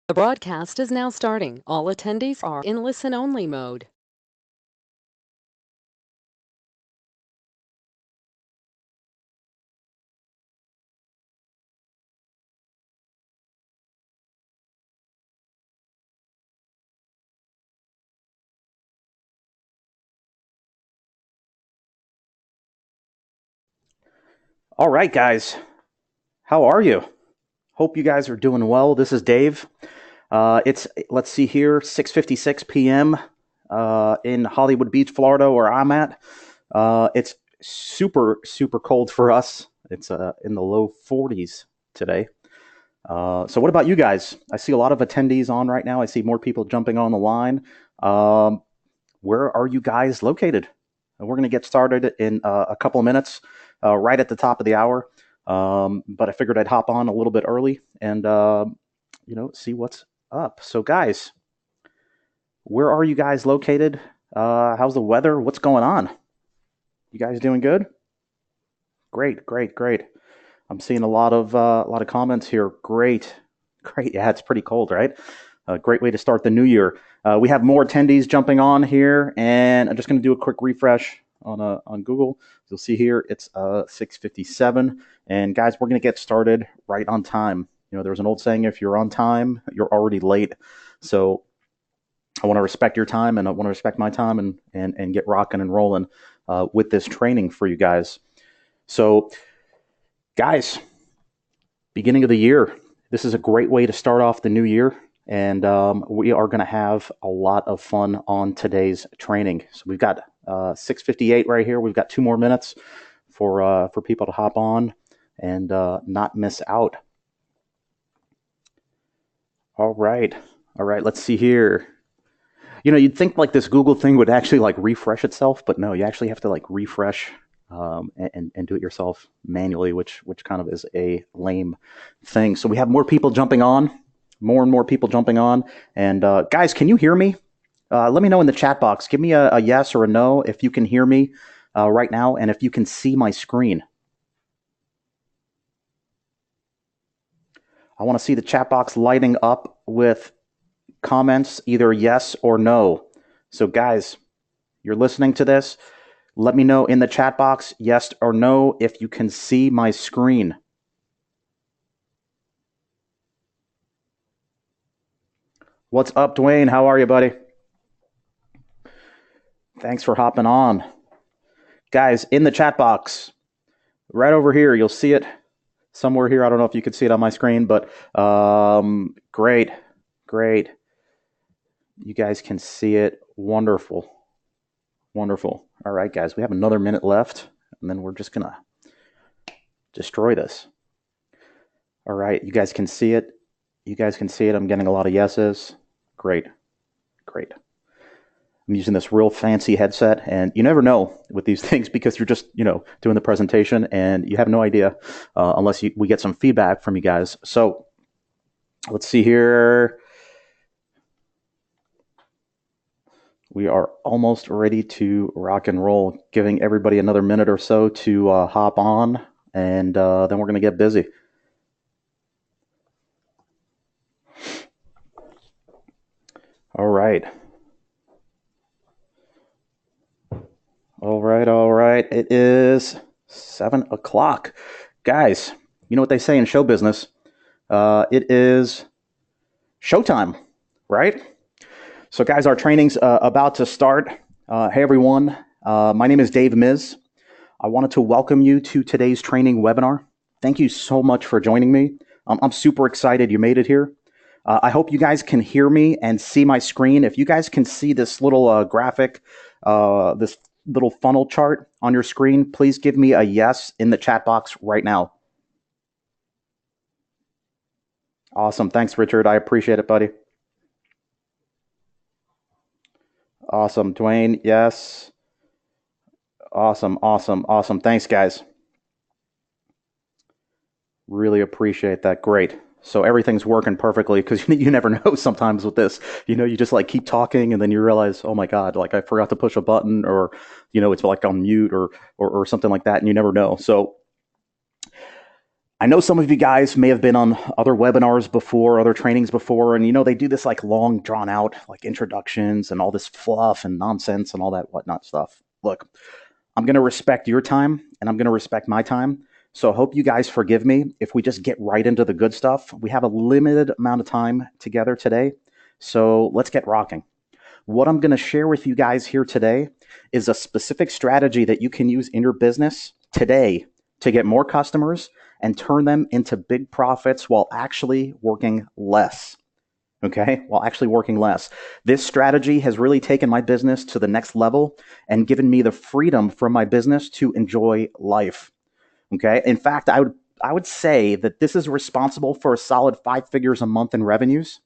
The broadcast is now starting. All attendees are in listen-only mode. All right, guys. How are you? Hope you guys are doing well. This is Dave. It's let's see here, 6:56 p.m. In Hollywood Beach, Florida, where I'm at. It's super cold for us. It's in the low 40s today. So what about you guys? I see a lot of attendees on right now. I see more people jumping on the line. Um, where are you guys located? We're going to get started in a couple of minutes, right at the top of the hour. But I figured I'd hop on a little bit early and see what's up. So, guys, where are you guys located? How's the weather? What's going on? You guys doing good? Great. I'm seeing a lot of comments here. Great. Yeah, it's pretty cold, right? A great way to start the new year. We have more attendees jumping on here, and I'm just going to do a quick refresh on Google. You'll see here it's 6:57, and guys, we're going to get started right on time. There's an old saying: if you're on time, you're already late. So I want to respect your time, and I want to respect my time, and get rocking and rolling with this training for you guys. So, guys, beginning of the year. This is a great way to start off the new year, and we are going to have a lot of fun on today's training. So we've got 6:58 right here. We've got 2 more minutes for people to hop on and not miss out. All right. Let's see here. You'd think like this Google thing would actually like refresh itself, but no, you actually have to like refresh and do it yourself manually, which kind of is a lame thing. So we have more people jumping on, more and more people jumping on. And guys, can you hear me? Let me know in the chat box. Give me a yes or a no if you can hear me right now, and if you can see my screen. I want to see the chat box lighting up with comments, either yes or no. So guys, you're listening to this. Let me know in the chat box, yes or no, if you can see my screen. What's up, Dwayne? How are you, buddy? Thanks for hopping on. Guys, in the chat box, right over here, you'll see it somewhere here. I don't know if you can see it on my screen, but great. You guys can see it. Wonderful. All right, guys, we have another minute left, and then we're just going to destroy this. All right, you guys can see it. I'm getting a lot of yeses. Great. I'm using this real fancy headset, and you never know with these things because you're just, doing the presentation, and you have no idea unless we get some feedback from you guys. So let's see here. We are almost ready to rock and roll, giving everybody another minute or so to hop on, and then we're going to get busy. All right. It is 7:00. Guys, you know what they say in show business? It is showtime, right? So, guys, our training's about to start. Hey, everyone. My name is Dave Miz. I wanted to welcome you to today's training webinar. Thank you so much for joining me. I'm super excited you made it here. I hope you guys can hear me and see my screen. If you guys can see this little graphic, this little funnel chart on your screen, please give me a yes in the chat box right now. Awesome. Thanks, Richard. I appreciate it, buddy. Awesome. Dwayne, yes. Awesome. Thanks, guys. Really appreciate that. Great. So everything's working perfectly because you never know sometimes with this. You just like keep talking and then you realize, oh my God, like I forgot to push a button or, it's like on mute or something like that, and you never know. So I know some of you guys may have been on other webinars before, other trainings before, and they do this like long, drawn out, like introductions and all this fluff and nonsense and all that whatnot stuff. Look, I'm going to respect your time and I'm going to respect my time. So I hope you guys forgive me if we just get right into the good stuff. We have a limited amount of time together today. So let's get rocking. What I'm going to share with you guys here today is a specific strategy that you can use in your business today to get more customers and turn them into big profits while actually working less. Okay, while actually working less. This strategy has really taken my business to the next level and given me the freedom from my business to enjoy life. Okay, in fact, I would say that this is responsible for a solid 5 figures a month in revenues,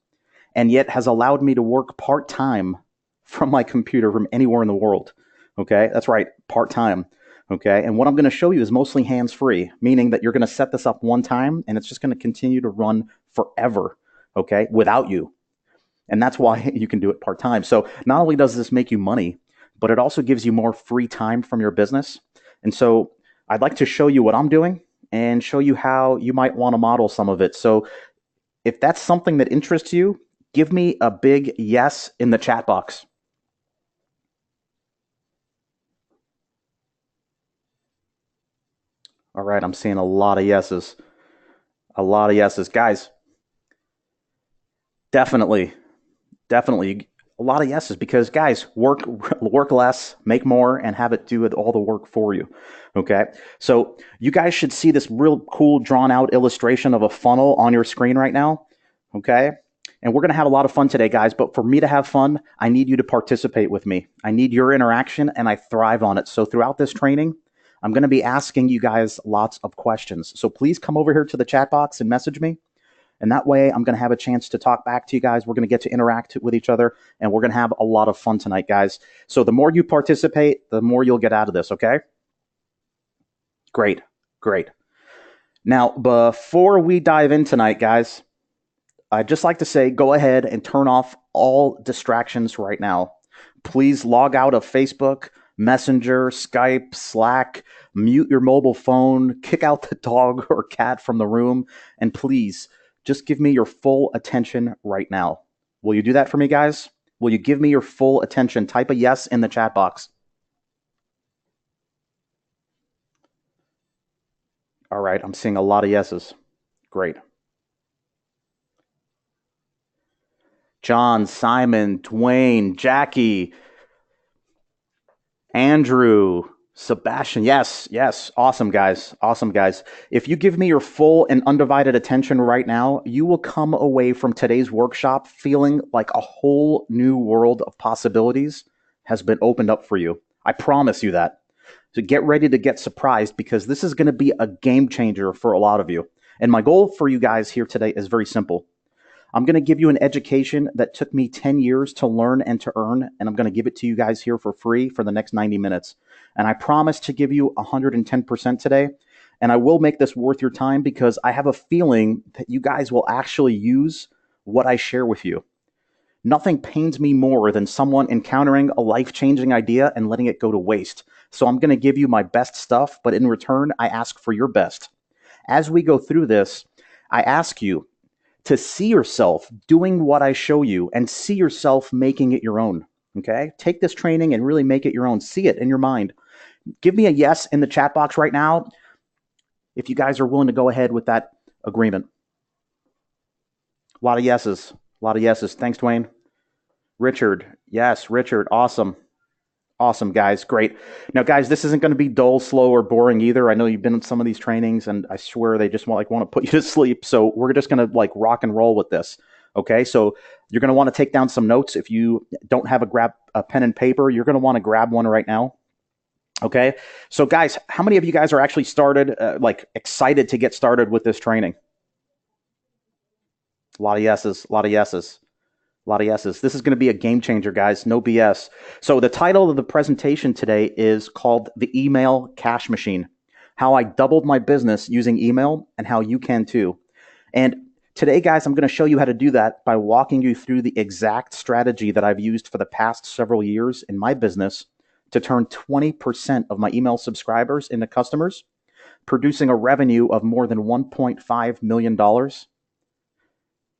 and yet has allowed me to work part-time from my computer from anywhere in the world. Okay, that's right, part-time. Okay, and what I'm going to show you is mostly hands-free, meaning that you're going to set this up one time and it's just going to continue to run forever, okay, without you. And that's why you can do it part-time. So not only does this make you money, but it also gives you more free time from your business. And so I'd like to show you what I'm doing and show you how you might want to model some of it. So if that's something that interests you, give me a big yes in the chat box. All right, I'm seeing a lot of yeses. A lot of yeses. Guys, definitely, definitely a lot of yeses because guys, work less, make more, and have it do all the work for you. Okay, so you guys should see this real cool drawn out illustration of a funnel on your screen right now. Okay, and we're going to have a lot of fun today, guys. But for me to have fun, I need you to participate with me. I need your interaction, and I thrive on it. So throughout this training, I'm going to be asking you guys lots of questions. So please come over here to the chat box and message me. And that way I'm going to have a chance to talk back to you guys. We're going to get to interact with each other, and we're going to have a lot of fun tonight, guys. So the more you participate, the more you'll get out of this, okay? Great, great. Now, before we dive in tonight, guys, I'd just like to say go ahead and turn off all distractions right now. Please log out of Facebook, Messenger, Skype, Slack, mute your mobile phone, kick out the dog or cat from the room, and please just give me your full attention right now. Will you do that for me, guys? Will you give me your full attention? Type a yes in the chat box. All right, I'm seeing a lot of yeses. Great. John, Simon, Dwayne, Jackie, Andrew, Sebastian. Yes, yes. Awesome, guys. Awesome, guys. If you give me your full and undivided attention right now, you will come away from today's workshop feeling like a whole new world of possibilities has been opened up for you. I promise you that. So get ready to get surprised because this is going to be a game changer for a lot of you. And my goal for you guys here today is very simple. I'm going to give you an education that took me 10 years to learn and to earn, and I'm going to give it to you guys here for free for the next 90 minutes. And I promise to give you 110% today, and I will make this worth your time because I have a feeling that you guys will actually use what I share with you. Nothing pains me more than someone encountering a life-changing idea and letting it go to waste. So I'm going to give you my best stuff, but in return, I ask for your best. As we go through this, I ask you to see yourself doing what I show you and see yourself making it your own. Okay? Take this training and really make it your own. See it in your mind. Give me a yes in the chat box right now if you guys are willing to go ahead with that agreement. A lot of yeses. A lot of yeses. Thanks, Dwayne. Richard. Yes, Richard. Awesome. Awesome, guys. Great. Now, guys, this isn't going to be dull, slow, or boring either. I know you've been in some of these trainings, and I swear they just want to put you to sleep. So we're just going to rock and roll with this. Okay, so you're going to want to take down some notes. If you don't have a pen and paper, you're going to want to grab one right now. Okay, so guys, how many of you guys are actually started, excited to get started with this training? A lot of yeses. A lot of yeses. A lot of yeses. This is going to be a game changer, guys. No BS. So the title of the presentation today is called The Email Cash Machine, how I doubled my business using email and how you can too. And today, guys, I'm going to show you how to do that by walking you through the exact strategy that I've used for the past several years in my business to turn 20% of my email subscribers into customers, producing a revenue of more than $1.5 million.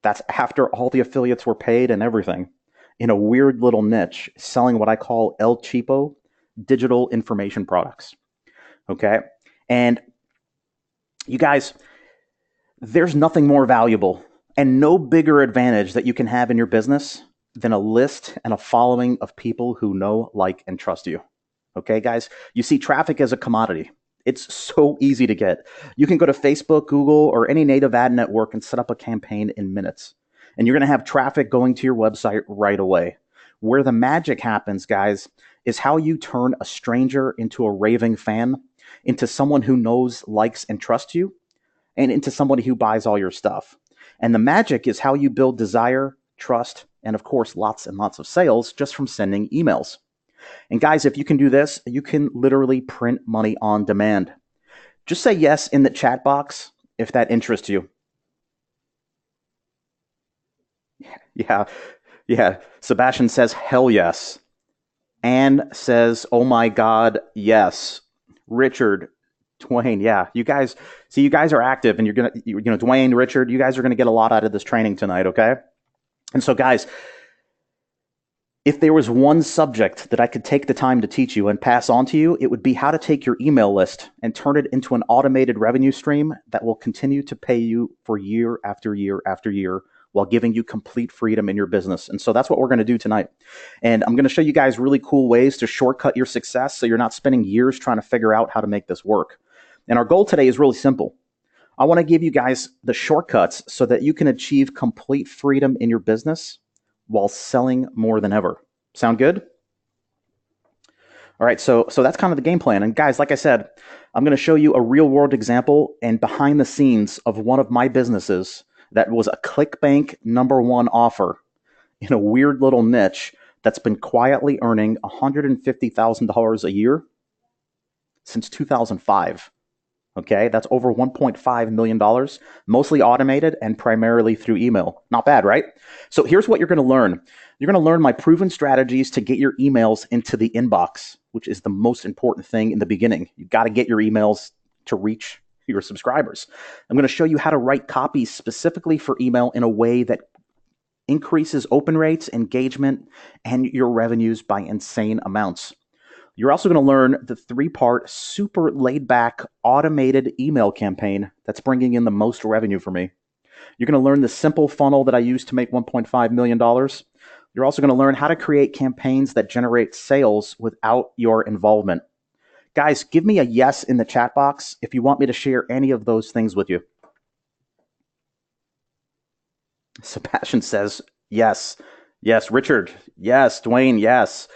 That's after all the affiliates were paid and everything, in a weird little niche selling what I call El Cheapo digital information products. Okay. And you guys, there's nothing more valuable and no bigger advantage that you can have in your business than a list and a following of people who know, like, and trust you. Okay, guys? You see, traffic is a commodity. It's so easy to get. You can go to Facebook, Google, or any native ad network and set up a campaign in minutes. And you're going to have traffic going to your website right away. Where the magic happens, guys, is how you turn a stranger into a raving fan, into someone who knows, likes, and trusts you, and into somebody who buys all your stuff. And the magic is how you build desire, trust, and of course, lots and lots of sales just from sending emails. And guys, if you can do this, you can literally print money on demand. Just say yes in the chat box if that interests you. Yeah. Sebastian says, hell yes. Anne says, oh my God, yes. Richard, Dwayne, yeah. You guys are active, and Dwayne, Richard, you guys are gonna get a lot out of this training tonight, okay? And so, guys, if there was one subject that I could take the time to teach you and pass on to you, it would be how to take your email list and turn it into an automated revenue stream that will continue to pay you for year after year after year while giving you complete freedom in your business. And so that's what we're going to do tonight. And I'm going to show you guys really cool ways to shortcut your success so you're not spending years trying to figure out how to make this work. And our goal today is really simple. I want to give you guys the shortcuts so that you can achieve complete freedom in your business while selling more than ever. Sound good? All right, so that's kind of the game plan. And guys, like I said, I'm going to show you a real world example and behind the scenes of one of my businesses that was a ClickBank #1 offer in a weird little niche that's been quietly earning $150,000 a year since 2005. Okay, that's over $1.5 million, mostly automated and primarily through email. Not bad, right? So here's what you're going to learn. You're going to learn my proven strategies to get your emails into the inbox, which is the most important thing in the beginning. You've got to get your emails to reach your subscribers. I'm going to show you how to write copy specifically for email in a way that increases open rates, engagement, and your revenues by insane amounts. You're also going to learn the 3-part, super laid-back, automated email campaign that's bringing in the most revenue for me. You're going to learn the simple funnel that I use to make $1.5 million. You're also going to learn how to create campaigns that generate sales without your involvement. Guys, give me a yes in the chat box if you want me to share any of those things with you. Sebastian says yes. Yes. Richard, yes. Dwayne, yes.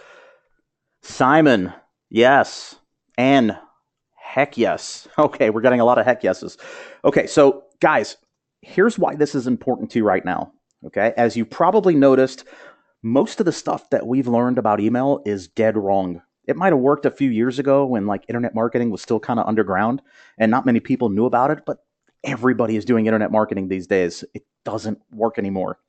Simon, yes. Anne, heck yes. Okay, we're getting a lot of heck yeses. Okay, so guys, here's why this is important to you right now. Okay, as you probably noticed, most of the stuff that we've learned about email is dead wrong. It might have worked a few years ago when like internet marketing was still kind of underground and not many people knew about it, but everybody is doing internet marketing these days. It doesn't work anymore.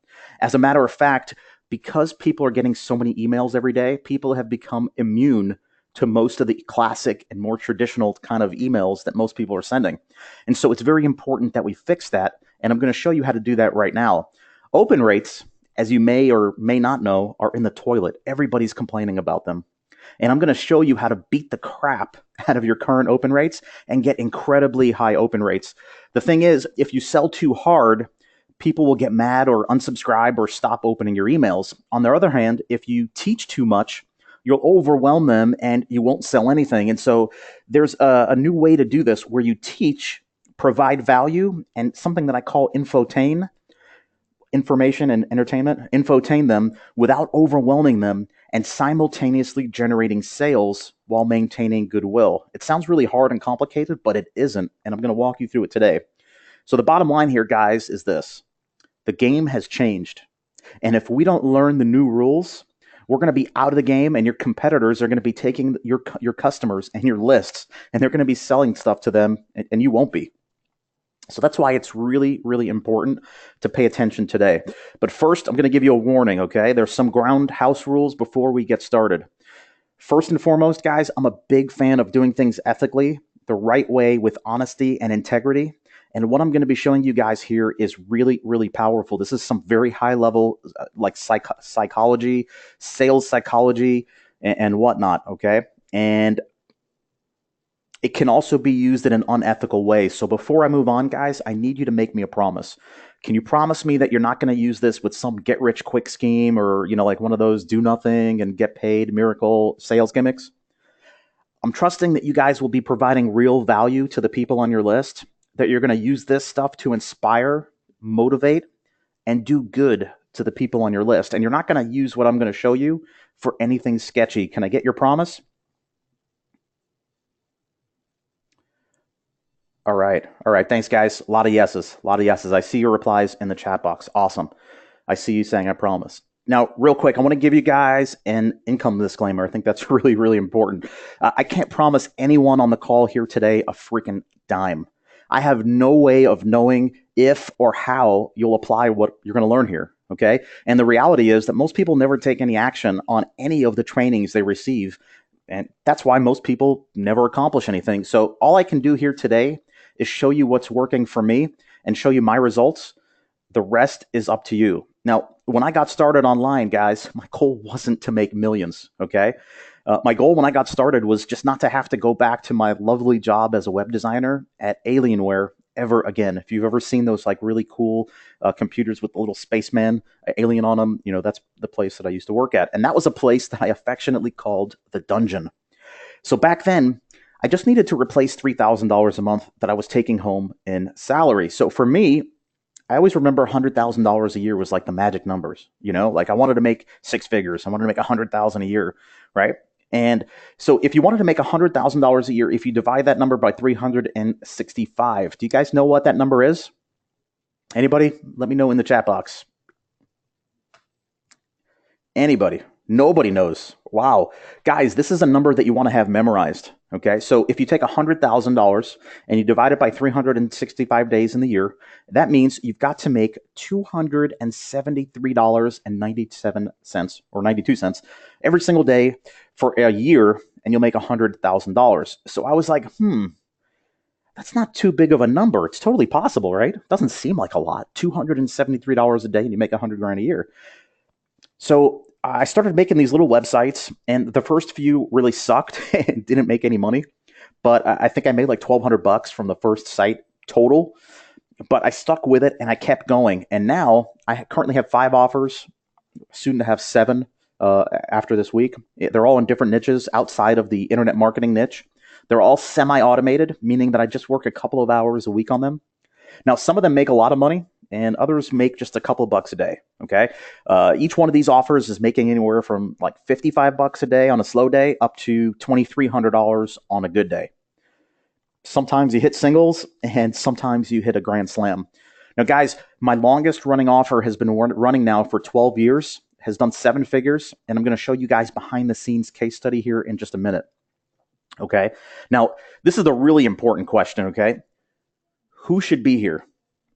As a matter of fact, because people are getting so many emails every day, people have become immune to most of the classic and more traditional kind of emails that most people are sending. And so it's very important that we fix that. And I'm going to show you how to do that right now. Open rates, as you may or may not know, are in the toilet. Everybody's complaining about them. And I'm going to show you how to beat the crap out of your current open rates and get incredibly high open rates. The thing is, if you sell too hard, people will get mad or unsubscribe or stop opening your emails. On the other hand, if you teach too much, you'll overwhelm them and you won't sell anything. And so there's a new way to do this where you teach, provide value, and something that I call infotain, information and entertainment, infotain them without overwhelming them and simultaneously generating sales while maintaining goodwill. It sounds really hard and complicated, but it isn't. And I'm going to walk you through it today. So the bottom line here, guys, is this. The game has changed. And if we don't learn the new rules, we're going to be out of the game, and your competitors are going to be taking your customers and your lists, and they're going to be selling stuff to them, and you won't be. So that's why it's really, really important to pay attention today. But first, I'm going to give you a warning, okay? There's some ground house rules before we get started. First and foremost, guys, I'm a big fan of doing things ethically the right way with honesty and integrity. And what I'm going to be showing you guys here is really, really powerful. This is some very high level, like psychology, sales psychology, and whatnot. Okay. And it can also be used in an unethical way. So before I move on, guys, I need you to make me a promise. Can you promise me that you're not going to use this with some get rich quick scheme or, like one of those do nothing and get paid miracle sales gimmicks? I'm trusting that you guys will be providing real value to the people on your list, that you're going to use this stuff to inspire, motivate, and do good to the people on your list. And you're not going to use what I'm going to show you for anything sketchy. Can I get your promise? All right. All right. Thanks, guys. A lot of yeses. A lot of yeses. I see your replies in the chat box. Awesome. I see you saying I promise. Now, real quick, I want to give you guys an income disclaimer. I think that's really, really important. I can't promise anyone on the call here today a freaking dime. I have no way of knowing if or how you'll apply what you're going to learn here. Okay. And the reality is that most people never take any action on any of the trainings they receive. And that's why most people never accomplish anything. So all I can do here today is show you what's working for me and show you my results. The rest is up to you. Now, when I got started online, guys, my goal wasn't to make millions, okay? My goal when I got started was just not to have to go back to my lovely job as a web designer at Alienware ever again. If you've ever seen those like really cool computers with the little spaceman alien on them, that's the place that I used to work at. And that was a place that I affectionately called the dungeon. So back then, I just needed to replace $3,000 a month that I was taking home in salary. So for me, I always remember $100,000 a year was like the magic numbers, like I wanted to make six figures. I wanted to make 100,000 a year, right? And so if you wanted to make $100,000 a year, if you divide that number by 365, do you guys know what that number is? Anybody? Let me know in the chat box. Anybody? Nobody knows. Wow. Guys, this is a number that you want to have memorized. Okay. So if you take $100,000 and you divide it by 365 days in the year, that means you've got to make $273.97 or 92 cents every single day for a year, and you'll make $100,000. So I was like, that's not too big of a number. It's totally possible, right? It doesn't seem like a lot. $273 a day and you make $100,000 a year. So I started making these little websites, and the first few really sucked and didn't make any money. But I think I made like $1,200 from the first site total. But I stuck with it and I kept going. And now I currently have 5 offers, soon to have 7 after this week. They're all in different niches outside of the internet marketing niche. They're all semi-automated, meaning that I just work a couple of hours a week on them. Now, some of them make a lot of money, and others make just a couple of bucks a day. Okay. Each one of these offers is making anywhere from like $55 a day on a slow day up to $2,300 on a good day. Sometimes you hit singles and sometimes you hit a grand slam. Now, guys, my longest running offer has been running now for 12 years, has done 7 figures, and I'm going to show you guys behind the scenes case study here in just a minute. Okay. Now, this is a really important question. Okay. Who should be here?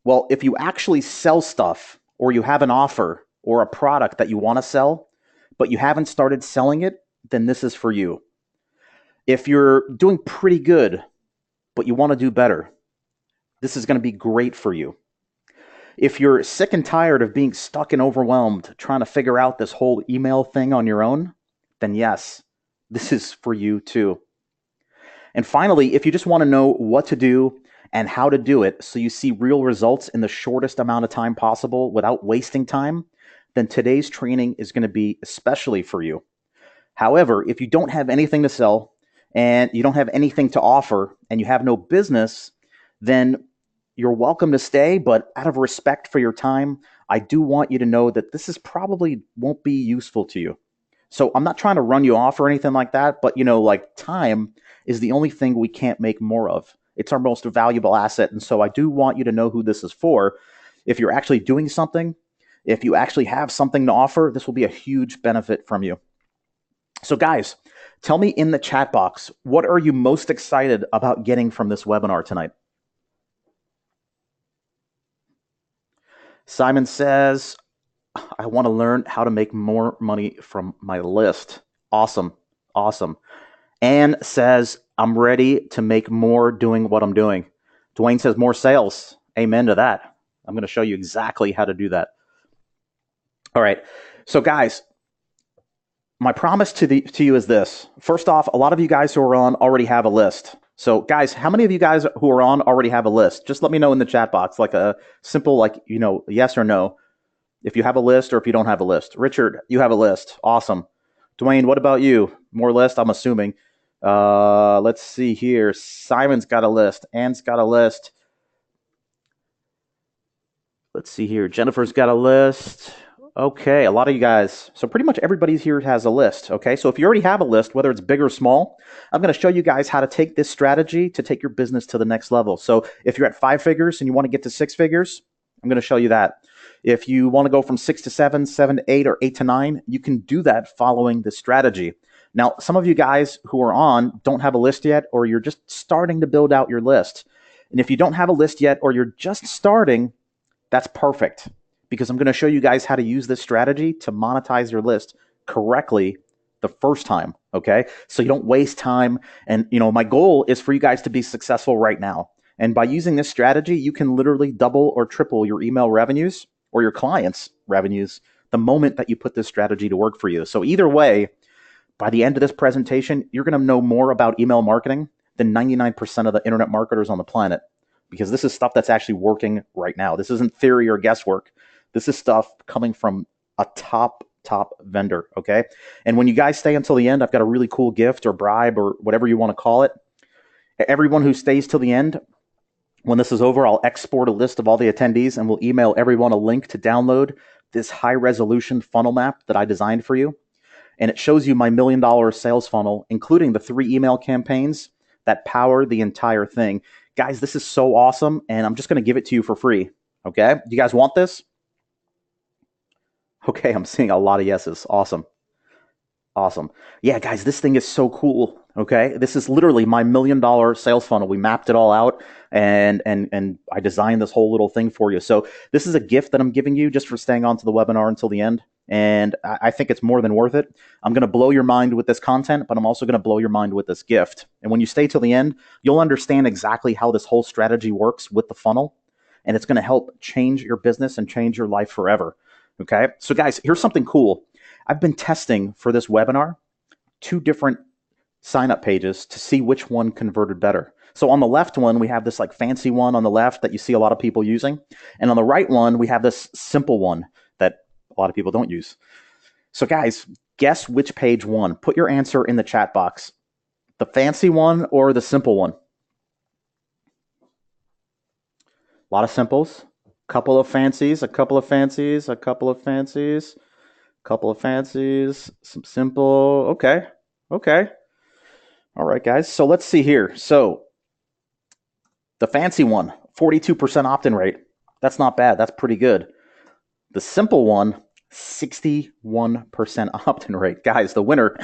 Well, if you actually sell stuff or you have an offer or a product that you want to sell, but you haven't started selling it, then this is for you. If you're doing pretty good, but you want to do better, this is going to be great for you. If you're sick and tired of being stuck and overwhelmed trying to figure out this whole email thing on your own, then yes, this is for you too. And finally, if you just want to know what to do and how to do it so you see real results in the shortest amount of time possible without wasting time, then today's training is going to be especially for you. However, if you don't have anything to sell and you don't have anything to offer and you have no business, then you're welcome to stay, but out of respect for your time, I do want you to know that this is probably won't be useful to you. So I'm not trying to run you off or anything like that, but like time is the only thing we can't make more of. It's our most valuable asset. And so I do want you to know who this is for. If you're actually doing something, if you actually have something to offer, this will be a huge benefit from you. So guys, tell me in the chat box, what are you most excited about getting from this webinar tonight? Simon says, I want to learn how to make more money from my list. Awesome. Awesome. Anne says, I'm ready to make more doing what I'm doing. Dwayne says more sales. Amen to that. I'm going to show you exactly how to do that. All right. So guys, my promise to you is this. First off, a lot of you guys who are on already have a list. So guys, how many of you guys who are on already have a list? Just let me know in the chat box, like a simple, like, yes or no, if you have a list or if you don't have a list. Richard, you have a list. Awesome. Dwayne, what about you? More list, I'm assuming. Let's see here. Simon's got a list. Anne's got a list. Let's see here. Jennifer's got a list. Okay, a lot of you guys. So pretty much everybody here has a list. Okay, so if you already have a list, whether it's big or small, I'm going to show you guys how to take this strategy to take your business to the next level. So if you're at 5 figures and you want to get to 6 figures, I'm going to show you that. If you want to go from 6 to 7, 7 to 8, or 8 to 9, you can do that following this strategy. Now, some of you guys who are on don't have a list yet, or you're just starting to build out your list. And if you don't have a list yet, or you're just starting, that's perfect, because I'm going to show you guys how to use this strategy to monetize your list correctly the first time, okay? So you don't waste time. And, my goal is for you guys to be successful right now. And by using this strategy, you can literally double or triple your email revenues or your clients' revenues the moment that you put this strategy to work for you. So either way, by the end of this presentation, you're going to know more about email marketing than 99% of the internet marketers on the planet, because this is stuff that's actually working right now. This isn't theory or guesswork. This is stuff coming from a top vendor, okay? And when you guys stay until the end, I've got a really cool gift or bribe or whatever you want to call it. Everyone who stays till the end, when this is over, I'll export a list of all the attendees and we'll email everyone a link to download this high-resolution funnel map that I designed for you. And it shows you my $1 million sales funnel, including the 3 email campaigns that power the entire thing. Guys, this is so awesome, and I'm just going to give it to you for free, okay? You guys want this? Okay, I'm seeing a lot of yeses. Awesome. Awesome. Yeah, guys, this thing is so cool, okay? This is literally my $1 million sales funnel. We mapped it all out, and I designed this whole little thing for you. So this is a gift that I'm giving you just for staying on to the webinar until the end, and I think it's more than worth it. I'm going to blow your mind with this content, but I'm also going to blow your mind with this gift. And when you stay till the end, you'll understand exactly how this whole strategy works with the funnel, and it's going to help change your business and change your life forever, okay? So guys, here's something cool. I've been testing for this webinar 2 different sign-up pages to see which one converted better. So on the left one, we have this like fancy one on the left that you see a lot of people using. And on the right one, we have this simple one that a lot of people don't use. So guys, guess which page won. Put your answer in the chat box. The fancy one or the simple one? A lot of simples. Couple of fancies, a couple of fancies, a couple of fancies. Couple of fancies, some simple. Okay. All right, guys. So let's see here. So the fancy one, 42% opt-in rate. That's not bad. That's pretty good. The simple one, 61% opt-in rate. Guys, the winner,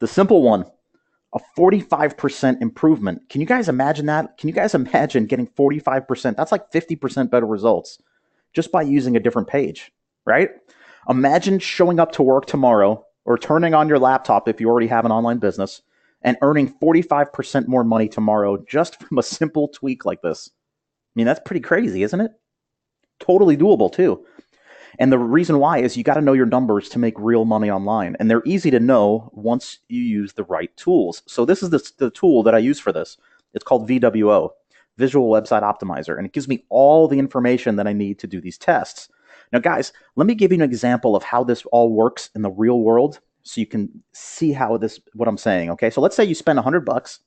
the simple one, a 45% improvement. Can you guys imagine that? Can you guys imagine getting 45%? That's like 50% better results just by using a different page, right? Imagine showing up to work tomorrow or turning on your laptop if you already have an online business and earning 45% more money tomorrow just from a simple tweak like this. I mean, that's pretty crazy, isn't it? Totally doable too. And the reason why is you got to know your numbers to make real money online. And they're easy to know once you use the right tools. So this is the tool that I use for this. It's called VWO, Visual Website Optimizer. And it gives me all the information that I need to do these tests. Now, guys, let me give you an example of how this all works in the real world so you can see what I'm saying, okay? So let's say you spend $100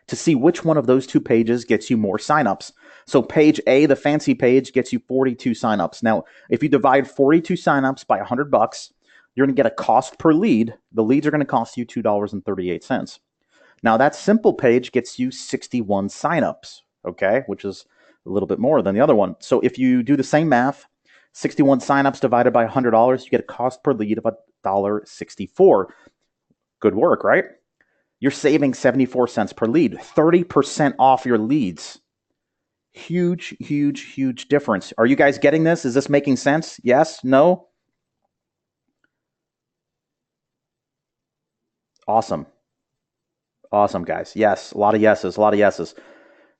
to see which one of those 2 pages gets you more signups. So page A, the fancy page, gets you 42 signups. Now, if you divide 42 signups by $100, you're going to get a cost per lead. The leads are going to cost you $2.38. Now, that simple page gets you 61 signups, okay, which is a little bit more than the other one. So if you do the same math, 61 signups divided by $100, you get a cost per lead of $1.64. Good work, right? You're saving 74 cents per lead, 30% off your leads. Huge, huge, huge difference. Are you guys getting this? Is this making sense? Yes? No? Awesome. Awesome, guys. Yes, a lot of yeses, a lot of yeses.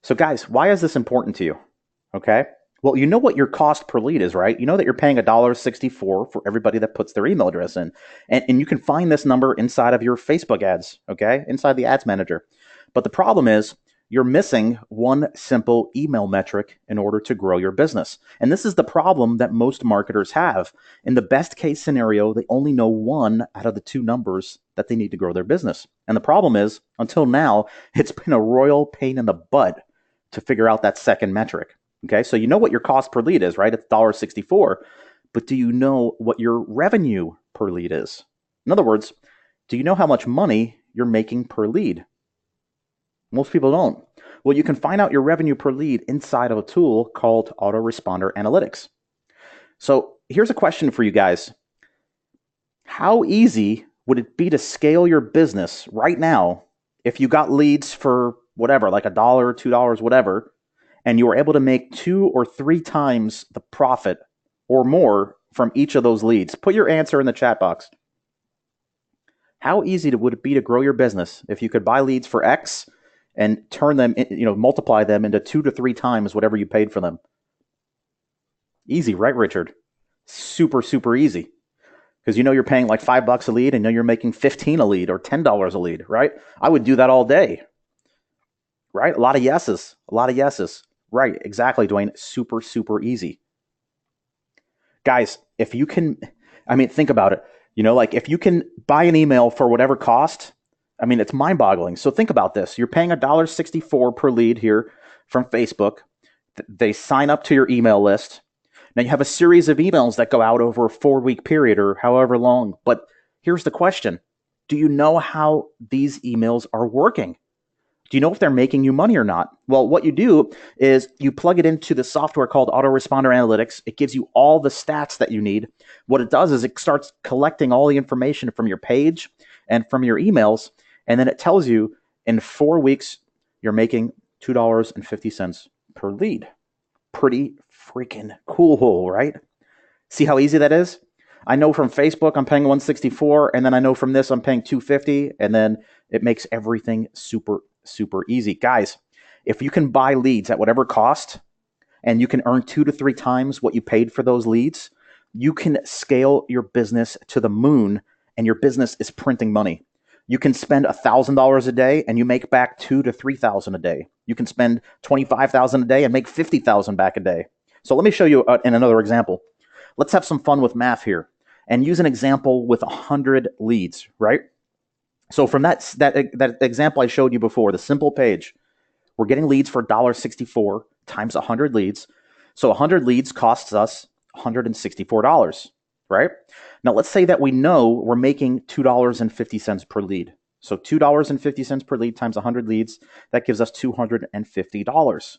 So, guys, why is this important to you? Okay. Well, you know what your cost per lead is, right? You know that you're paying $1.64 for everybody that puts their email address in. And you can find this number inside of your Facebook ads, okay? Inside the ads manager. But the problem is you're missing one simple email metric in order to grow your business. And this is the problem that most marketers have. In the best case scenario, they only know one out of the two numbers that they need to grow their business. And the problem is, until now, it's been a royal pain in the butt to figure out that second metric. Okay, so you know what your cost per lead is, right? It's $1.64. But do you know what your revenue per lead is? In other words, do you know how much money you're making per lead? Most people don't. Well, you can find out your revenue per lead inside of a tool called Autoresponder Analytics. So here's a question for you guys. How easy would it be to scale your business right now if you got leads for whatever, like $1, $2, whatever, and you were able to make 2 or 3 times the profit or more from each of those leads? Put your answer in the chat box. How easy would it be to grow your business if you could buy leads for X and turn them, multiply them into 2 to 3 times whatever you paid for them? Easy, right, Richard? Super, super easy. Because you're paying like $5 a lead and you're making 15 a lead or $10 a lead, right? I would do that all day, right? A lot of yeses, a lot of yeses. Right, exactly, Dwayne. Super, super easy. Guys, if you can, think about it. Like if you can buy an email for whatever cost, it's mind-boggling. So think about this. You're paying $1.64 per lead here from Facebook. They sign up to your email list. Now you have a series of emails that go out over a 4-week period or however long. But here's the question. Do you know how these emails are working? Do you know if they're making you money or not? Well, what you do is you plug it into the software called Autoresponder Analytics. It gives you all the stats that you need. What it does is it starts collecting all the information from your page and from your emails, and then it tells you in 4 weeks you're making $2.50 per lead. Pretty freaking cool, right? See how easy that is? I know from Facebook I'm paying $164, and then I know from this I'm paying $250, and then it makes everything super, super easy. Guys, if you can buy leads at whatever cost, and you can earn 2 to 3 times what you paid for those leads, you can scale your business to the moon, and your business is printing money. You can spend $1,000 a day and you make back $2,000 to $3,000 a day. You can spend $25,000 a day and make $50,000 back a day. So let me show you in another example. Let's have some fun with math here and use an example with 100 leads, right? So from that example I showed you before, the simple page, we're getting leads for $1.64 times 100 leads. So 100 leads costs us $164, right? Now let's say that we know we're making $2.50 per lead. So $2.50 per lead times 100 leads, that gives us $250.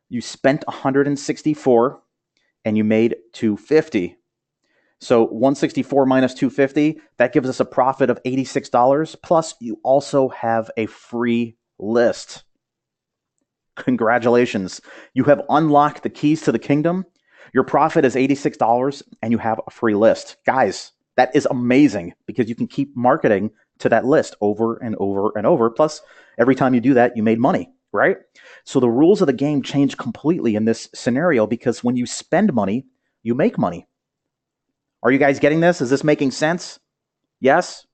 You spent 164 and you made 250. So 164 minus 250, that gives us a profit of $86. Plus, you also have a free list. Congratulations. You have unlocked the keys to the kingdom. Your profit is $86 and you have a free list. Guys, that is amazing because you can keep marketing to that list over and over and over. Plus, every time you do that, you made money, right? So the rules of the game change completely in this scenario because when you spend money, you make money. Are you guys getting this? Is this making sense? Yes?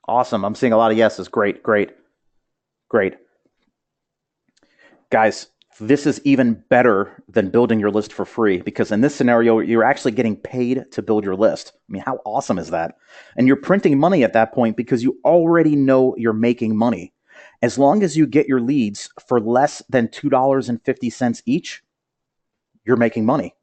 Awesome. I'm seeing a lot of yeses. Great, great, great. Guys, this is even better than building your list for free because in this scenario, you're actually getting paid to build your list. How awesome is that? And you're printing money at that point because you already know you're making money. As long as you get your leads for less than $2.50 each, you're making money.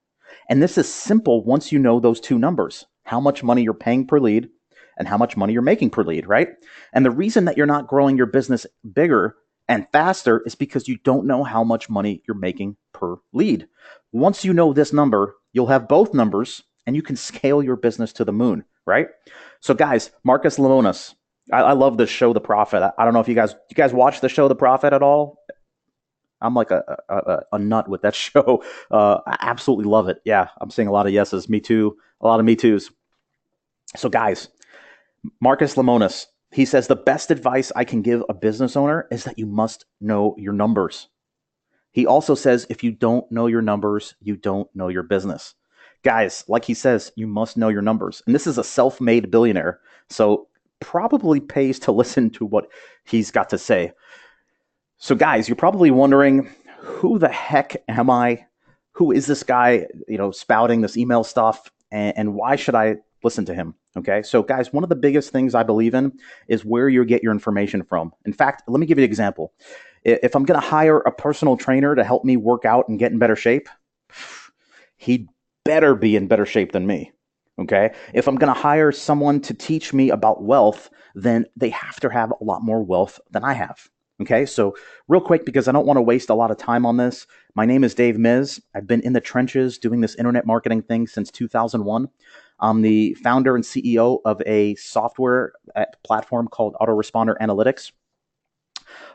And this is simple once you know those two numbers, how much money you're paying per lead and how much money you're making per lead, right? And the reason that you're not growing your business bigger and faster is because you don't know how much money you're making per lead. Once you know this number, you'll have both numbers and you can scale your business to the moon, right? So guys, Marcus Lemonis, I love this show, The Prophet. I don't know if you guys watch the show, The Prophet at all? I'm like a nut with that show. I absolutely love it. Yeah, I'm seeing a lot of yeses. Me too. A lot of me toos. So guys, Marcus Lemonis, he says the best advice I can give a business owner is that you must know your numbers. He also says if you don't know your numbers, you don't know your business. Guys, like he says, you must know your numbers. And this is a self made billionaire. So probably pays to listen to what he's got to say. So, guys, you're probably wondering who the heck am I? Who is this guy, spouting this email stuff? And why should I listen to him? Okay. So, guys, one of the biggest things I believe in is where you get your information from. In fact, let me give you an example. If I'm going to hire a personal trainer to help me work out and get in better shape, he'd better be in better shape than me. Okay. If I'm going to hire someone to teach me about wealth, then they have to have a lot more wealth than I have. Okay. So, real quick, because I don't want to waste a lot of time on this, my name is Dave Miz. I've been in the trenches doing this internet marketing thing since 2001. I'm the founder and CEO of a software platform called Autoresponder Analytics.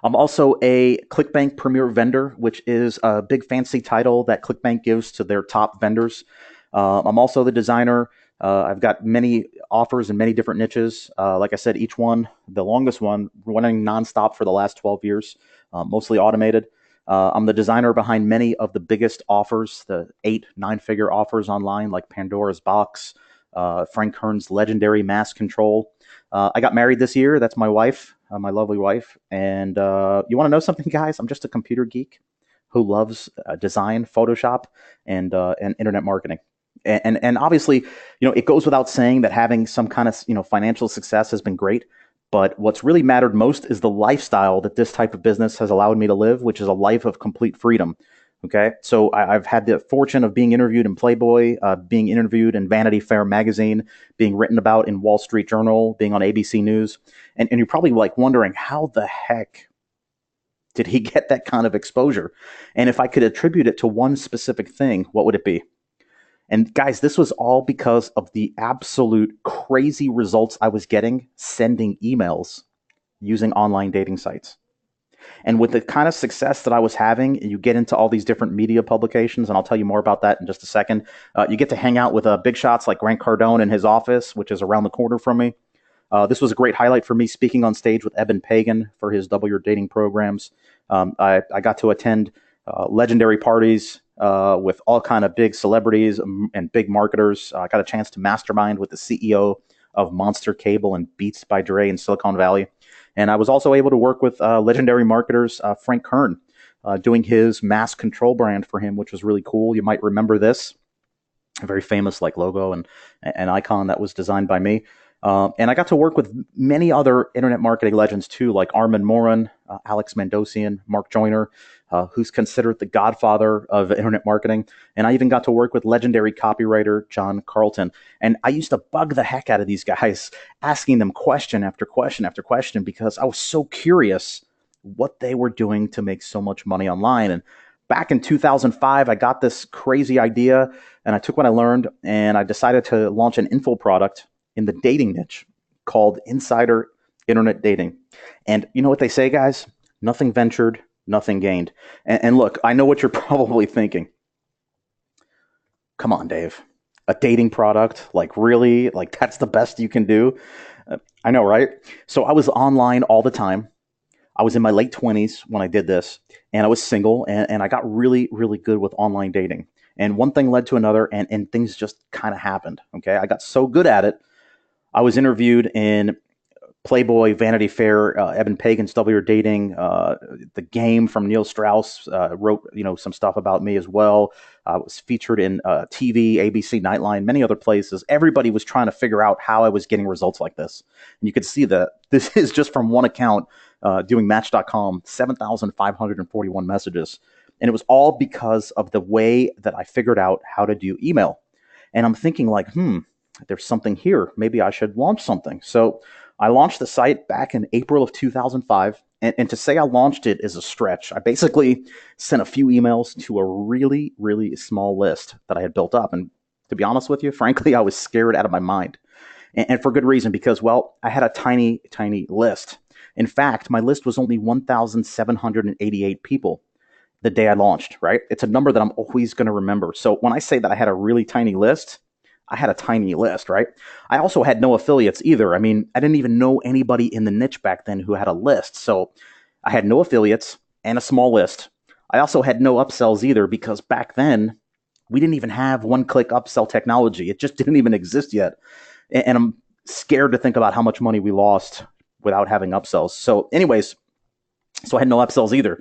I'm also a ClickBank Premier Vendor, which is a big fancy title that ClickBank gives to their top vendors. I'm also the designer. I've got many offers in many different niches. Like I said, each one, the longest one, running nonstop for the last 12 years, mostly automated. I'm the designer behind many of the biggest offers, the 8, 9-figure offers online, like Pandora's Box, Frank Kern's legendary Mass Control. I got married this year. That's my wife, my lovely wife. And you want to know something, guys? I'm just a computer geek who loves design, Photoshop, and internet marketing. And obviously, it goes without saying that having some kind of financial success has been great. But what's really mattered most is the lifestyle that this type of business has allowed me to live, which is a life of complete freedom. Okay, so I've had the fortune of being interviewed in Playboy, being interviewed in Vanity Fair magazine, being written about in Wall Street Journal, being on ABC News, and you're probably like wondering how the heck did he get that kind of exposure? And if I could attribute it to one specific thing, what would it be? And guys, this was all because of the absolute crazy results I was getting sending emails using online dating sites. And with the kind of success that I was having, you get into all these different media publications, and I'll tell you more about that in just a second. You get to hang out with big shots like Grant Cardone in his office, which is around the corner from me. This was a great highlight for me, speaking on stage with Eben Pagan for his Double Your Dating programs. I got to attend legendary parties with all kind of big celebrities and big marketers. I got a chance to mastermind with the CEO of Monster Cable and Beats by Dre in Silicon Valley. And I was also able to work with legendary marketers, Frank Kern, doing his Mass Control brand for him, which was really cool. You might remember this, a very famous logo and an icon that was designed by me. And I got to work with many other internet marketing legends too, like Armin Morin, Alex Mandosian, Mark Joyner, who's considered the godfather of internet marketing. And I even got to work with legendary copywriter John Carlton. And I used to bug the heck out of these guys, asking them question after question after question, because I was so curious what they were doing to make so much money online. And back in 2005, I got this crazy idea, and I took what I learned, and I decided to launch an info product in the dating niche called Insider Internet Dating. And you know what they say, guys? Nothing ventured, nothing gained. And look, I know what you're probably thinking. Come on, Dave. A dating product? Really? That's the best you can do? I know, right? So I was online all the time. I was in my late 20s when I did this, and I was single, and I got really, really good with online dating. And one thing led to another, and things just kind of happened. Okay. I got so good at it. I was interviewed in Playboy, Vanity Fair, Eben Pagan's Double Your Dating, The Game from Neil Strauss wrote some stuff about me as well. I was featured in TV, ABC, Nightline, many other places. Everybody was trying to figure out how I was getting results like this. And you could see that this is just from one account doing Match.com, 7,541 messages. And it was all because of the way that I figured out how to do email. And I'm thinking there's something here. Maybe I should launch something. So I launched the site back in April of 2005. And to say I launched it is a stretch. I basically sent a few emails to a really, really small list that I had built up. And to be honest with you, frankly, I was scared out of my mind. And for good reason, because, well, I had a tiny, tiny list. In fact, my list was only 1,788 people the day I launched, right? It's a number that I'm always going to remember. So when I say that I had a really tiny list, I had a tiny list, right? I also had no affiliates either. I mean, I didn't even know anybody in the niche back then who had a list. So I had no affiliates and a small list. I also had no upsells either because back then we didn't even have one-click upsell technology. It just didn't even exist yet. And I'm scared to think about how much money we lost without having upsells. So anyways, so I had no upsells either.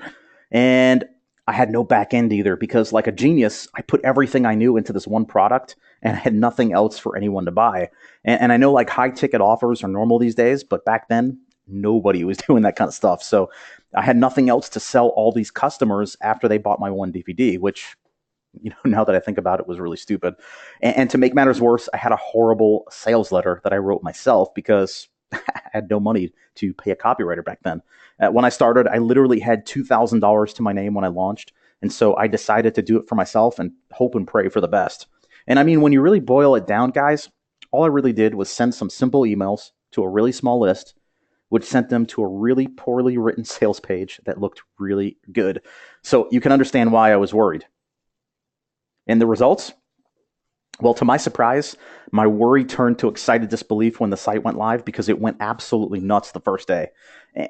And I had no back end either because, like a genius, I put everything I knew into this one product and I had nothing else for anyone to buy. And I know like high ticket offers are normal these days, but back then, nobody was doing that kind of stuff. So I had nothing else to sell all these customers after they bought my one DVD, which, now that I think about it, was really stupid. And to make matters worse, I had a horrible sales letter that I wrote myself because I had no money to pay a copywriter back then. When I started, I literally had $2,000 to my name when I launched. And so I decided to do it for myself and hope and pray for the best. And I mean, when you really boil it down, guys, all I really did was send some simple emails to a really small list, which sent them to a really poorly written sales page that looked really good. So you can understand why I was worried. And the results? Well, to my surprise, my worry turned to excited disbelief when the site went live because it went absolutely nuts the first day.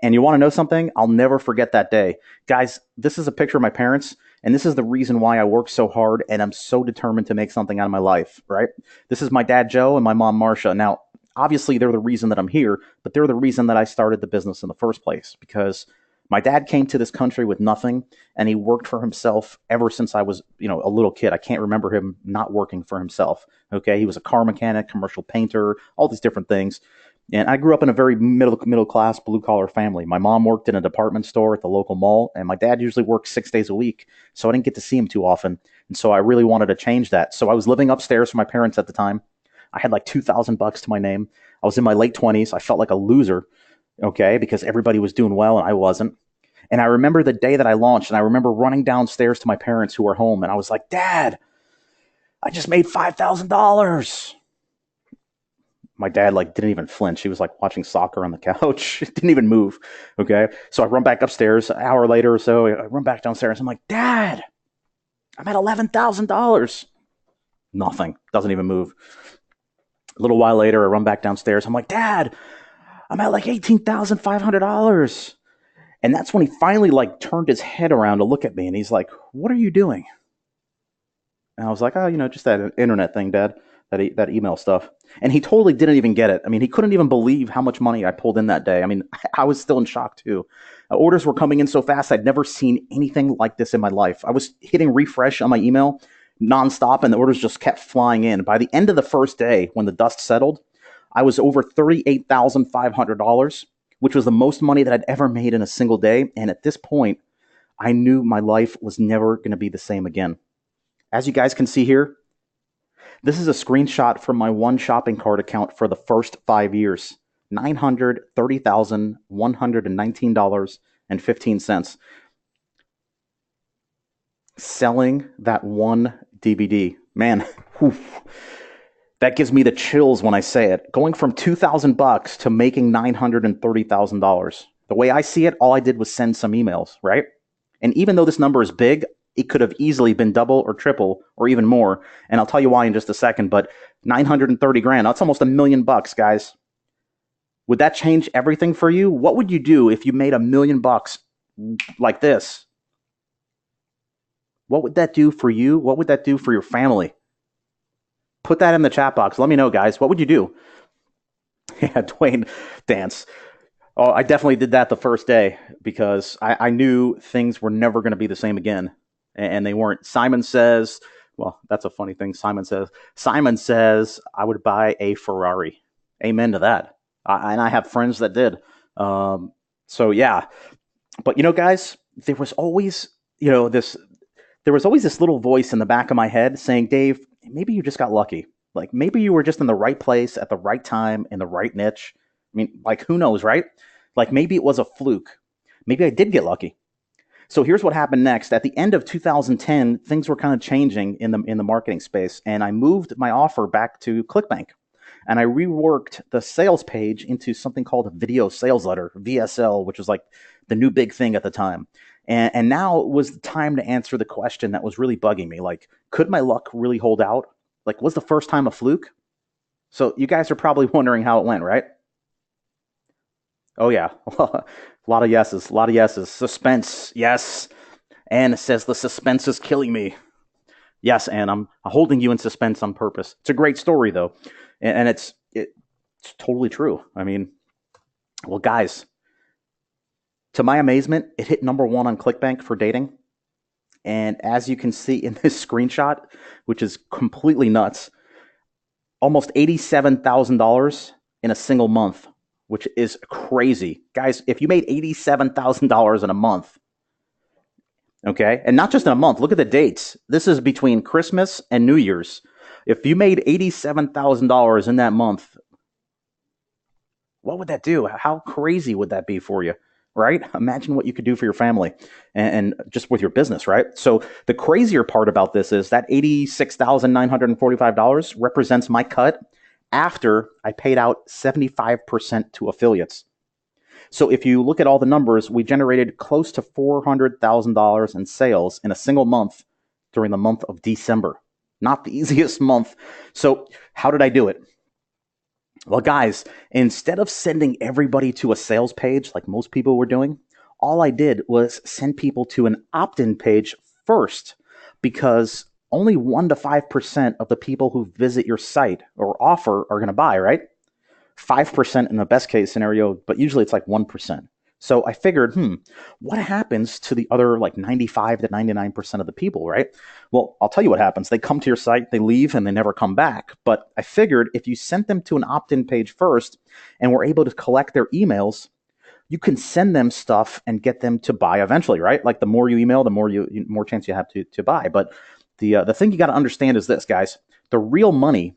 And you want to know something? I'll never forget that day. Guys, this is a picture of my parents, and this is the reason why I work so hard and I'm so determined to make something out of my life, right? This is my dad, Joe, and my mom, Marcia. Now, obviously, they're the reason that I'm here, but they're the reason that I started the business in the first place because my dad came to this country with nothing, and he worked for himself ever since I was, a little kid. I can't remember him not working for himself. Okay, he was a car mechanic, commercial painter, all these different things. And I grew up in a very middle class, blue collar family. My mom worked in a department store at the local mall, and my dad usually worked 6 days a week, so I didn't get to see him too often. And so I really wanted to change that. So I was living upstairs with my parents at the time. I had like $2,000 to my name. I was in my late 20s. I felt like a loser, okay, because everybody was doing well and I wasn't. And I remember the day that I launched, and I remember running downstairs to my parents who were home, and I was like, Dad, I just made $5,000. My dad didn't even flinch. He was like watching soccer on the couch. Didn't even move. Okay. So I run back upstairs an hour later or so. I run back downstairs. I'm like, Dad, I'm at $11,000. Nothing. Doesn't even move. A little while later, I run back downstairs. I'm like, Dad, I'm at like $18,500. And that's when he finally turned his head around to look at me, and he's like, what are you doing? And I was like, oh, just that internet thing, Dad, that email stuff. And he totally didn't even get it. I mean, he couldn't even believe how much money I pulled in that day. I mean, I was still in shock too. Orders were coming in so fast. I'd never seen anything like this in my life. I was hitting refresh on my email nonstop, and the orders just kept flying in. By the end of the first day, when the dust settled, I was over $38,500, which was the most money that I'd ever made in a single day. And at this point, I knew my life was never going to be the same again. As you guys can see here, this is a screenshot from my one shopping cart account for the first 5 years. $930,119.15. Selling that one DVD. Man, whew, that gives me the chills when I say it. Going from $2,000 to making $930,000. The way I see it, all I did was send some emails, right? And even though this number is big, it could have easily been double or triple or even more. And I'll tell you why in just a second, but 930 grand, that's almost $1 million, guys. Would that change everything for you? What would you do if you made $1 million like this? What would that do for you? What would that do for your family? Put that in the chat box. Let me know, guys. What would you do? Yeah, Dwayne, dance. Oh, I definitely did that the first day because I knew things were never going to be the same again. And they weren't. Simon says, well, that's a funny thing. Simon says, I would buy a Ferrari. Amen to that. And I have friends that did. So yeah. But guys, there was always, this little voice in the back of my head saying, Dave, maybe you just got lucky. Like maybe you were just in the right place at the right time in the right niche. I mean, who knows, right? Maybe it was a fluke. Maybe I did get lucky. So here's what happened next. At the end of 2010, things were kind of changing in the marketing space, and I moved my offer back to ClickBank, and I reworked the sales page into something called a video sales letter, VSL, which was the new big thing at the time. And now was the time to answer the question that was really bugging me. Could my luck really hold out? Like, was the first time a fluke? So you guys are probably wondering how it went, right? Oh yeah, a lot of yeses, a lot of yeses. Suspense, yes. Anne says the suspense is killing me. Yes, Anne, I'm holding you in suspense on purpose. It's a great story though, and it's totally true. I mean, well, guys, to my amazement, it hit number one on ClickBank for dating. And as you can see in this screenshot, which is completely nuts, almost $87,000 in a single month, which is crazy. Guys, if you made $87,000 in a month, okay, and not just in a month, look at the dates. This is between Christmas and New Year's. If you made $87,000 in that month, what would that do? How crazy would that be for you? Right? Imagine what you could do for your family and just with your business, right? So the crazier part about this is that $86,945 represents my cut after I paid out 75% to affiliates. So if you look at all the numbers, we generated close to $400,000 in sales in a single month during the month of December. Not the easiest month. So how did I do it? Well, guys, instead of sending everybody to a sales page like most people were doing, all I did was send people to an opt-in page first because only 1 to 5% of the people who visit your site or offer are going to buy, right? 5% in the best case scenario, but usually it's like 1%. So I figured, what happens to the other like 95 to 99% of the people, right? Well, I'll tell you what happens. They come to your site, they leave, and they never come back. But I figured if you sent them to an opt-in page first and were able to collect their emails, you can send them stuff and get them to buy eventually, right? Like the more you email, the more chance you have to buy. But the thing you got to understand is this, guys. The real money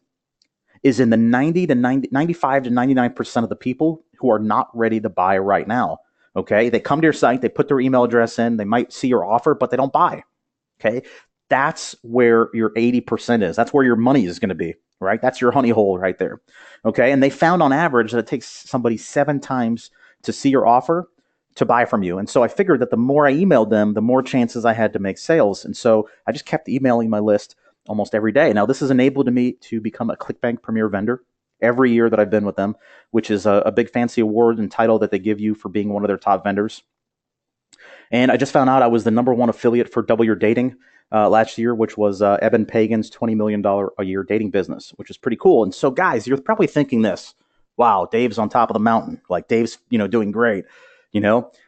is in the 95 to 99% of the people who are not ready to buy right now. Okay, they come to your site, they put their email address in, they might see your offer, but they don't buy. Okay, that's where your 80% is. That's where your money is going to be, right? That's your honey hole right there. Okay, and they found on average that it takes somebody 7 times to see your offer to buy from you. And so I figured that the more I emailed them, the more chances I had to make sales. And so I just kept emailing my list almost every day. Now, this has enabled me to become a ClickBank Premier vendor every year that I've been with them, which is a big fancy award and title that they give you for being one of their top vendors. And I just found out I was the number one affiliate for Double Your Dating last year, which was Eben Pagan's $20 million a year dating business, which is pretty cool. And so, guys, you're probably thinking this, wow, Dave's on top of the mountain. Like Dave's, doing great,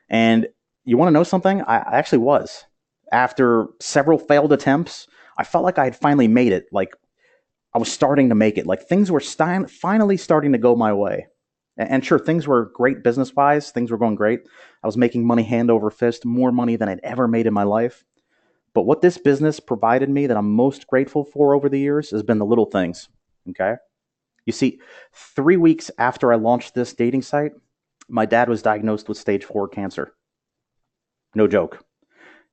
and you want to know something? I actually was. After several failed attempts, I felt like I had finally made it. Like I was starting to make it. Like things were finally starting to go my way. And sure, things were great business-wise. Things were going great. I was making money hand over fist, more money than I'd ever made in my life. But what this business provided me that I'm most grateful for over the years has been the little things, okay? You see, 3 weeks after I launched this dating site, my dad was diagnosed with stage 4 cancer. No joke.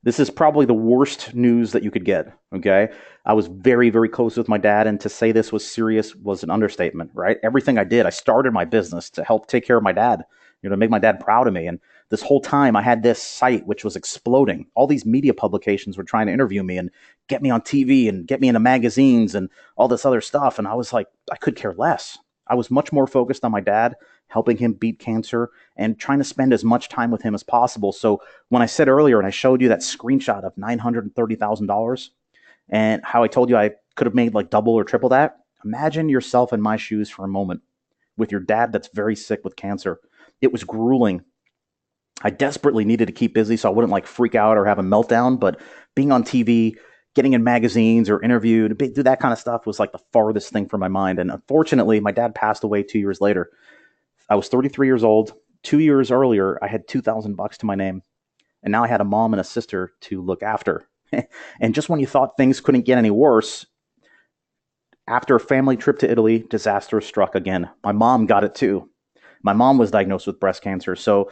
This is probably the worst news that you could get, okay? I was very, very close with my dad, and to say this was serious was an understatement, right? Everything I did, I started my business to help take care of my dad, to make my dad proud of me. And this whole time, I had this site which was exploding. All these media publications were trying to interview me and get me on TV and get me into magazines and all this other stuff. And I was like, I could care less. I was much more focused on my dad, helping him beat cancer and trying to spend as much time with him as possible. So when I said earlier, and I showed you that screenshot of $930,000 and how I told you I could have made like double or triple that, imagine yourself in my shoes for a moment with your dad that's very sick with cancer. It was grueling. I desperately needed to keep busy so I wouldn't like freak out or have a meltdown, but being on TV, getting in magazines or interviewed, do that kind of stuff was like the farthest thing from my mind. And unfortunately, my dad passed away 2 years later. I was 33 years old. 2 years earlier, I had $2,000 to my name. And now I had a mom and a sister to look after. And just when you thought things couldn't get any worse, after a family trip to Italy, disaster struck again. My mom got it too. My mom was diagnosed with breast cancer. So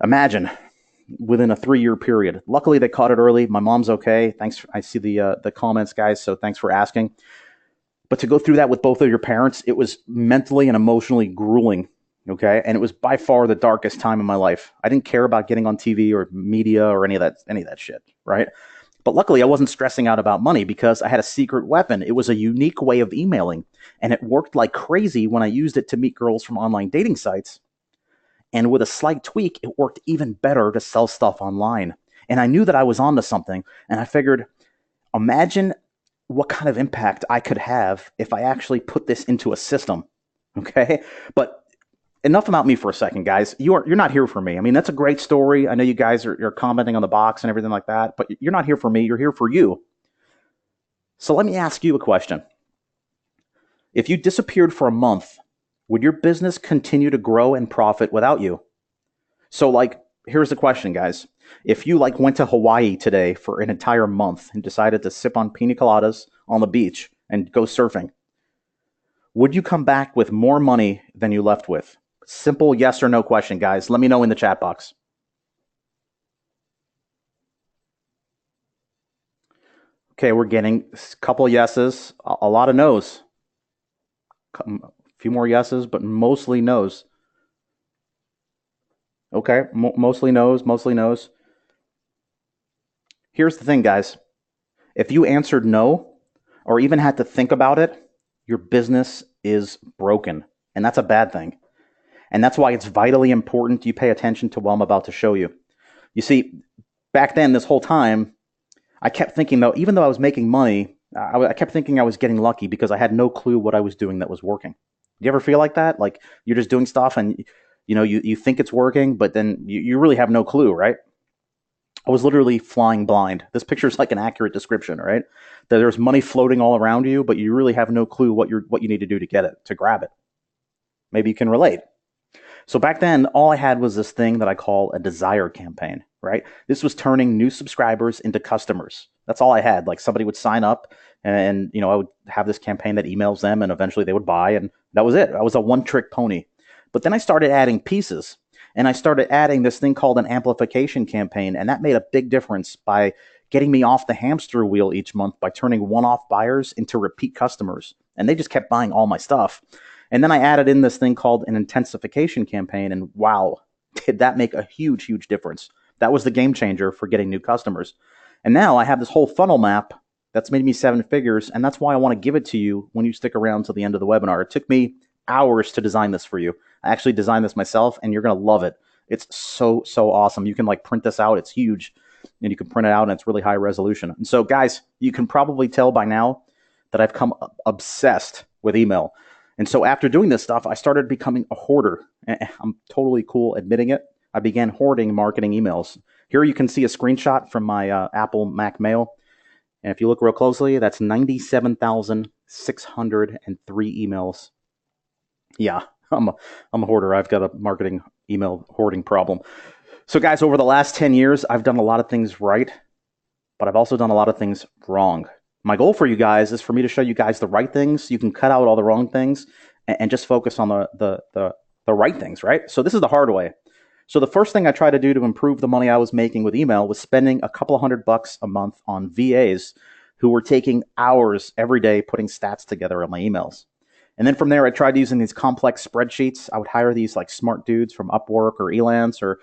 imagine within a 3-year period. Luckily, they caught it early. My mom's okay. Thanks. I see the comments, guys. So thanks for asking. But to go through that with both of your parents, it was mentally and emotionally grueling. Okay. And it was by far the darkest time in my life. I didn't care about getting on TV or media or any of that shit. Right. But luckily, I wasn't stressing out about money because I had a secret weapon. It was a unique way of emailing, and it worked like crazy when I used it to meet girls from online dating sites. And with a slight tweak, it worked even better to sell stuff online. And I knew that I was onto something, and I figured, imagine what kind of impact I could have if I actually put this into a system. Okay? But enough about me for a second, guys. You're not here for me. I mean, that's a great story. I know you guys are you're commenting on the box and everything like that, but you're not here for me. You're here for you. So let me ask you a question. If you disappeared for a month, would your business continue to grow and profit without you? So, like, here's the question, guys. If you went to Hawaii today for an entire month and decided to sip on pina coladas on the beach and go surfing, would you come back with more money than you left with? Simple yes or no question, guys. Let me know in the chat box. Okay, we're getting a couple yeses, a lot of no's. A few more yeses, but mostly no's. Okay, mostly no's, mostly no's. Here's the thing, guys. If you answered no, or even had to think about it, your business is broken. And that's a bad thing. And that's why it's vitally important you pay attention to what I'm about to show you. You see, back then, this whole time, I kept thinking, though, even though I was making money, I kept thinking I was getting lucky because I had no clue what I was doing that was working. You ever feel like that? Like you're just doing stuff and you think it's working, but then you really have no clue, right? I was literally flying blind. This picture is like an accurate description, right? That there's money floating all around you, but you really have no clue what you need to do to get it, to grab it. Maybe you can relate. So back then, all I had was this thing that I call a desire campaign, right? This was turning new subscribers into customers. That's all I had. Like somebody would sign up and I would have this campaign that emails them and eventually they would buy, and that was it. I was a one-trick pony. But then I started adding pieces, and I started adding this thing called an amplification campaign, and that made a big difference by getting me off the hamster wheel each month by turning one-off buyers into repeat customers. And they just kept buying all my stuff. And then I added in this thing called an intensification campaign, and wow, did that make a huge, huge difference. That was the game changer for getting new customers. And now I have this whole funnel map that's made me 7 figures, and that's why I want to give it to you when you stick around till the end of the webinar. It took me hours to design this for you. I actually designed this myself, and you're going to love it. It's so, so awesome. You can print this out. It's huge, and you can print it out, and it's really high resolution. And so, guys, you can probably tell by now that I've come obsessed with email. And so after doing this stuff, I started becoming a hoarder. I'm totally cool admitting it. I began hoarding marketing emails. Here you can see a screenshot from my Apple Mac Mail. And if you look real closely, that's 97,603 emails. Yeah, I'm a hoarder. I've got a marketing email hoarding problem. So guys, over the last 10 years, I've done a lot of things right, but I've also done a lot of things wrong. My goal for you guys is for me to show you guys the right things. You can cut out all the wrong things and just focus on the right things, right? So this is the hard way. So the first thing I tried to do to improve the money I was making with email was spending a couple of $100 a month on VAs who were taking hours every day putting stats together on my emails. And then from there, I tried using these complex spreadsheets. I would hire these smart dudes from Upwork or Elance or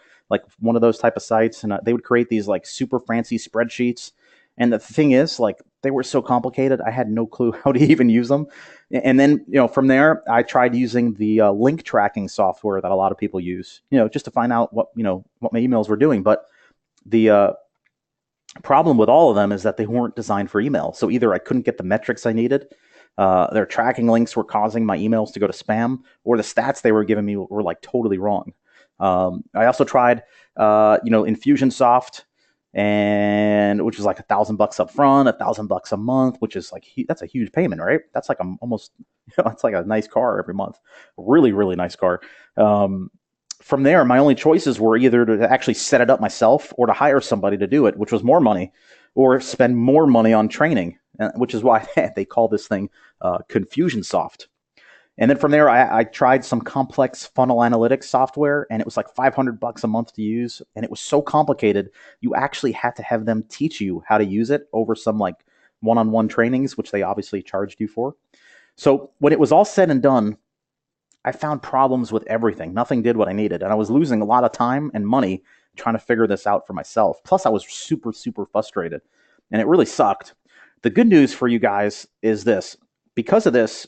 one of those type of sites, and they would create these super fancy spreadsheets. And the thing is, they were so complicated, I had no clue how to even use them. And then, from there, I tried using the link tracking software that a lot of people use, just to find out what my emails were doing. But the problem with all of them is that they weren't designed for email. So either I couldn't get the metrics I needed, their tracking links were causing my emails to go to spam, or the stats they were giving me were totally wrong. I also tried, Infusionsoft, and which is $1,000 up front, $1,000 a month, which is that's a huge payment, right? That's almost, it's like a nice car every month, really, really nice car. From there, my only choices were either to actually set it up myself or to hire somebody to do it, which was more money, or spend more money on training, which is why they call this thing Confusionsoft. And then from there, I tried some complex funnel analytics software, and it was $500 a month to use. And it was so complicated, you actually had to have them teach you how to use it over some one-on-one trainings, which they obviously charged you for. So when it was all said and done, I found problems with everything. Nothing did what I needed. And I was losing a lot of time and money trying to figure this out for myself. Plus, I was super, super frustrated. and it really sucked. The good news for you guys is this. Because of this,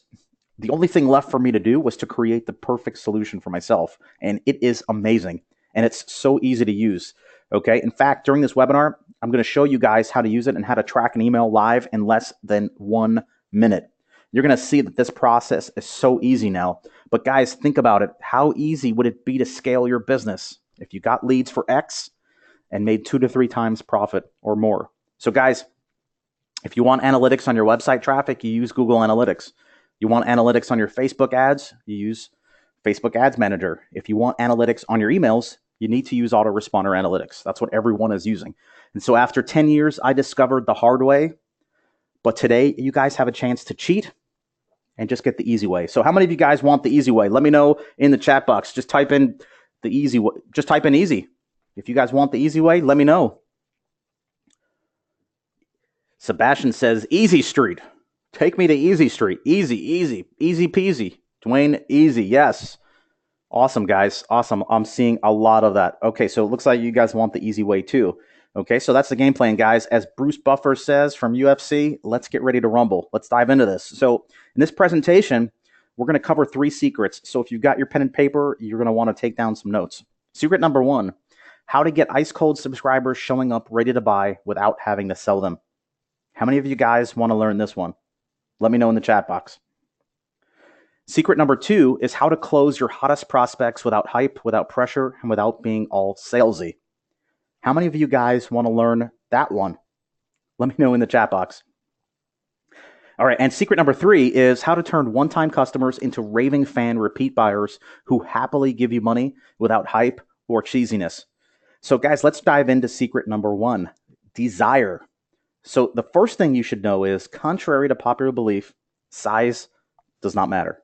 the only thing left for me to do was to create the perfect solution for myself, and it is amazing, and it's so easy to use. Okay. In fact, during this webinar, I'm going to show you guys how to use it and how to track an email live in less than 1 minute. You're going to see that this process is so easy now. But guys, think about it. How easy would it be to scale your business if you got leads for X and made 2 to 3 times profit or more? So guys, if you want analytics on your website traffic, you use Google Analytics. You want analytics on your Facebook ads, you use Facebook Ads Manager. If you want analytics on your emails, you need to use Autoresponder Analytics. That's what everyone is using. And so after 10 years, I discovered the hard way. But today, you guys have a chance to cheat and just get the easy way. So how many of you guys want the easy way? Let me know in the chat box. Just type in the easy way. Just type in easy. If you guys want the easy way, let me know. Sebastian says, Easy Street. Take me to Easy Street. Easy, easy, easy peasy. Dwayne, easy. Yes. Awesome, guys. Awesome. I'm seeing a lot of that. Okay, so it looks like you guys want the easy way too. Okay, so that's the game plan, guys. As Bruce Buffer says from UFC, let's get ready to rumble. Let's dive into this. So in this presentation, we're going to cover 3 secrets. So if you've got your pen and paper, you're going to want to take down some notes. Secret number 1, how to get ice cold subscribers showing up ready to buy without having to sell them. How many of you guys want to learn this one? Let me know in the chat box. Secret number 2 is how to close your hottest prospects without hype, without pressure, and without being all salesy. How many of you guys want to learn that one? Let me know in the chat box. All right, and secret number 3 is how to turn one-time customers into raving fan repeat buyers who happily give you money without hype or cheesiness. So guys, let's dive into secret number 1, desire. So the first thing you should know is, contrary to popular belief, size does not matter.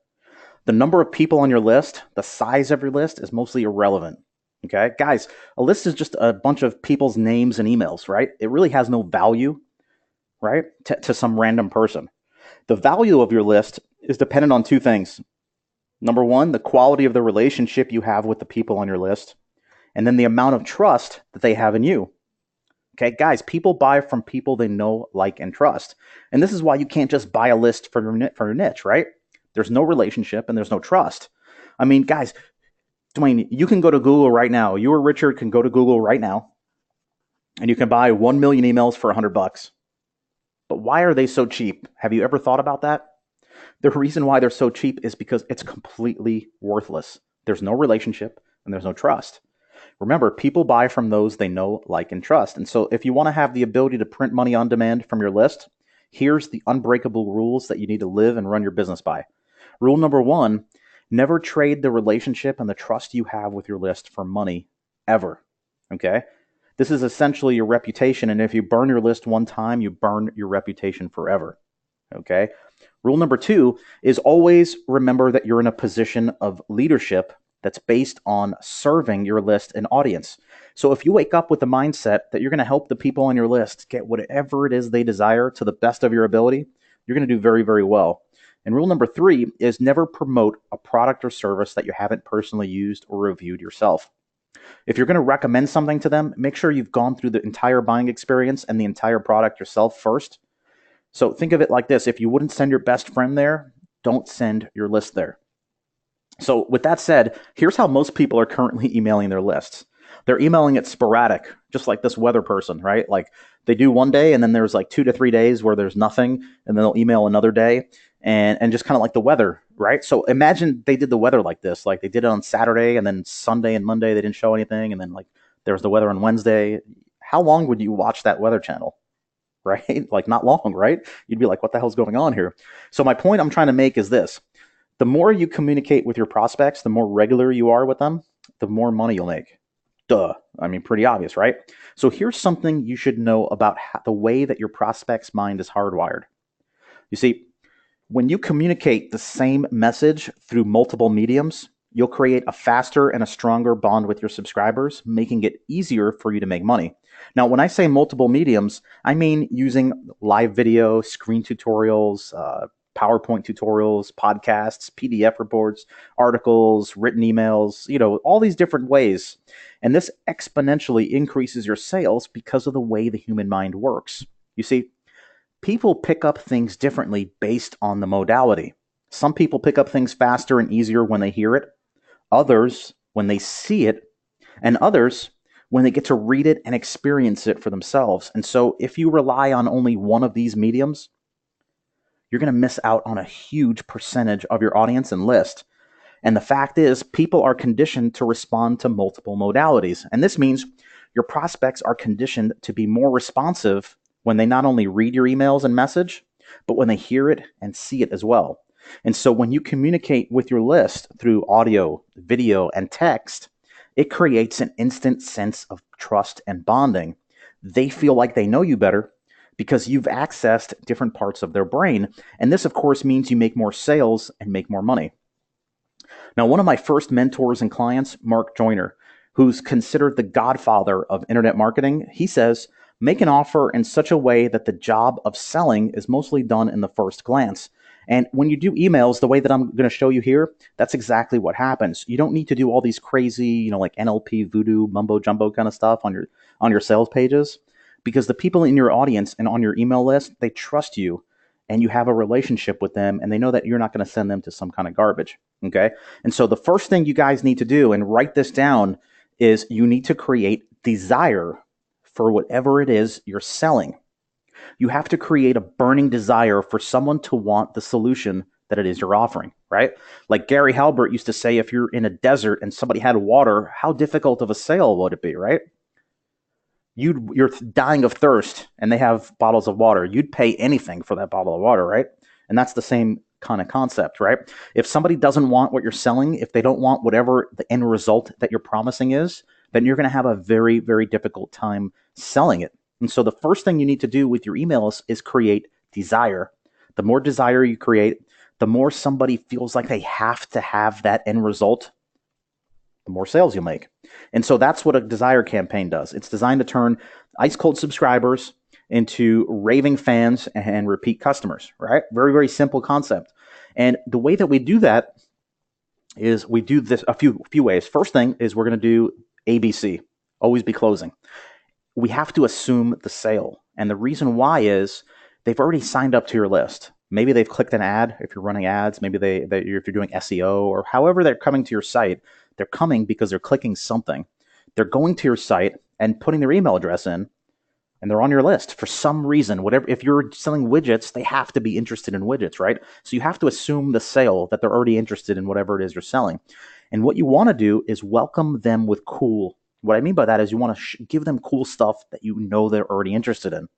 The number of people on your list, the size of your list is mostly irrelevant. Okay, guys, a list is just a bunch of people's names and emails, right? It really has no value, right, to some random person. The value of your list is dependent on 2 things. Number 1, the quality of the relationship you have with the people on your list, and then the amount of trust that they have in you. Okay, guys, people buy from people they know, like, and trust. And this is why you can't just buy a list for your niche, right? There's no relationship and there's no trust. I mean, guys, Dwayne, you can go to Google right now. You or Richard can go to Google right now and you can buy 1 million emails for $100. But why are they so cheap? Have you ever thought about that? The reason why they're so cheap is because it's completely worthless. There's no relationship and there's no trust. Remember, people buy from those they know, like, and trust. And so if you want to have the ability to print money on demand from your list, here's the unbreakable rules that you need to live and run your business by. Rule number 1, never trade the relationship and the trust you have with your list for money, ever. Okay? This is essentially your reputation, and if you burn your list one time, you burn your reputation forever. Okay? Rule number 2 is always remember that you're in a position of leadership that's based on serving your list and audience. So if you wake up with the mindset that you're going to help the people on your list get whatever it is they desire to the best of your ability, you're going to do very, very well. And rule number 3 is never promote a product or service that you haven't personally used or reviewed yourself. If you're going to recommend something to them, make sure you've gone through the entire buying experience and the entire product yourself first. So think of it like this. If you wouldn't send your best friend there, don't send your list there. So with that said, here's how most people are currently emailing their lists. They're emailing it sporadic, just like this weather person, right? Like they do one day and then there's like 2 to 3 days where there's nothing, and then they'll email another day and just kind of like the weather, right? So imagine they did the weather like this, like they did it on Saturday and then Sunday and Monday they didn't show anything, and then like there was the weather on Wednesday. How long would you watch that weather channel? Right? Like not long, right? You'd be like, what the hell's going on here? So my point I'm trying to make is this. The more you communicate with your prospects, the more regular you are with them, the more money you'll make. Duh. I mean, pretty obvious, right? So here's something you should know about the way that your prospect's mind is hardwired. You see, when you communicate the same message through multiple mediums, you'll create a faster and a stronger bond with your subscribers, making it easier for you to make money. Now, when I say multiple mediums, I mean using live video, screen tutorials, PowerPoint tutorials, podcasts, PDF reports, articles, written emails, all these different ways. And this exponentially increases your sales because of the way the human mind works. You see, people pick up things differently based on the modality. Some people pick up things faster and easier when they hear it, others when they see it, and others when they get to read it and experience it for themselves. And so if you rely on only one of these mediums, you're going to miss out on a huge percentage of your audience and list. And the fact is, people are conditioned to respond to multiple modalities. And this means your prospects are conditioned to be more responsive when they not only read your emails and message, but when they hear it and see it as well. And so when you communicate with your list through audio, video, and text, it creates an instant sense of trust and bonding. They feel like they know you better because you've accessed different parts of their brain. And this, of course, means you make more sales and make more money. Now, one of my first mentors and clients, Mark Joyner, who's considered the godfather of internet marketing, he says, make an offer in such a way that the job of selling is mostly done in the first glance. And when you do emails, the way that I'm going to show you here, that's exactly what happens. You don't need to do all these crazy, like NLP, voodoo, mumbo jumbo kind of stuff on your sales pages, because the people in your audience and on your email list, they trust you and you have a relationship with them and they know that you're not going to send them to some kind of garbage. Okay. And so the first thing you guys need to do, and write this down, is you need to create desire for whatever it is you're selling. You have to create a burning desire for someone to want the solution that it is you're offering, right? Like Gary Halbert used to say, if you're in a desert and somebody had water, how difficult of a sale would it be, right? You're dying of thirst and they have bottles of water. You'd pay anything for that bottle of water, right? And that's the same kind of concept, right? If somebody doesn't want what you're selling, if they don't want whatever the end result that you're promising is, then you're going to have a very, very difficult time selling it. And so the first thing you need to do with your emails is create desire. The more desire you create, the more somebody feels like they have to have that end result, the more sales you'll make. And so that's what a desire campaign does. It's designed to turn ice cold subscribers into raving fans and repeat customers, right? Very, very simple concept. And the way that we do that is we do this a few ways. First thing is we're going to do ABC, always be closing. We have to assume the sale. And the reason why is they've already signed up to your list. Maybe they've clicked an ad if you're running ads. Maybe if you're doing SEO, or however they're coming to your site, they're coming because they're clicking something. They're going to your site and putting their email address in, and they're on your list for some reason. Whatever, if you're selling widgets, they have to be interested in widgets, right? So you have to assume the sale, that they're already interested in whatever it is you're selling. And what you want to do is welcome them with cool. What I mean by that is you want to give them cool stuff that you know they're already interested in.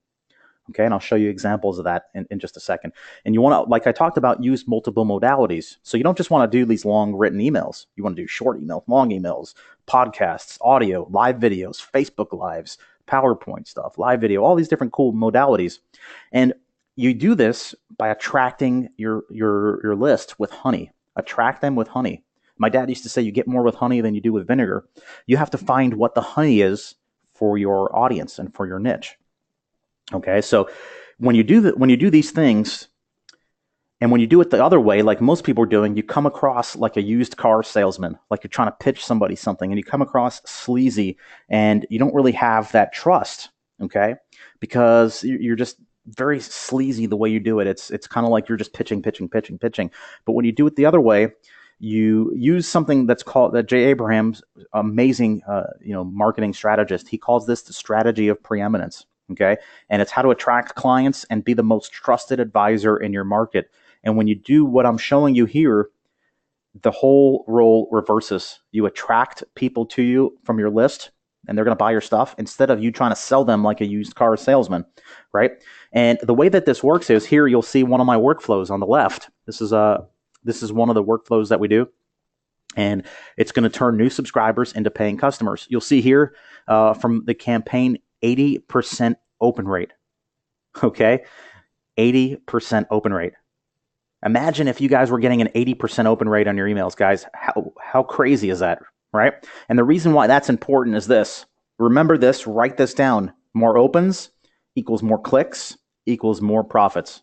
Okay, and I'll show you examples of that in just a second. And you want to, like I talked about, use multiple modalities. So you don't just want to do these long written emails. You want to do short emails, long emails, podcasts, audio, live videos, Facebook Lives, PowerPoint stuff, live video, all these different cool modalities. And you do this by attracting your list with honey. Attract them with honey. My dad used to say you get more with honey than you do with vinegar. You have to find what the honey is for your audience and for your niche. Okay, so when you do these things, and when you do it the other way, like most people are doing, you come across like a used car salesman, like you're trying to pitch somebody something, and you come across sleazy, and you don't really have that trust, okay? Because you're just very sleazy the way you do it. It's kind of like you're just pitching. But when you do it the other way, you use something that's called, that Jay Abraham's amazing marketing strategist, he calls this the strategy of preeminence. Okay. And it's how to attract clients and be the most trusted advisor in your market. And when you do what I'm showing you here, the whole role reverses. You attract people to you from your list, and they're going to buy your stuff instead of you trying to sell them like a used car salesman, right? And the way that this works is, here you'll see one of my workflows on the left. This is one of the workflows that we do. And it's going to turn new subscribers into paying customers. You'll see here from the campaign, 80% open rate. Okay? 80% open rate. Imagine if you guys were getting an 80% open rate on your emails, guys. How crazy is that, right? And the reason why that's important is this. Remember this, write this down. More opens equals more clicks equals more profits.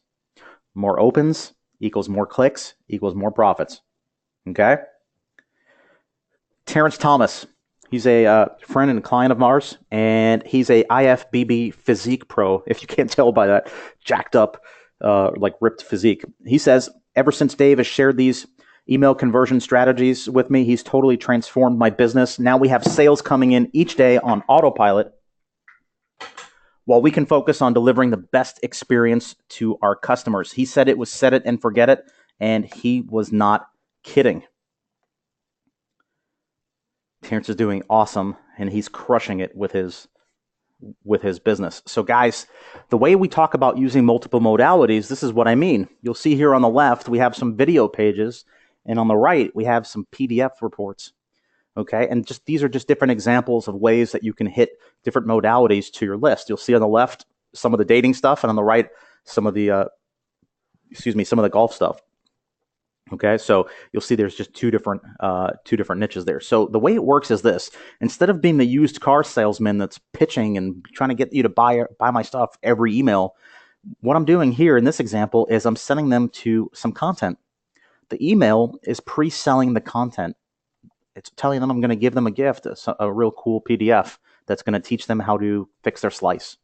More opens equals more clicks equals more profits. Okay? Terrence Thomas, He's a friend and client of ours, and he's a IFBB physique pro. If you can't tell by that jacked up, like ripped physique. He says, ever since Dave has shared these email conversion strategies with me, he's totally transformed my business. Now we have sales coming in each day on autopilot, while we can focus on delivering the best experience to our customers. He said it was set it and forget it, and he was not kidding. Terrence is doing awesome, and he's crushing it with his business. So guys, the way we talk about using multiple modalities, this is what I mean. You'll see here on the left, we have some video pages, and on the right, we have some PDF reports. Okay, and just these are just different examples of ways that you can hit different modalities to your list. You'll see on the left some of the dating stuff, and on the right, some of the some of the golf stuff. Okay, so you'll see there's just two different niches there. So the way it works is this: instead of being the used car salesman that's pitching and trying to get you to buy my stuff every email, what I'm doing here in this example is I'm sending them to some content. The email is pre-selling the content. It's telling them I'm going to give them a gift, a real cool PDF that's going to teach them how to fix their slice.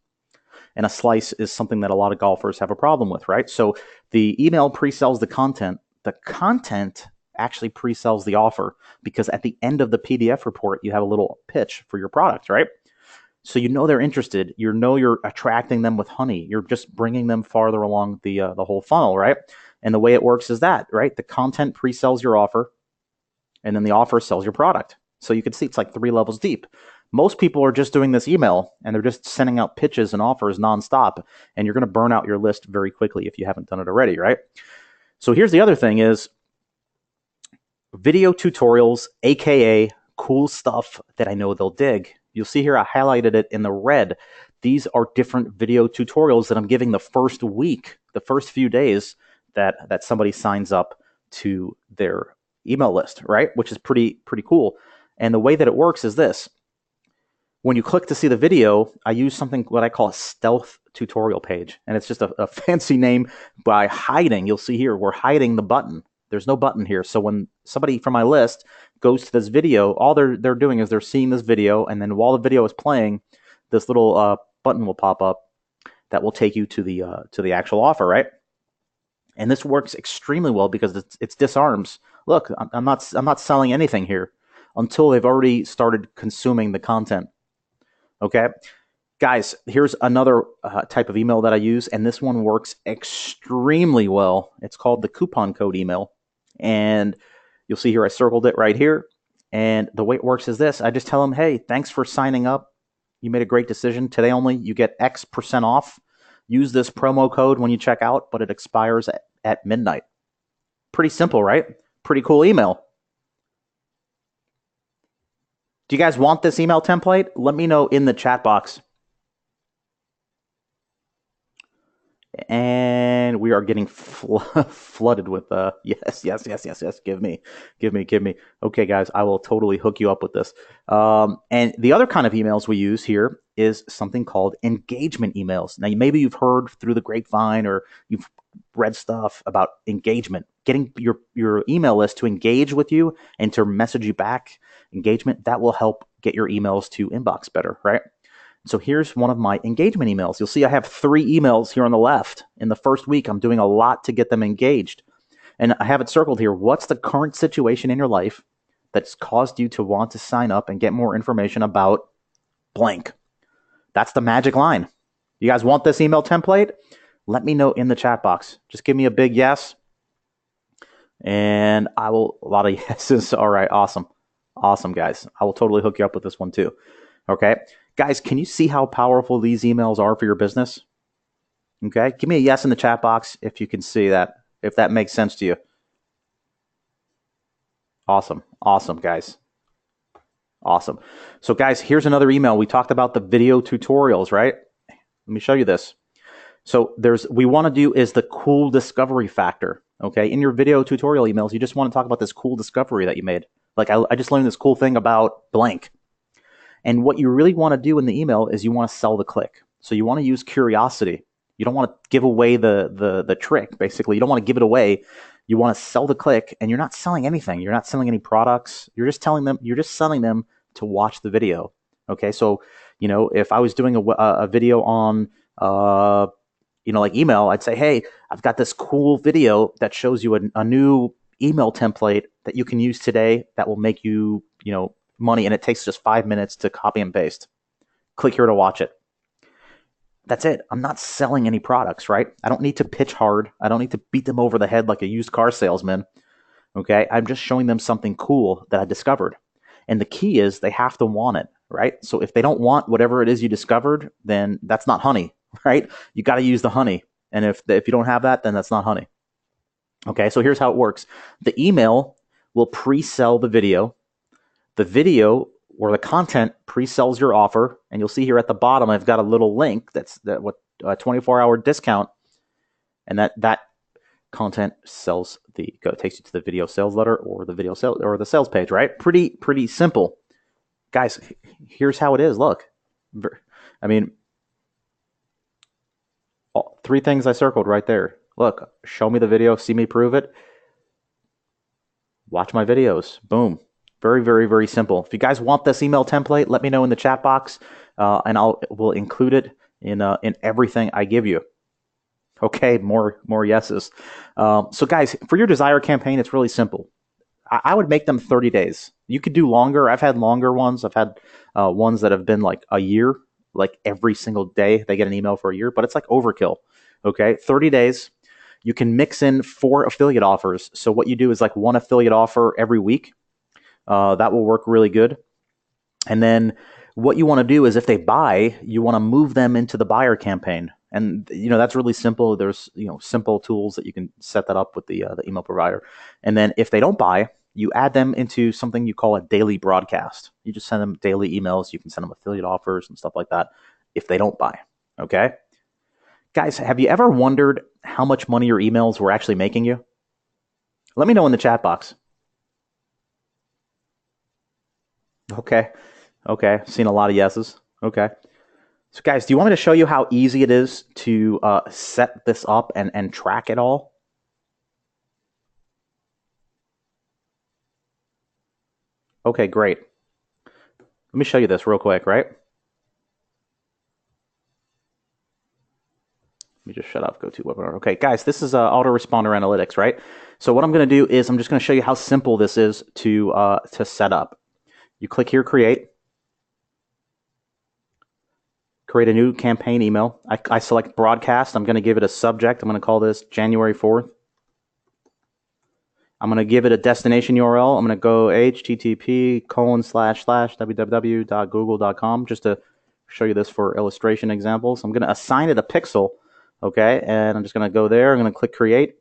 And a slice is something that a lot of golfers have a problem with, right? So the email pre-sells the content. The content actually pre-sells the offer, because at the end of the PDF report, you have a little pitch for your product, right? So you know they're interested. You know you're attracting them with honey. You're just bringing them farther along the whole funnel, right? And the way it works is that, right? The content pre-sells your offer, and then the offer sells your product. So you can see it's like 3 levels deep. Most people are just doing this email, and they're just sending out pitches and offers nonstop, and you're going to burn out your list very quickly if you haven't done it already, right? So here's the other thing is video tutorials, aka cool stuff that I know they'll dig. You'll see here I highlighted it in the red. These are different video tutorials that I'm giving the first week, the first few days that somebody signs up to their email list, right? Which is pretty cool. And the way that it works is this. When you click to see the video, I use something what I call a stealth tutorial page. And it's just a fancy name by hiding. You'll see here, we're hiding the button. There's no button here. So when somebody from my list goes to this video, all they're doing is they're seeing this video, and then while the video is playing, this little button will pop up that will take you to the actual offer, right? And this works extremely well because it's disarms. Look, I'm not selling anything here until they've already started consuming the content. Okay, guys, here's another type of email that I use, and this one works extremely well. It's called the coupon code email, and you'll see here I circled it right here. And the way it works is this: I just tell them, hey, thanks for signing up. You made a great decision. Today only, you get X% off. Use this promo code when you check out, but it expires at midnight. Pretty simple, right? Pretty cool email. Do you guys want this email template? Let me know in the chat box. And we are getting flooded with yes. Give me. Okay, guys, I will totally hook you up with this. And the other kind of emails we use here is something called engagement emails. Now, maybe you've heard through the grapevine, or you've read stuff about engagement, getting your email list to engage with you and to message you back. Engagement, that will help get your emails to inbox better, right? So here's one of my engagement emails. You'll see I have 3 emails here on the left. In the first week, I'm doing a lot to get them engaged. And I have it circled here. What's the current situation in your life that's caused you to want to sign up and get more information about blank? That's the magic line. You guys want this email template? Let me know in the chat box. Just give me a big yes. And I will, a lot of yeses. All right, awesome. Awesome, guys. I will totally hook you up with this one too. Okay. Guys, can you see how powerful these emails are for your business? Okay. Give me a yes in the chat box if you can see that, if that makes sense to you. Awesome. Awesome, guys. Awesome. So, guys, here's another email. We talked about the video tutorials, right? Let me show you this. So we want to do is the cool discovery factor. Okay. In your video tutorial emails, you just want to talk about this cool discovery that you made. Like, I just learned this cool thing about blank. And what you really want to do in the email is you want to sell the click. So you want to use curiosity. You don't want to give away the trick, basically. You don't want to give it away. You want to sell the click, and you're not selling anything. You're not selling any products. You're just selling them to watch the video. Okay, so if I was doing a video on like email, I'd say, hey, I've got this cool video that shows you a new email template that you can use today that will make you money, and it takes just 5 minutes to copy and paste. Click here to watch it. That's it. I'm not selling any products, right? I don't need to pitch hard. I don't need to beat them over the head like a used car salesman. Okay, I'm just showing them something cool that I discovered. And the key is they have to want it, right? So if they don't want whatever it is you discovered, then that's not honey, right? You got to use the honey. And if you don't have that, then that's not honey. Okay, so here's how it works. The email will pre-sell the video. The video or the content pre-sells your offer. And you'll see here at the bottom, I've got a little link that's a 24-hour discount. And that content takes you to the video sales letter or the video sales or the sales page, right? Pretty simple. Guys, here's how it is. Look, I mean, three things I circled right there. Look, show me the video, see me prove it. Watch my videos. Boom. Very, very, very simple. If you guys want this email template, let me know in the chat box, and we'll include it in everything I give you. Okay, more yeses. So guys, for your Desire campaign, it's really simple. I would make them 30 days. You could do longer. I've had longer ones. I've had ones that have been like a year, like every single day they get an email for a year, but it's like overkill. Okay, 30 days. You can mix in 4 affiliate offers. So what you do is like 1 affiliate offer every week. That will work really good. And then what you want to do is if they buy, you want to move them into the buyer campaign. And, that's really simple. There's, simple tools that you can set that up with the email provider. And then if they don't buy, you add them into something you call a daily broadcast. You just send them daily emails. You can send them affiliate offers and stuff like that if they don't buy. Okay. Guys, have you ever wondered how much money your emails were actually making you? Let me know in the chat box. Okay. Seen a lot of yeses. Okay. So guys, do you want me to show you how easy it is to set this up and track it all? Okay, great. Let me show you this real quick, right? Let me just shut up, go to webinar. Okay, guys, this is autoresponder analytics, right? So what I'm going to do is I'm just going to show you how simple this is to set up. You click here, create a new campaign email. I select broadcast. I'm going to give it a subject. I'm going to call this January 4th. I'm going to give it a destination URL. I'm going to go http://www.google.com just to show you this for illustration examples. I'm going to assign it a pixel. Okay, and I'm just going to go there. I'm going to click create.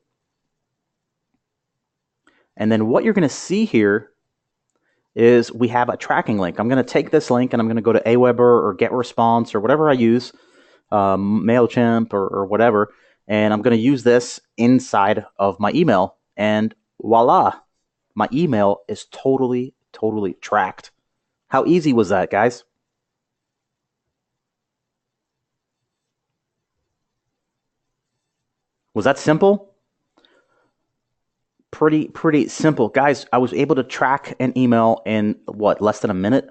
And then what you're going to see here is we have a tracking link. I'm going to take this link and I'm going to go to Aweber or GetResponse or whatever I use, MailChimp or whatever, and I'm going to use this inside of my email. And voila, my email is totally tracked. How easy was that, guys? Was that simple? Pretty simple. Guys, I was able to track an email in less than a minute?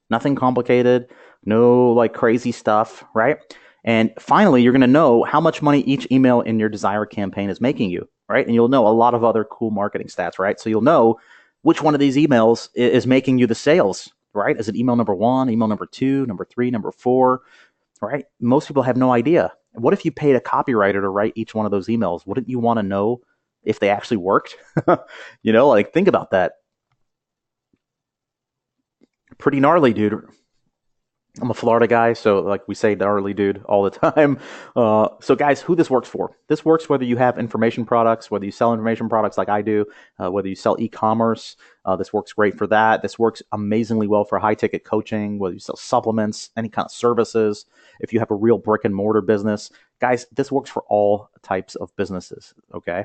Nothing complicated, no like crazy stuff, right? And finally, you're going to know how much money each email in your Desire campaign is making you, right? And you'll know a lot of other cool marketing stats, right? So you'll know which one of these emails is making you the sales, right? Is it email number 1, email number 2, number 3, number 4, right? Most people have no idea. What if you paid a copywriter to write each one of those emails? Wouldn't you want to know if they actually worked? Think about that. Pretty gnarly, dude. I'm a Florida guy, so like we say gnarly dude all the time. So guys, who this works for? This works whether you have information products, whether you sell information products like I do, whether you sell e-commerce. This works great for that. This works amazingly well for high-ticket coaching, whether you sell supplements, any kind of services. If you have a real brick-and-mortar business, guys, this works for all types of businesses, okay?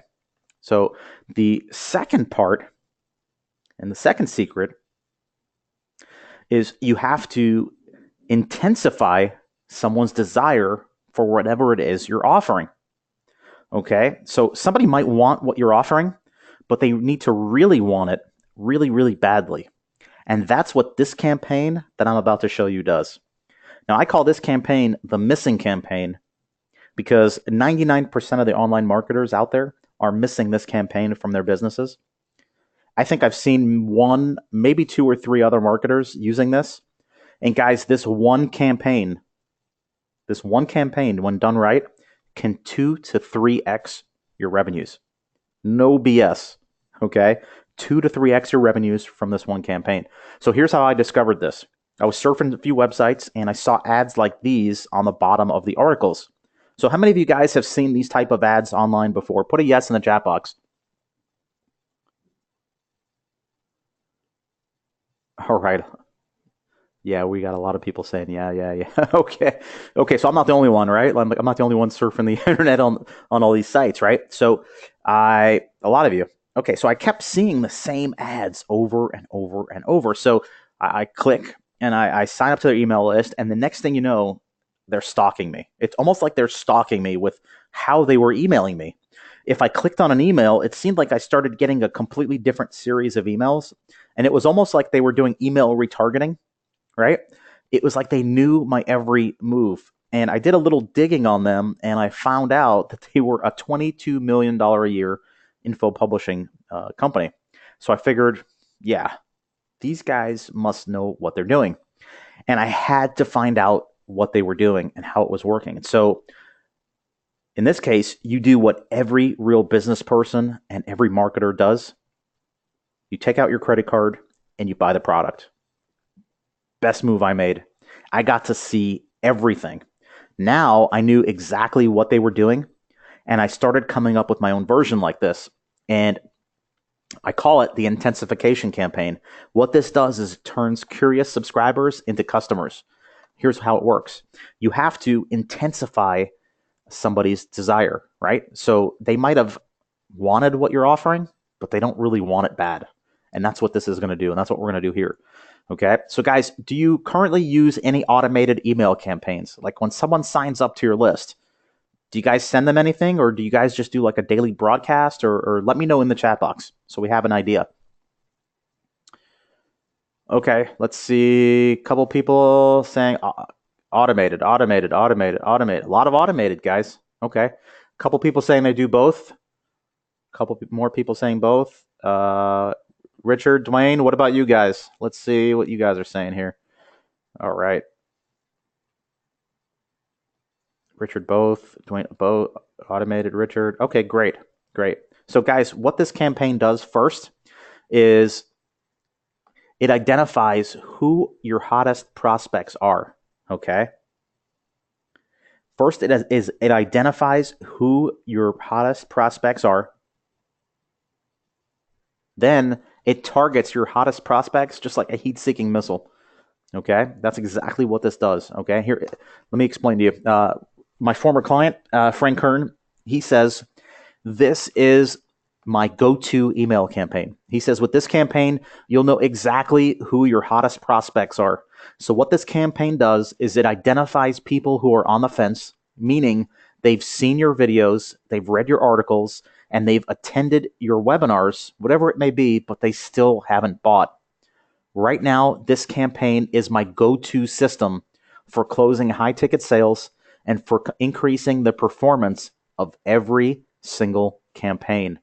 So the second part and the second secret is you have to intensify someone's desire for whatever it is you're offering. Okay, so somebody might want what you're offering, but they need to really want it really badly. And that's what this campaign that I'm about to show you does. Now, I call this campaign the missing campaign because 99% of the online marketers out there are missing this campaign from their businesses. I think I've seen one, maybe two or three other marketers using this. And guys, this one campaign, when done right, can 2 to 3x your revenues. No BS, okay? 2 to 3x your revenues from this one campaign. So here's how I discovered this. I was surfing a few websites and I saw ads like these on the bottom of the articles. So how many of you guys have seen these type of ads online before? Put a yes in the chat box. All right. Yeah, we got a lot of people saying, yeah. Okay. So I'm not the only one, right? I'm not the only one surfing the internet on all these sites, right? So a lot of you. Okay, so I kept seeing the same ads over and over and over. So I click and I sign up to their email list, and the next thing you know, they're stalking me. It's almost like they're stalking me with how they were emailing me. If I clicked on an email, it seemed like I started getting a completely different series of emails, and it was almost like they were doing email retargeting, right? It was like they knew my every move. And I did a little digging on them, and I found out that they were a $22 million a year info publishing company. So I figured, yeah, these guys must know what they're doing. And I had to find out what they were doing and how it was working. And so in this case, you do what every real business person and every marketer does. You take out your credit card and you buy the product. Best move I made. I got to see everything. Now I knew exactly what they were doing, and I started coming up with my own version like this. And I call it the intensification campaign. What this does is it turns curious subscribers into customers. Here's how it works. You have to intensify somebody's desire, right? So they might have wanted what you're offering, but they don't really want it bad. And that's what this is going to do. And that's what we're going to do here. Okay. So guys, do you currently use any automated email campaigns? Like when someone signs up to your list, do you guys send them anything, or do you guys just do like a daily broadcast, or let me know in the chat box so we have an idea. Okay. Let's see. A couple people saying automated. A lot of automated, guys. Okay. A couple people saying they do both. A couple more people saying both. Richard, Dwayne, what about you guys? Let's see what you guys are saying here. All right. Richard, both. Dwayne, both. Automated, Richard. Okay, great. So guys, what this campaign does first is it identifies who your hottest prospects are. Okay. First, it identifies who your hottest prospects are. Then it targets your hottest prospects just like a heat-seeking missile. Okay, that's exactly what this does. Okay, here, let me explain to you. My former client, Frank Kern, he says, this is my go-to email campaign. He says, with this campaign, you'll know exactly who your hottest prospects are. So what this campaign does is it identifies people who are on the fence, meaning they've seen your videos, they've read your articles, and they've attended your webinars, whatever it may be, but they still haven't bought. Right now, this campaign is my go-to system for closing high-ticket sales and for increasing the performance of every single campaign.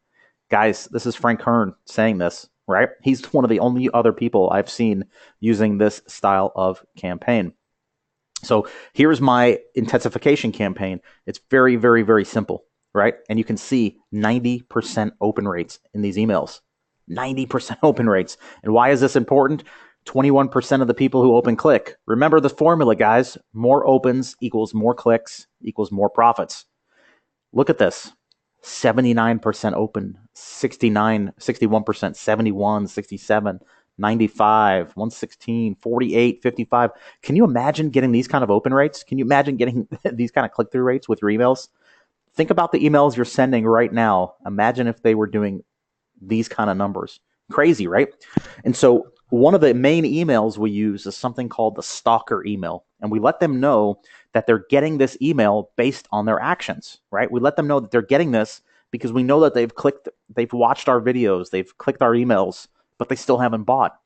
Guys, this is Frank Kern saying this, right? He's one of the only other people I've seen using this style of campaign. So here's my intensification campaign. It's very, very, very simple, right? And you can see 90% open rates in these emails. 90% open rates. And why is this important? 21% of the people who open click. Remember the formula, guys. More opens equals more clicks equals more profits. Look at this. 79% open, 69, 61%, 71, 67, 95, 116, 48, 55. Can you imagine getting these kind of open rates? Can you imagine getting these kind of click-through rates with your emails? Think about the emails you're sending right now. Imagine if they were doing these kind of numbers. Crazy, right? And so one of the main emails we use is something called the stalker email. And we let them know that they're getting this email based on their actions, right? We let them know that they're getting this because we know that they've watched our videos, they've clicked our emails, but they still haven't bought.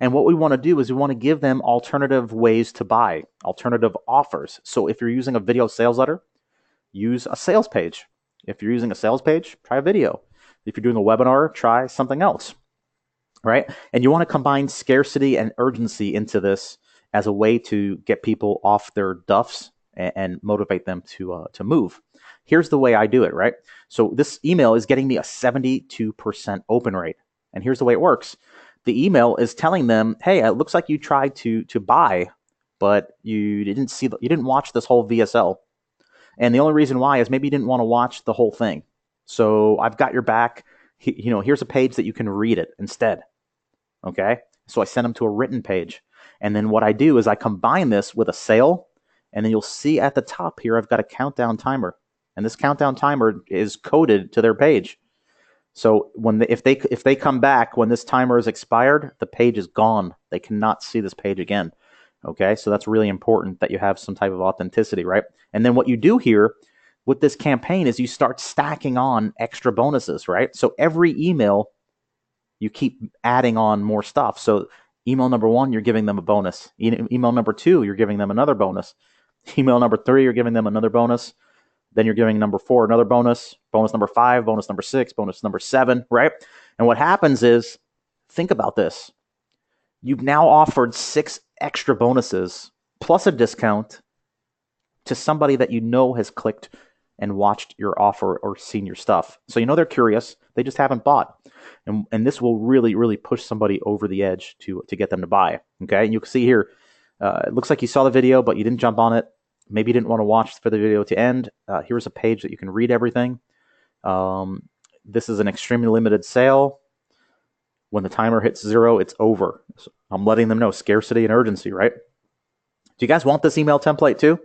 And what we want to do is we want to give them alternative ways to buy, alternative offers. So if you're using a video sales letter, use a sales page. If you're using a sales page, try a video. If you're doing a webinar, try something else, right? And you want to combine scarcity and urgency into this as a way to get people off their duffs and motivate them to move. Here's the way I do it, right? So this email is getting me a 72% open rate. And here's the way it works. The email is telling them, hey, it looks like you tried to buy, but you didn't watch this whole VSL. And the only reason why is maybe you didn't want to watch the whole thing. So I've got your back. Here's a page that you can read it instead. Okay? So I send them to a written page. And then what I do is I combine this with a sale. And then you'll see at the top here, I've got a countdown timer. And this countdown timer is coded to their page. So if they come back when this timer is expired, the page is gone. They cannot see this page again. Okay, so that's really important that you have some type of authenticity, right? And then what you do here with this campaign is you start stacking on extra bonuses, right? So every email, you keep adding on more stuff. So email number 1, you're giving them a bonus. Email number 2, you're giving them another bonus. Email number 3, you're giving them another bonus. Then you're giving number 4 another bonus. Bonus number 5, bonus number 6, bonus number 7, right? And what happens is, think about this. You've now offered 6 extra bonuses plus a discount to somebody that you know has clicked and watched your offer or seen your stuff. So you know they're curious. They just haven't bought. And this will really, really push somebody over the edge to get them to buy. Okay, and you can see here, it looks like you saw the video, but you didn't jump on it. Maybe you didn't want to watch for the video to end. Here's a page that you can read everything. This is an extremely limited sale. When the timer hits 0, it's over. So I'm letting them know scarcity and urgency, right? Do you guys want this email template too?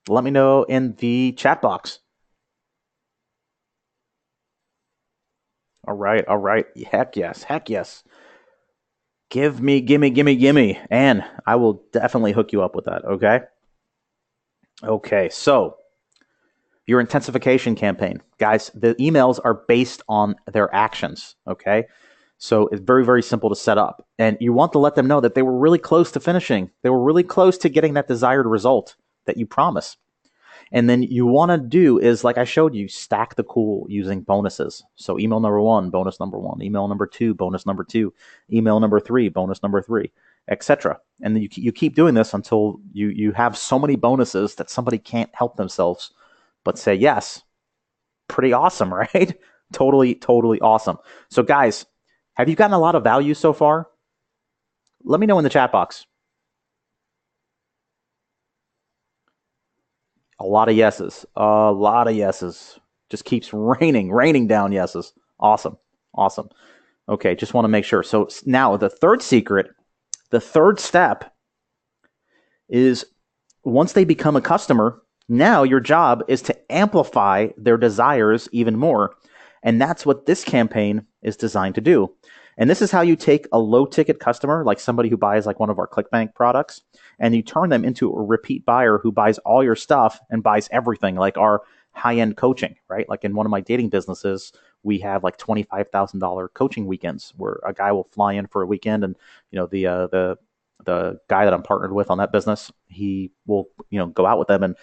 Let me know in the chat box. All right. Heck yes. Give me. And I will definitely hook you up with that, okay? Okay, so your intensification campaign. Guys, the emails are based on their actions, okay? So it's very, very simple to set up. And you want to let them know that they were really close to finishing. They were really close to getting that desired result that you promise. And then you want to do is, like I showed you, stack the cool using bonuses. So email number 1, bonus number 1. Email number 2, bonus number 2. Email number 3, bonus number 3, etc. And then you keep doing this until you have so many bonuses that somebody can't help themselves but say yes. Pretty awesome, right? Totally awesome. So guys, have you gotten a lot of value so far? Let me know in the chat box. A lot of yeses. Just keeps raining down yeses. Awesome. Okay, just want to make sure. So now the third step is, once they become a customer, now your job is to amplify their desires even more. And that's what this campaign is designed to do. And this is how you take a low-ticket customer, like somebody who buys like one of our ClickBank products, and you turn them into a repeat buyer who buys all your stuff and buys everything, like our high-end coaching, right? Like in one of my dating businesses, we have like $25,000 coaching weekends where a guy will fly in for a weekend, and the guy that I'm partnered with on that business, he will go out with them and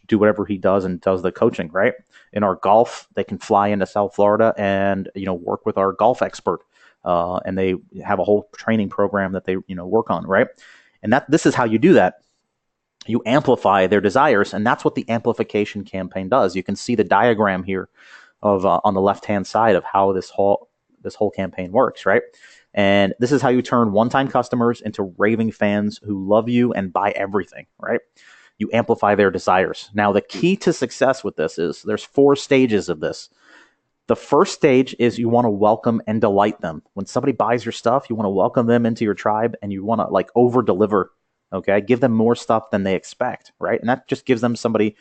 do whatever he does and does the coaching, right? In our golf, they can fly into South Florida and work with our golf expert. And they have a whole training program that they work on, right? And this is how you do that. You amplify their desires, and that's what the amplification campaign does. You can see the diagram here of on the left-hand side of how this whole campaign works, right? And this is how you turn one-time customers into raving fans who love you and buy everything, right? You amplify their desires. Now, the key to success with this is there's 4 stages of this. The first stage is you want to welcome and delight them. When somebody buys your stuff, you want to welcome them into your tribe, and you want to like over-deliver, okay? Give them more stuff than they expect, right? And that just gives them somebody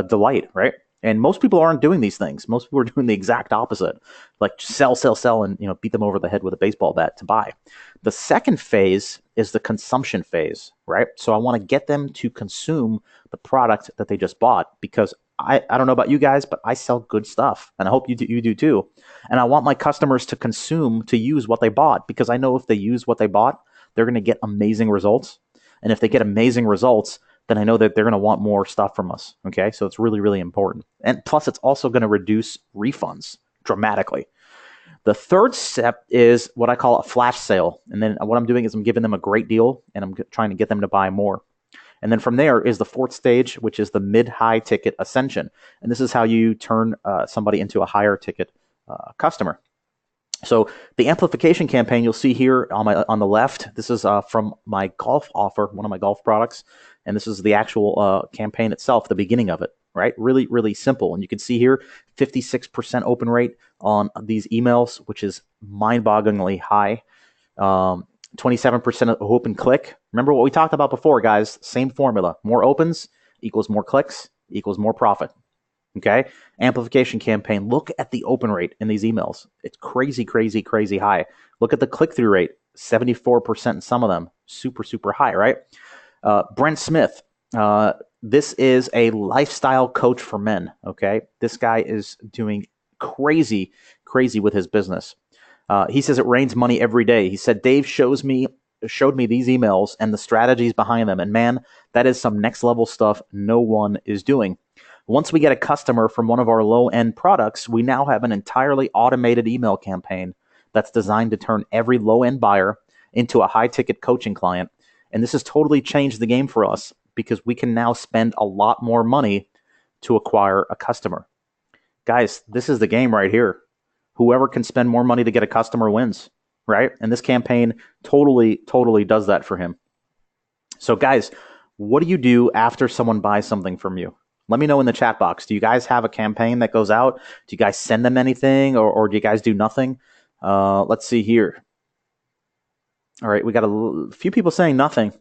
delight, right? And most people aren't doing these things. Most people are doing the exact opposite, like sell, and beat them over the head with a baseball bat to buy. The second phase is the consumption phase, right? So I want to get them to consume the product that they just bought, because I don't know about you guys, but I sell good stuff, and I hope you do too. And I want my customers to consume, to use what they bought, because I know if they use what they bought, they're going to get amazing results. And if they get amazing results, then I know that they're going to want more stuff from us. Okay, so it's really, really important. And plus, it's also going to reduce refunds dramatically. The third step is what I call a flash sale. And then what I'm doing is I'm giving them a great deal, and I'm trying to get them to buy more. And then from there is the fourth stage, which is the mid-high ticket ascension. And this is how you turn somebody into a higher ticket customer. So the amplification campaign you'll see here on the left, this is from my golf offer, one of my golf products, and this is the actual campaign itself, the beginning of it, right? Really, really simple. And you can see here, 56% open rate on these emails, which is mind-bogglingly high. 27% of open click. Remember what we talked about before, guys. Same formula. More opens equals more clicks equals more profit. Okay? Amplification campaign. Look at the open rate in these emails. It's crazy, crazy, crazy high. Look at the click-through rate. 74% in some of them. Super, super high, right? Brent Smith. This is a lifestyle coach for men. Okay? This guy is doing crazy, crazy with his business. He says it rains money every day. He said, Dave showed me these emails and the strategies behind them. And man, that is some next level stuff no one is doing. Once we get a customer from one of our low end products, we now have an entirely automated email campaign that's designed to turn every low end buyer into a high ticket coaching client. And this has totally changed the game for us because we can now spend a lot more money to acquire a customer. Guys, this is the game right here. Whoever can spend more money to get a customer wins, right? And this campaign totally, totally does that for him. So guys, what do you do after someone buys something from you? Let me know in the chat box. Do you guys have a campaign that goes out? Do you guys send them anything, or do you guys do nothing? Let's see here. All right, we got a few people saying nothing.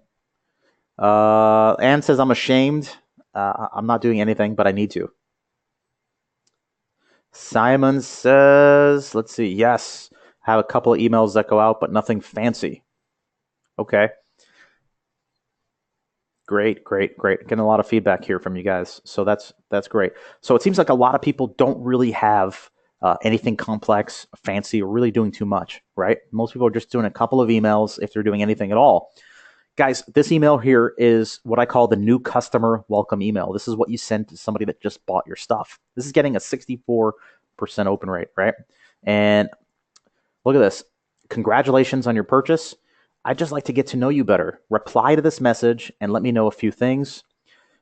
Anne says, I'm ashamed. I'm not doing anything, but I need to. Simon says, let's see, yes, have a couple of emails that go out, but nothing fancy. Okay. Great, great, great. Getting a lot of feedback here from you guys. So that's great. So it seems like a lot of people don't really have anything complex, fancy, or really doing too much, right? Most people are just doing a couple of emails if they're doing anything at all. Guys, this email here is what I call the new customer welcome email. This is what you send to somebody that just bought your stuff. This is getting a 64% open rate, right? And look at this. Congratulations on your purchase. I'd just like to get to know you better. Reply to this message and let me know a few things.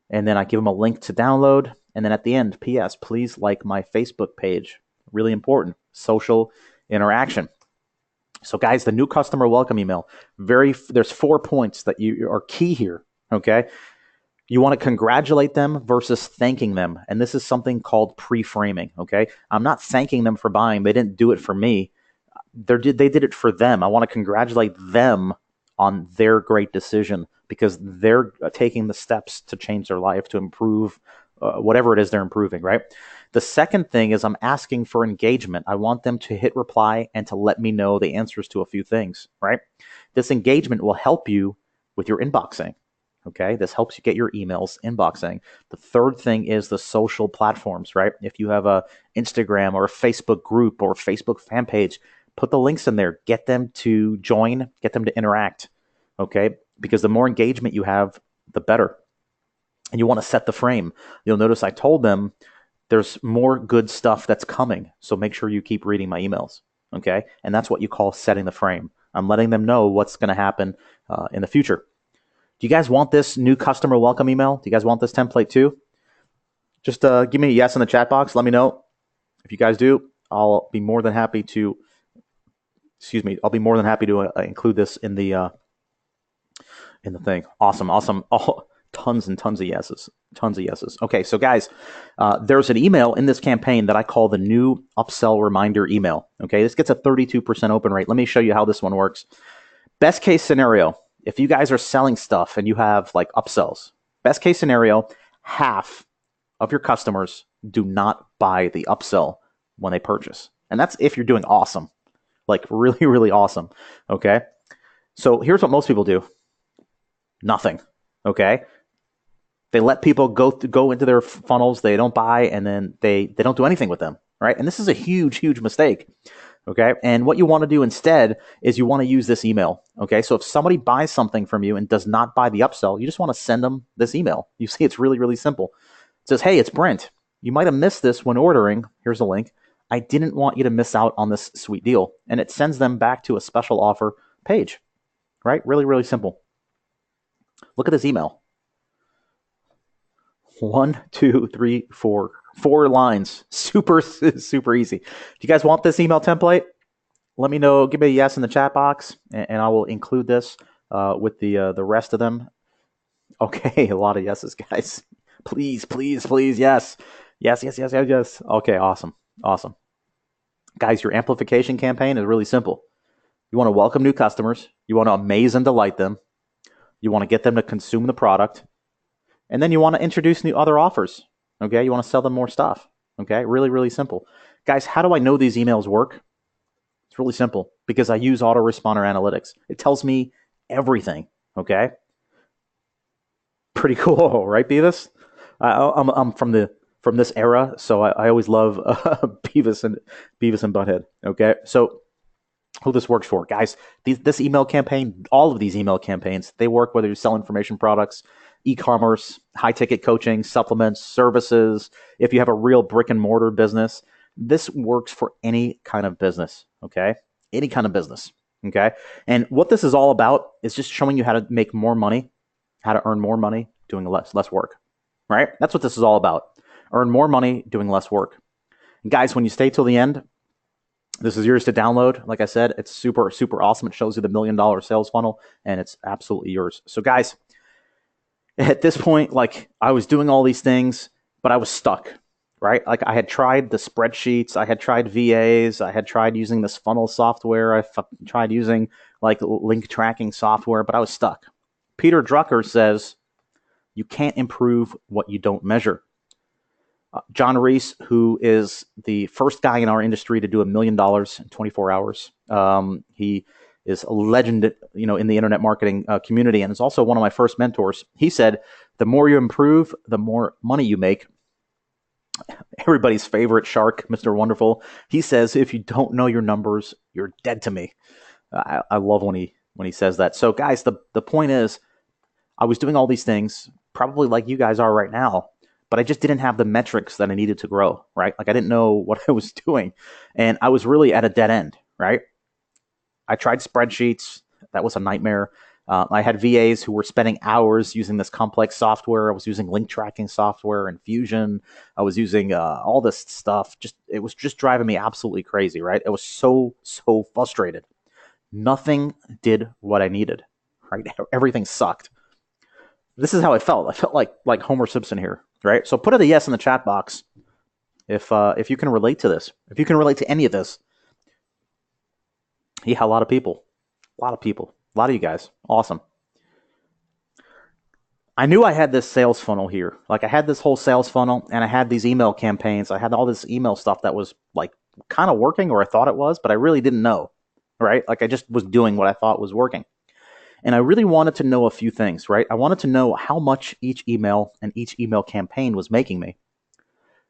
And then I give them a link to download. And then at the end, P.S., please like my Facebook page. Really important. Social interaction. So guys, the new customer welcome email, there's 4 points that you are key here, okay? You want to congratulate them versus thanking them. And this is something called pre-framing, okay? I'm not thanking them for buying. They didn't do it for me. They did it for them. I want to congratulate them on their great decision because they're taking the steps to change their life, to improve whatever it is they're improving, right? The second thing is I'm asking for engagement. I want them to hit reply and to let me know the answers to a few things, right? This engagement will help you with your inboxing, okay? This helps you get your emails inboxing. The third thing is the social platforms, right? If you have a Instagram or a Facebook group or a Facebook fan page, put the links in there. Get them to join, get them to interact, okay? Because the more engagement you have, the better. And you want to set the frame. You'll notice I told them there's more good stuff that's coming. So make sure you keep reading my emails, okay? And that's what you call setting the frame. I'm letting them know what's going to happen in the future. Do you guys want this new customer welcome email? Do you guys want this template too? Just give me a yes in the chat box. Let me know. If you guys do, I'll be more than happy to, include this in the thing. Awesome. Oh, tons and tons of yeses. Okay, so guys, there's an email in this campaign that I call the new upsell reminder email. Okay, this gets a 32% open rate. Let me show you how this one works. Best case scenario, if you guys are selling stuff and you have like upsells, best case scenario, half of your customers do not buy the upsell when they purchase. And that's if you're doing awesome, like really, really awesome. Okay, so here's what most people do. Nothing. Okay. They let people go into their funnels. They don't buy, and then they don't do anything with them, right? And this is a huge mistake. Okay. And what you want to do instead is you want to use this email. Okay. So if somebody buys something from you and does not buy the upsell, you just want to send them this email. You see, it's really simple. It says, hey, it's Brent. You might have missed this when ordering. Here's a link. I didn't want you to miss out on this sweet deal. And it sends them back to a special offer page, right? Really simple. Look at this email. 1, 2, 3, 4. 4 lines. Super easy. If you guys want this email template, let me know. Give me a yes in the chat box, and I will include this with the rest of them. Okay, a lot of yeses, guys. Please, yes. Yes. Okay, awesome. Guys, your amplification campaign is really simple. You want to welcome new customers. You want to amaze and delight them. You want to get them to consume the product. And then you want to introduce new other offers. Okay, you want to sell them more stuff. Okay, really simple. Guys, how do I know these emails work? It's really simple because I use autoresponder analytics. It tells me everything. Okay, pretty cool, right, Beavis? I'm from this era, so I always love Beavis and Butthead. Okay, so who this works for, guys? This email campaign, all of these email campaigns, they work whether you sell information products, e-commerce, high-ticket coaching, supplements, services. If you have a real brick-and-mortar business, this works for any kind of business, okay? Any kind of business, okay? And what this is all about is just showing you how to make more money, how to earn more money doing less work, right? That's what this is all about. Earn more money doing less work. And guys, when you stay till the end, this is yours to download. Like I said, it's super awesome. It shows you the $1 million sales funnel, and it's absolutely yours. So guys, at this point, like I was doing all these things, but I was stuck, right? Like I had tried the spreadsheets, I had tried VAs, I had tried using this funnel software, I tried using like link tracking software, but I was stuck. Peter Drucker says, you can't improve what you don't measure. John Reese, who is the first guy in our industry to do $1 million in 24 hours, he is a legend, in the internet marketing community, and is also one of my first mentors. He said, the more you improve, the more money you make. Everybody's favorite shark, Mr. Wonderful. He says, if you don't know your numbers, you're dead to me. I love when he says that. So guys, the point is, I was doing all these things, probably like you guys are right now, but I just didn't have the metrics that I needed to grow, right? Like I didn't know what I was doing, and I was really at a dead end, right? I tried spreadsheets. That was a nightmare. I had VAs who were spending hours using this complex software. I was using link tracking software and Fusion. I was using all this stuff. It was just driving me absolutely crazy, right? I was so frustrated. Nothing did what I needed, right? Everything sucked. This is how I felt. I felt like Homer Simpson here, right? So put a yes in the chat box if you can relate to this. If you can relate to any of this. Yeah, a lot of people. A lot of you guys. Awesome. I knew I had this sales funnel here. Like I had this whole sales funnel, and I had these email campaigns. I had all this email stuff that was like kind of working, or I thought it was, but I really didn't know, right? Like I just was doing what I thought was working. And I really wanted to know a few things, right? I wanted to know how much each email and each email campaign was making me.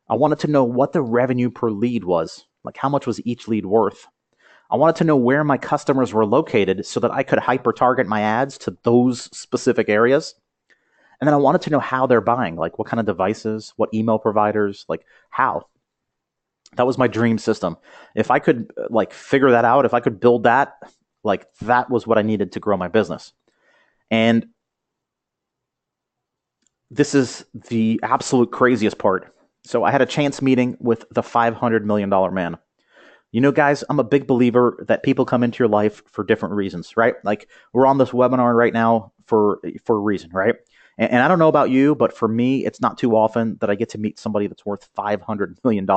I wanted to know what the revenue per lead was. Like how much was each lead worth? I wanted to know where my customers were located so that I could hyper-target my ads to those specific areas. And then I wanted to know how they're buying, like what kind of devices, what email providers, like how. That was my dream system. If I could figure that out, if I could build that, that was what I needed to grow my business. And this is the absolute craziest part. So I had a chance meeting with the $500 million man. Guys, I'm a big believer that people come into your life for different reasons, right? Like we're on this webinar right now for a reason, right? And I don't know about you, but for me, it's not too often that I get to meet somebody that's worth $500 million,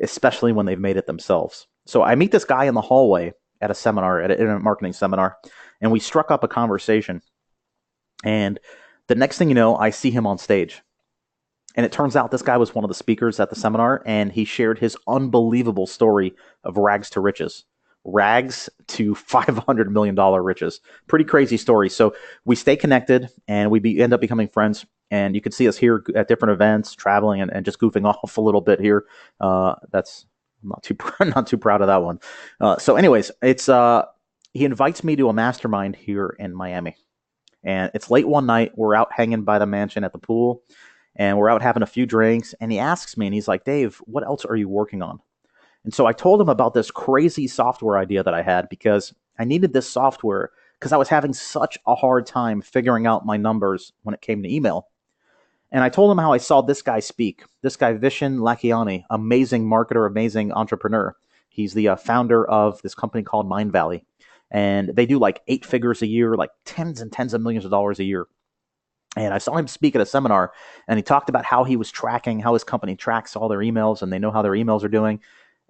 especially when they've made it themselves. So I meet this guy in the hallway at a seminar, at an internet marketing seminar, and we struck up a conversation. And the next thing you know, I see him on stage. And it turns out this guy was one of the speakers at the seminar, and he shared his unbelievable story of rags to riches. Rags to $500 million riches. Pretty crazy story. So we stay connected, and we end up becoming friends. And you can see us here at different events, traveling and just goofing off a little bit here. That's I'm not too not too proud of that one. So, anyways, it's he invites me to a mastermind here in Miami, and it's late one night. We're out hanging by the mansion at the pool, and we're out having a few drinks. And he asks me, and he's like, "Dave, what else are you working on?" And so I told him about this crazy software idea that I had because I needed this software because I was having such a hard time figuring out my numbers when it came to email. And I told him how I saw this guy speak. This guy, Vishen Lakhiani, amazing marketer, amazing entrepreneur. He's the founder of this company called Mind Valley. And they do like 8 figures a year, like tens and tens of millions of dollars a year. And I saw him speak at a seminar, and he talked about how he was tracking, how his company tracks all their emails, and they know how their emails are doing.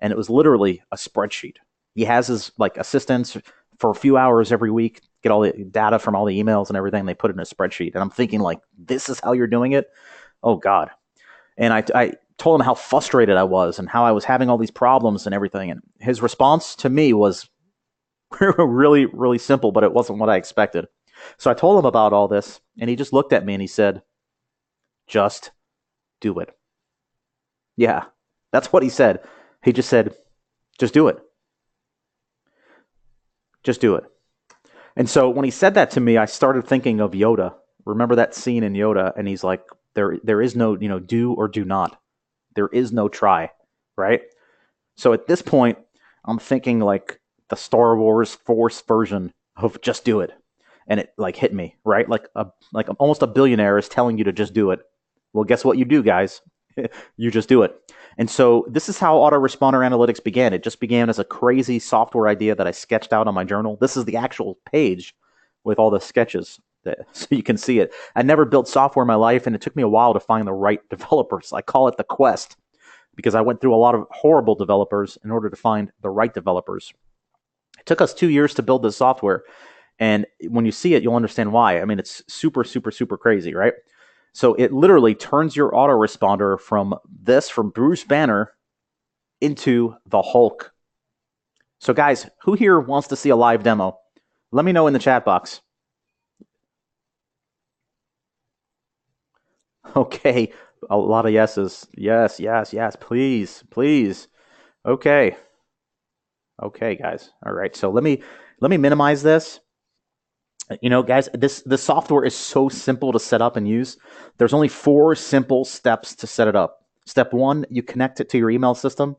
And it was literally a spreadsheet. He has his like assistants for a few hours every week, get all the data from all the emails and everything. They put it in a spreadsheet. And I'm thinking like, this is how you're doing it? Oh God. And I told him how frustrated I was and how I was having all these problems and everything. And his response to me was really, really simple, but it wasn't what I expected. So I told him about all this, and he just looked at me and he said, just do it. Yeah, that's what he said. He just said, just do it. Just do it. And so when he said that to me, I started thinking of Yoda. Remember that scene in Yoda? And he's like, there is no, do or do not. There is no try, right? So at this point, I'm thinking like the Star Wars Force version of just do it. And it like hit me, right? Like almost a billionaire is telling you to just do it. Well, guess what you do, guys? You just do it. And so this is how autoresponder analytics began. It just began as a crazy software idea that I sketched out on my journal. This is the actual page with all the sketches, so you can see it. I never built software in my life, and it took me a while to find the right developers. I call it the quest because I went through a lot of horrible developers in order to find the right developers. It took us 2 years to build this software, and when you see it, you'll understand why. I mean, it's super, super, super crazy, right? So it literally turns your autoresponder from Bruce Banner into the Hulk. So guys, who here wants to see a live demo? Let me know in the chat box. Okay, a lot of yeses. Yes, yes, yes, please, please. Okay. Okay, guys. All right. So let me minimize this. Guys, this software is so simple to set up and use. There's only 4 simple steps to set it up. Step 1, you connect it to your email system,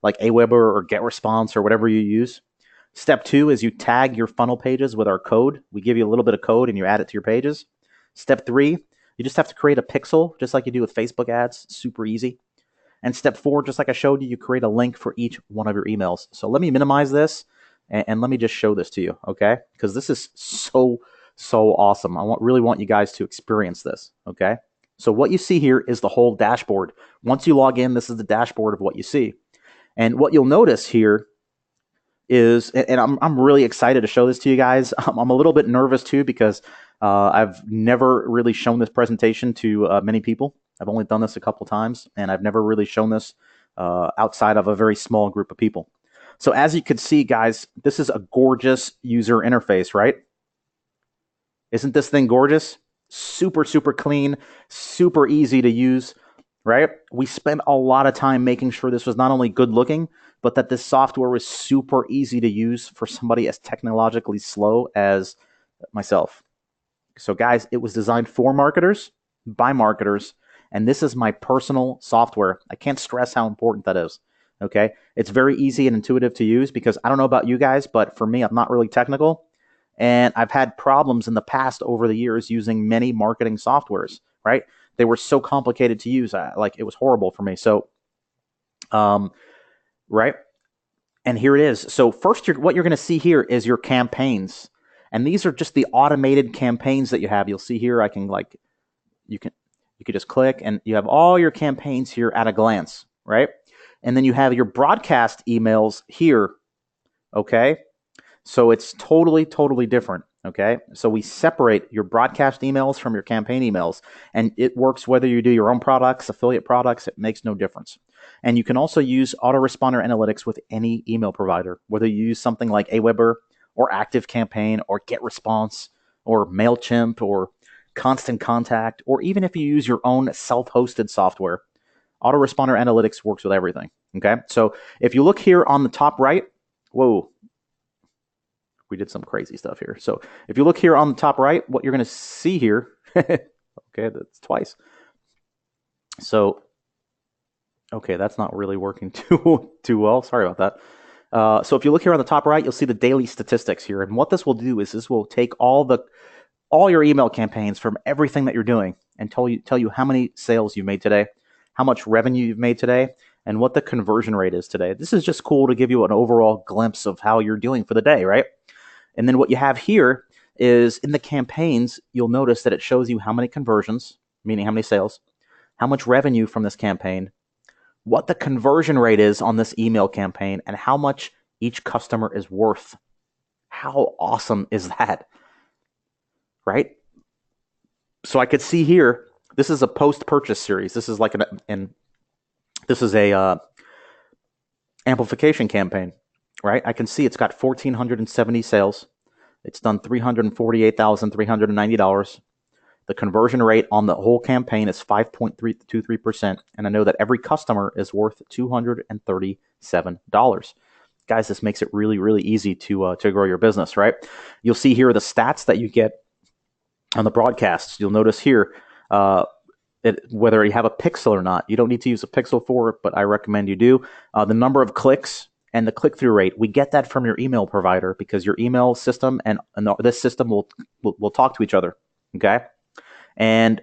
like Aweber or GetResponse or whatever you use. Step 2 is you tag your funnel pages with our code. We give you a little bit of code and you add it to your pages. Step 3, you just have to create a pixel, just like you do with Facebook ads. Super easy. And step 4, just like I showed you, you create a link for each one of your emails. So let me minimize this. And let me just show this to you, okay? Because this is so awesome. I really want you guys to experience this, okay? So what you see here is the whole dashboard. Once you log in, this is the dashboard of what you see. And what you'll notice here is, and I'm really excited to show this to you guys. I'm a little bit nervous too because I've never really shown this presentation to many people. I've only done this a couple times, and I've never really shown this outside of a very small group of people. So as you can see, guys, this is a gorgeous user interface, right? Isn't this thing gorgeous? Super, super clean, super easy to use, right? We spent a lot of time making sure this was not only good looking, but that this software was super easy to use for somebody as technologically slow as myself. So guys, it was designed for marketers, by marketers, and this is my personal software. I can't stress how important that is. Okay, it's very easy and intuitive to use because I don't know about you guys, but for me, I'm not really technical. And I've had problems in the past over the years using many marketing softwares, right? They were so complicated to use. Like it was horrible for me. So, right. And here it is. So first, what you're going to see here is your campaigns. And these are just the automated campaigns that you have. You'll see here, you could just click and you have all your campaigns here at a glance, right? And then you have your broadcast emails here, okay? So it's totally, totally different, okay? So we separate your broadcast emails from your campaign emails, and it works whether you do your own products, affiliate products, it makes no difference. And you can also use autoresponder analytics with any email provider, whether you use something like Aweber or ActiveCampaign or GetResponse or MailChimp or Constant Contact, or even if you use your own self-hosted software, Autoresponder Analytics works with everything. Okay, so if you look here on the top right, whoa, we did some crazy stuff here. So if you look here on the top right, what you're going to see here, okay, that's twice. So, okay, that's not really working too well. Sorry about that. So if you look here on the top right, you'll see the daily statistics here. And what this will do is this will take all your email campaigns from everything that you're doing and tell you how many sales you made today, how much revenue you've made today, and what the conversion rate is today. This is just cool to give you an overall glimpse of how you're doing for the day, right? And then what you have here is in the campaigns, you'll notice that it shows you how many conversions, meaning how many sales, how much revenue from this campaign, what the conversion rate is on this email campaign, and how much each customer is worth. How awesome is that? Right? So I could see here, this is a post-purchase series. This is like this is a amplification campaign, right? I can see it's got 1,470 sales. It's done $348,390. The conversion rate on the whole campaign is 5.323%, and I know that every customer is worth $237. Guys, this makes it really, really easy to grow your business, right? You'll see here the stats that you get on the broadcasts. You'll notice here whether you have a pixel or not. You don't need to use a pixel for it, but I recommend you do. The number of clicks and the click-through rate, we get that from your email provider because your email system and this system will talk to each other, okay? And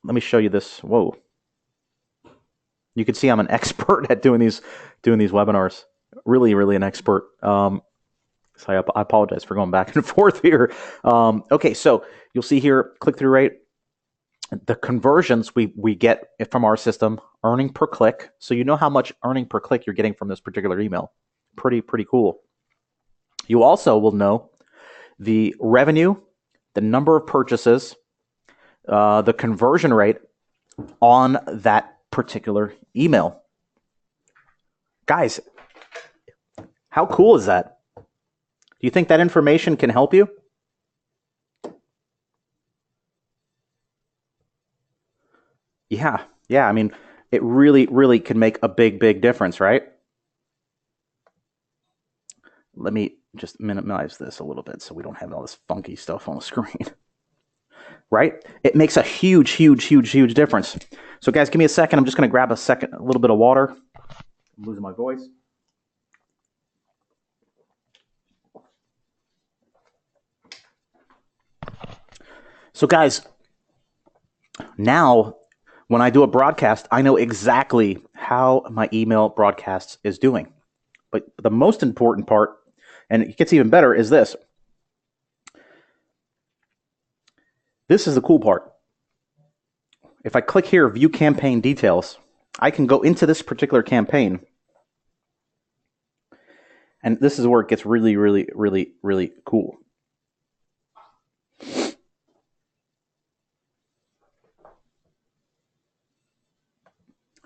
let me show you this. Whoa. You can see I'm an expert at doing these webinars. Really, really an expert. So I apologize for going back and forth here. Okay, so you'll see here click-through rate. The conversions we get from our system, earning per click. So you know how much earning per click you're getting from this particular email. Pretty cool. You also will know the revenue, the number of purchases, the conversion rate on that particular email. Guys, how cool is that? Do you think that information can help you? Yeah. I mean, it really, really can make a big difference, right? Let me just minimize this a little bit so we don't have all this funky stuff on the screen. Right? It makes a huge difference. So guys, give me a second. I'm just going to grab a little bit of water. I'm losing my voice. So guys, now when I do a broadcast, I know exactly how my email broadcasts is doing. But the most important part, and it gets even better, is this. This is the cool part. If I click here, view campaign details, I can go into this particular campaign. And this is where it gets really cool.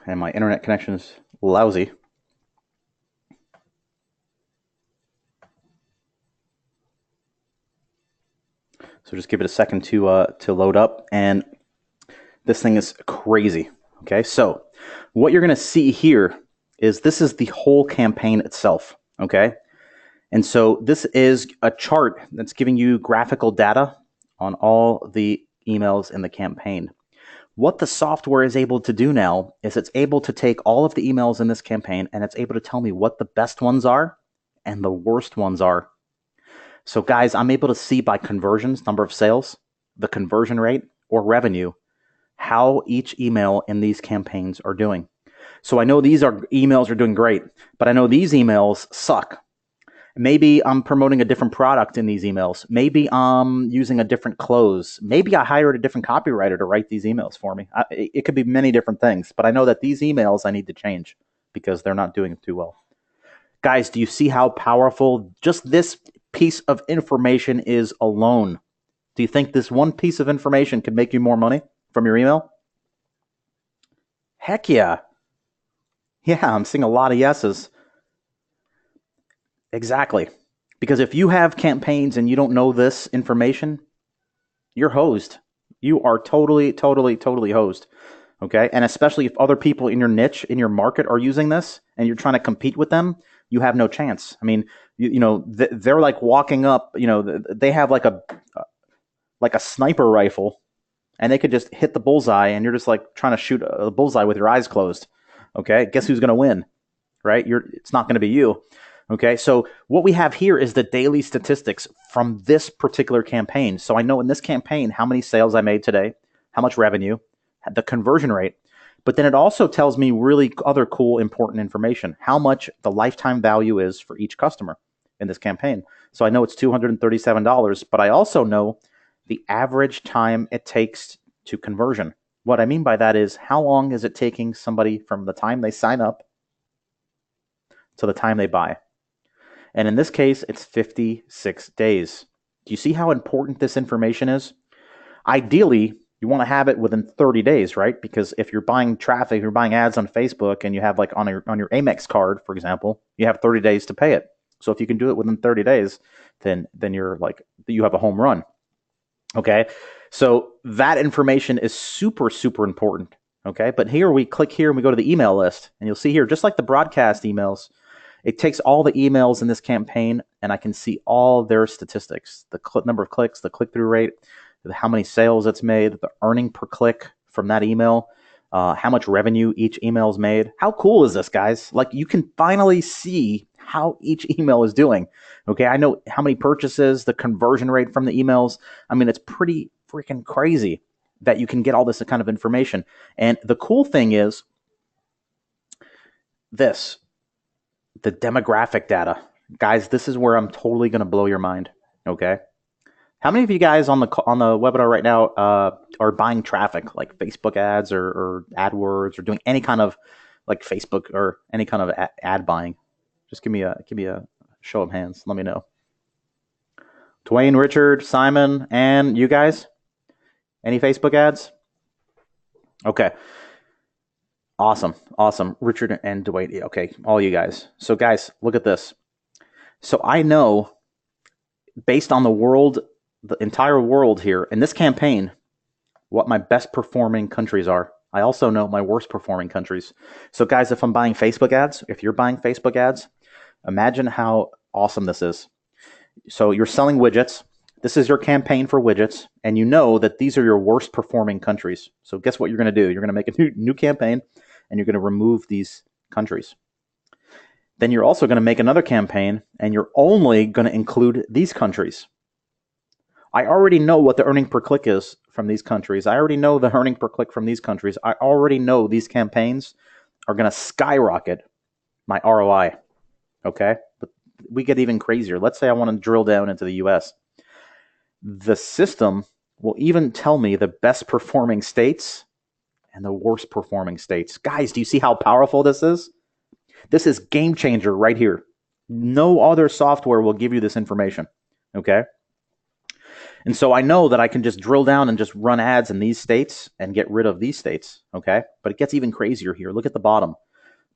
And my internet connection is lousy. So just give it a second to load up, and this thing is crazy. Okay, so what you're going to see here is this is the whole campaign itself. Okay, and so this is a chart that's giving you graphical data on all the emails in the campaign. What the software is able to do now is it's able to take all of the emails in this campaign and it's able to tell me what the best ones are and the worst ones are. So guys, I'm able to see by conversions, number of sales, the conversion rate, or revenue, how each email in these campaigns are doing. So I know these emails are doing great, but I know these emails suck. Maybe I'm promoting a different product in these emails. Maybe I'm using a different close. Maybe I hired a different copywriter to write these emails for me. It could be many different things, but I know that these emails I need to change because they're not doing too well. Guys, do you see how powerful just this piece of information is alone? Do you think this one piece of information can make you more money from your email? Heck yeah. Yeah, I'm seeing a lot of yeses. Exactly. Because if you have campaigns and you don't know this information, you're hosed. You are totally, totally, totally hosed. Okay. And especially if other people in your niche, in your market are using this and you're trying to compete with them, you have no chance. I mean, they're like walking up, they have like a sniper rifle and they could just hit the bullseye and you're just like trying to shoot a bullseye with your eyes closed. Okay. Guess who's going to win? Right? It's not going to be you. Okay. So what we have here is the daily statistics from this particular campaign. So I know in this campaign how many sales I made today, how much revenue, the conversion rate. But then it also tells me really other cool, important information, how much the lifetime value is for each customer in this campaign. So I know it's $237, but I also know the average time it takes to conversion. What I mean by that is how long is it taking somebody from the time they sign up to the time they buy? And in this case, it's 56 days. Do you see how important this information is? Ideally, you want to have it within 30 days, right? Because if you're buying traffic, you're buying ads on Facebook and you have like on your Amex card, for example, you have 30 days to pay it. So if you can do it within 30 days, then you're like, you have a home run. Okay. So that information is super, super important. Okay. But here we click here and we go to the email list and you'll see here, just like the broadcast emails, it takes all the emails in this campaign and I can see all their statistics, the number of clicks, the click-through rate, how many sales it's made, the earning per click from that email, how much revenue each email's made. How cool is this, guys? Like you can finally see how each email is doing. Okay, I know how many purchases, the conversion rate from the emails. I mean, it's pretty freaking crazy that you can get all this kind of information. And the cool thing is this, the demographic data. Guys, this is where I'm totally going to blow your mind. Okay. How many of you guys on the webinar right now are buying traffic like Facebook ads or AdWords or doing any kind of like Facebook or any kind of ad buying? Just give me a show of hands. Let me know. Dwayne, Richard, Simon, and you guys? Any Facebook ads? Okay. Awesome. Richard and Dwayne. Okay, all you guys. So guys, look at this. So I know based on the entire world here in this campaign, what my best performing countries are. I also know my worst performing countries. So guys, if I'm buying Facebook ads, if you're buying Facebook ads, imagine how awesome this is. So you're selling widgets. This is your campaign for widgets, and you know that these are your worst performing countries. So guess what you're going to do? You're going to make a new campaign, and you're going to remove these countries. Then you're also going to make another campaign, and you're only going to include these countries. I already know what the earning per click is from these countries. I already know the earning per click from these countries. I already know these campaigns are going to skyrocket my ROI. Okay? But we get even crazier. Let's say I want to drill down into the US. The system will even tell me the best performing states and the worst performing states. Guys, do you see how powerful this is? This is game changer right here. No other software will give you this information. Okay? And so I know that I can just drill down and just run ads in these states and get rid of these states. Okay? But it gets even crazier here. Look at the bottom.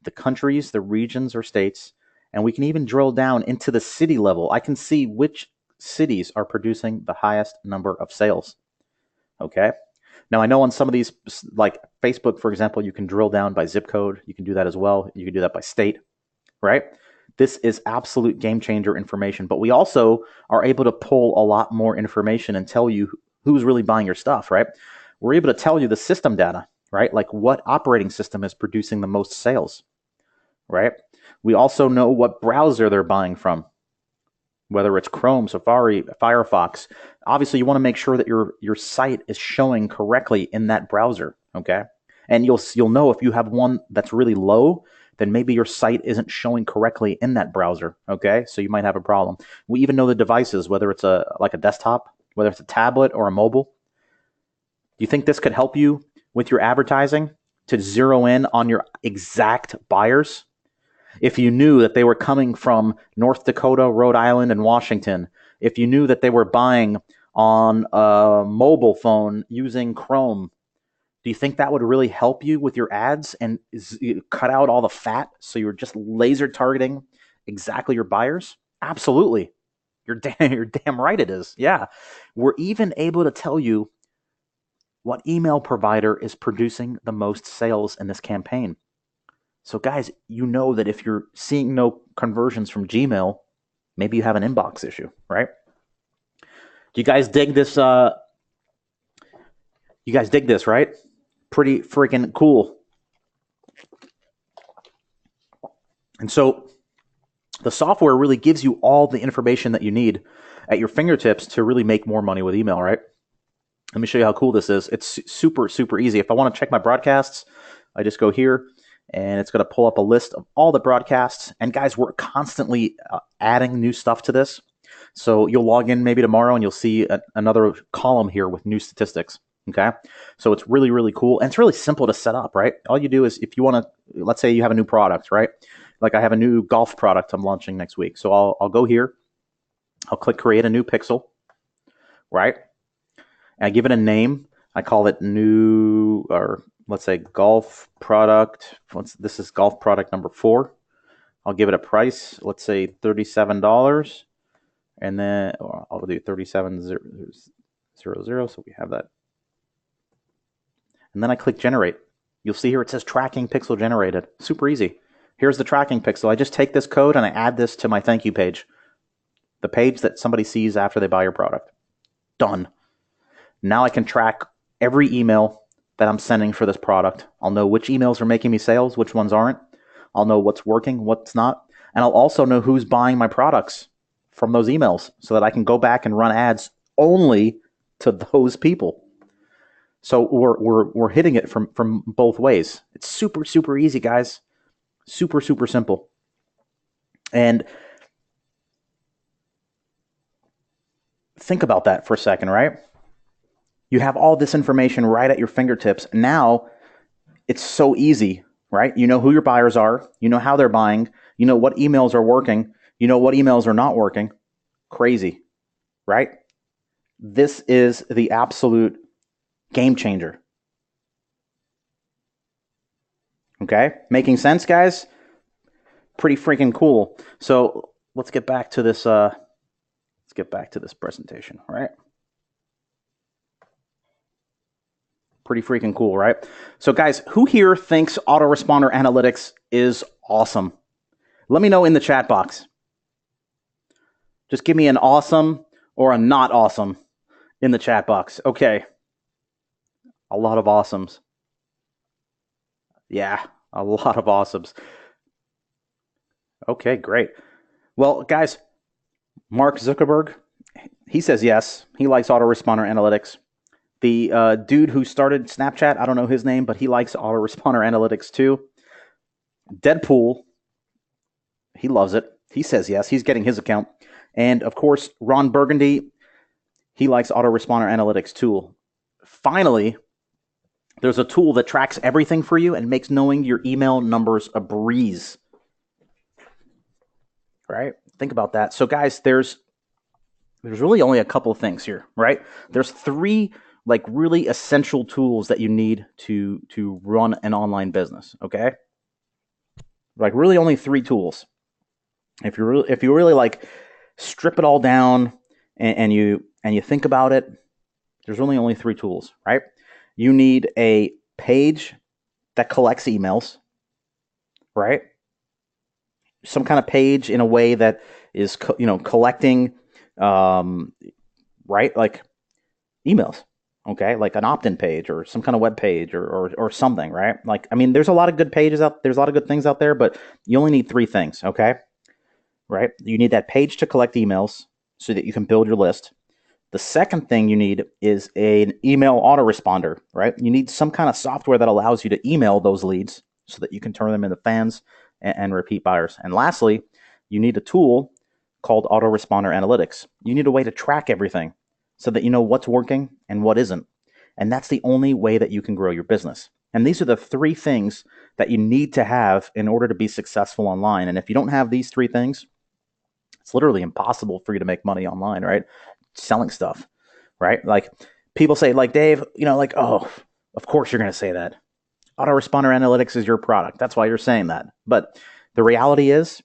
The countries, the regions or states, and we can even drill down into the city level. I can see which cities are producing the highest number of sales. Okay? Now, I know on some of these, like Facebook, for example, you can drill down by zip code. You can do that as well. You can do that by state, right? This is absolute game changer information. But we also are able to pull a lot more information and tell you who's really buying your stuff, right? We're able to tell you the system data, right? Like what operating system is producing the most sales, right? We also know what browser they're buying from, whether it's Chrome, Safari, Firefox. Obviously, you want to make sure that your site is showing correctly in that browser, okay? And you'll know if you have one that's really low, then maybe your site isn't showing correctly in that browser, okay? So you might have a problem. We even know the devices, whether it's like a desktop, whether it's a tablet or a mobile. Do you think this could help you with your advertising to zero in on your exact buyers? If you knew that they were coming from North Dakota, Rhode Island, and Washington, if you knew that they were buying on a mobile phone using Chrome, do you think that would really help you with your ads and cut out all the fat so you're just laser targeting exactly your buyers? Absolutely. You're damn right it is. Yeah. We're even able to tell you what email provider is producing the most sales in this campaign. So guys, you know that if you're seeing no conversions from Gmail, maybe you have an inbox issue, right? Do you guys dig this? You guys dig this, right? Pretty freaking cool. And so the software really gives you all the information that you need at your fingertips to really make more money with email, right? Let me show you how cool this is. It's super, super easy. If I want to check my broadcasts, I just go here, and it's going to pull up a list of all the broadcasts. And guys, we're constantly adding new stuff to this. So you'll log in maybe tomorrow, and you'll see another column here with new statistics. Okay, so it's really, really cool, and it's really simple to set up, right? All you do is, if you want to, let's say you have a new product, right? Like I have a new golf product I'm launching next week. So I'll go here, I'll click create a new pixel, right? And I give it a name. I call it new, or let's say golf product. This is golf product number 4. I'll give it a price. Let's say $37, and then I'll do 3700. So we have that. And then I click generate. You'll see here it says tracking pixel generated. Super easy. Here's the tracking pixel. I just take this code and I add this to my thank you page. The page that somebody sees after they buy your product. Done. Now I can track every email that I'm sending for this product. I'll know which emails are making me sales, which ones aren't. I'll know what's working, what's not. And I'll also know who's buying my products from those emails so that I can go back and run ads only to those people. So we're hitting it from both ways. It's super, super easy, guys. Super, super simple. And think about that for a second, right? You have all this information right at your fingertips. Now it's so easy, right? You know who your buyers are. You know how they're buying. You know what emails are working. You know what emails are not working. Crazy, right? This is the absolute game changer. Okay? Making sense, guys? Pretty freaking cool. So let's get back to this. Presentation, right? Pretty freaking cool, right? So guys, who here thinks autoresponder analytics is awesome? Let me know in the chat box. Just give me an awesome or a not awesome in the chat box. Okay. A lot of awesomes. Yeah, a lot of awesomes. Okay, great. Well, guys, Mark Zuckerberg, he says yes. He likes autoresponder analytics. The dude who started Snapchat, I don't know his name, but he likes autoresponder analytics too. Deadpool, he loves it. He says yes. He's getting his account. And of course, Ron Burgundy, he likes autoresponder analytics too. Finally, there's a tool that tracks everything for you and makes knowing your email numbers a breeze. Right? Think about that. So guys, there's really only a couple of things here, right? There's 3 like really essential tools that you need to run an online business, okay? Like really only 3 tools. If you really like strip it all down and you think about it, there's really only 3 tools, right? You need a page that collects emails, right? Some kind of page in a way that is collecting right, like emails, okay, like an opt-in page or some kind of web page or something, right? Like, I mean, there's a lot of good pages out, there's a lot of good things out there, but you only need 3 things, okay? Right? You need that page to collect emails so that you can build your list. The second thing you need is an email autoresponder, right? You need some kind of software that allows you to email those leads so that you can turn them into fans and repeat buyers. And lastly, you need a tool called autoresponder analytics. You need a way to track everything so that you know what's working and what isn't. And that's the only way that you can grow your business. And these are the 3 things that you need to have in order to be successful online. And if you don't have these 3 things, it's literally impossible for you to make money online, right? Selling stuff, right? Like people say, like, Dave, like, oh, of course you're going to say that. Autoresponder analytics is your product. That's why you're saying that. But the reality is,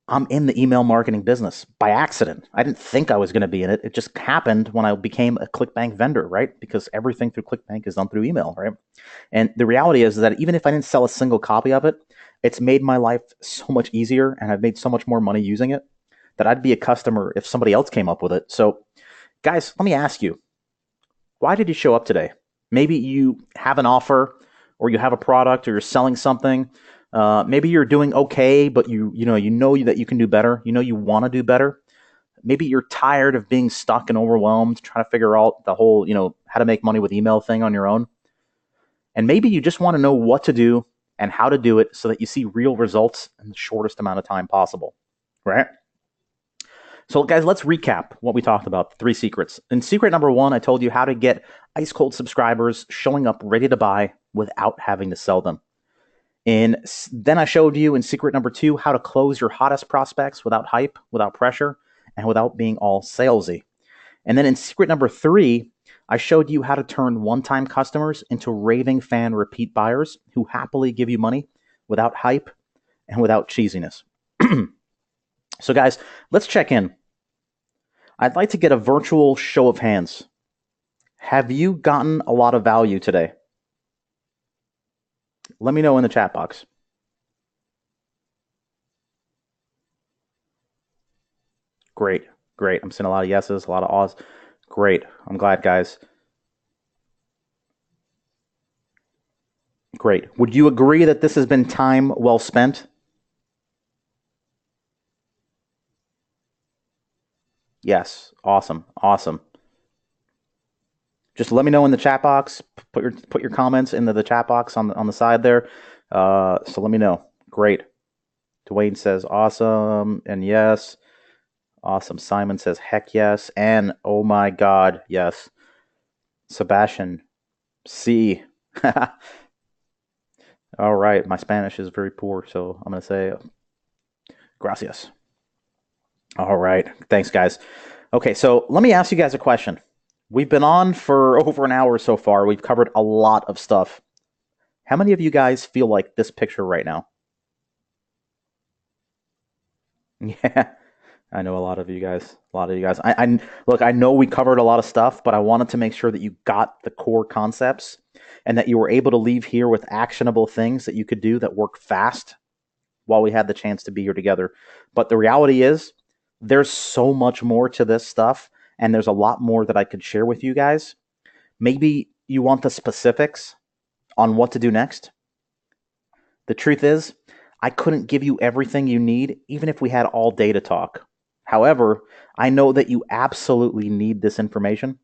I'm in the email marketing business by accident. I didn't think I was going to be in it. It just happened when I became a ClickBank vendor, right? Because everything through ClickBank is done through email, right? And the reality is that even if I didn't sell a single copy of it, it's made my life so much easier and I've made so much more money using it that I'd be a customer if somebody else came up with it. So, guys, let me ask you, why did you show up today? Maybe you have an offer or you have a product or you're selling something. Maybe you're doing okay, but you know that you can do better. You know you want to do better. Maybe you're tired of being stuck and overwhelmed, trying to figure out the whole, how to make money with email thing on your own. And maybe you just want to know what to do and how to do it so that you see real results in the shortest amount of time possible, right? So, guys, let's recap what we talked about, the 3 secrets. In secret number 1, I told you how to get ice cold subscribers showing up ready to buy without having to sell them. And then I showed you in secret number 2 how to close your hottest prospects without hype, without pressure, and without being all salesy. And then in secret number 3, I showed you how to turn one-time customers into raving fan repeat buyers who happily give you money without hype and without cheesiness. So, guys, let's check in. I'd like to get a virtual show of hands. Have you gotten a lot of value today? Let me know in the chat box. Great. I'm seeing a lot of yeses, a lot of ahs. Great. I'm glad, guys. Great. Would you agree that this has been time well spent? Yes. Awesome. Just let me know in the chat box. Put your comments into the chat box on the side there. So let me know. Great. Dwayne says awesome and yes. Awesome. Simon says heck yes and oh my god yes. Sebastian C. All right. My Spanish is very poor, so I'm gonna say gracias. All right. Thanks, guys. Okay, so let me ask you guys a question. We've been on for over an hour so far. We've covered a lot of stuff. How many of you guys feel like this picture right now? Yeah, I know a lot of you guys. I look. I know we covered a lot of stuff, but I wanted to make sure that you got the core concepts and that you were able to leave here with actionable things that you could do that work fast while we had the chance to be here together. But the reality is, there's so much more to this stuff, and there's a lot more that I could share with you guys. Maybe you want the specifics on what to do next. The truth is, I couldn't give you everything you need, even if we had all day to talk. However, I know that you absolutely need this information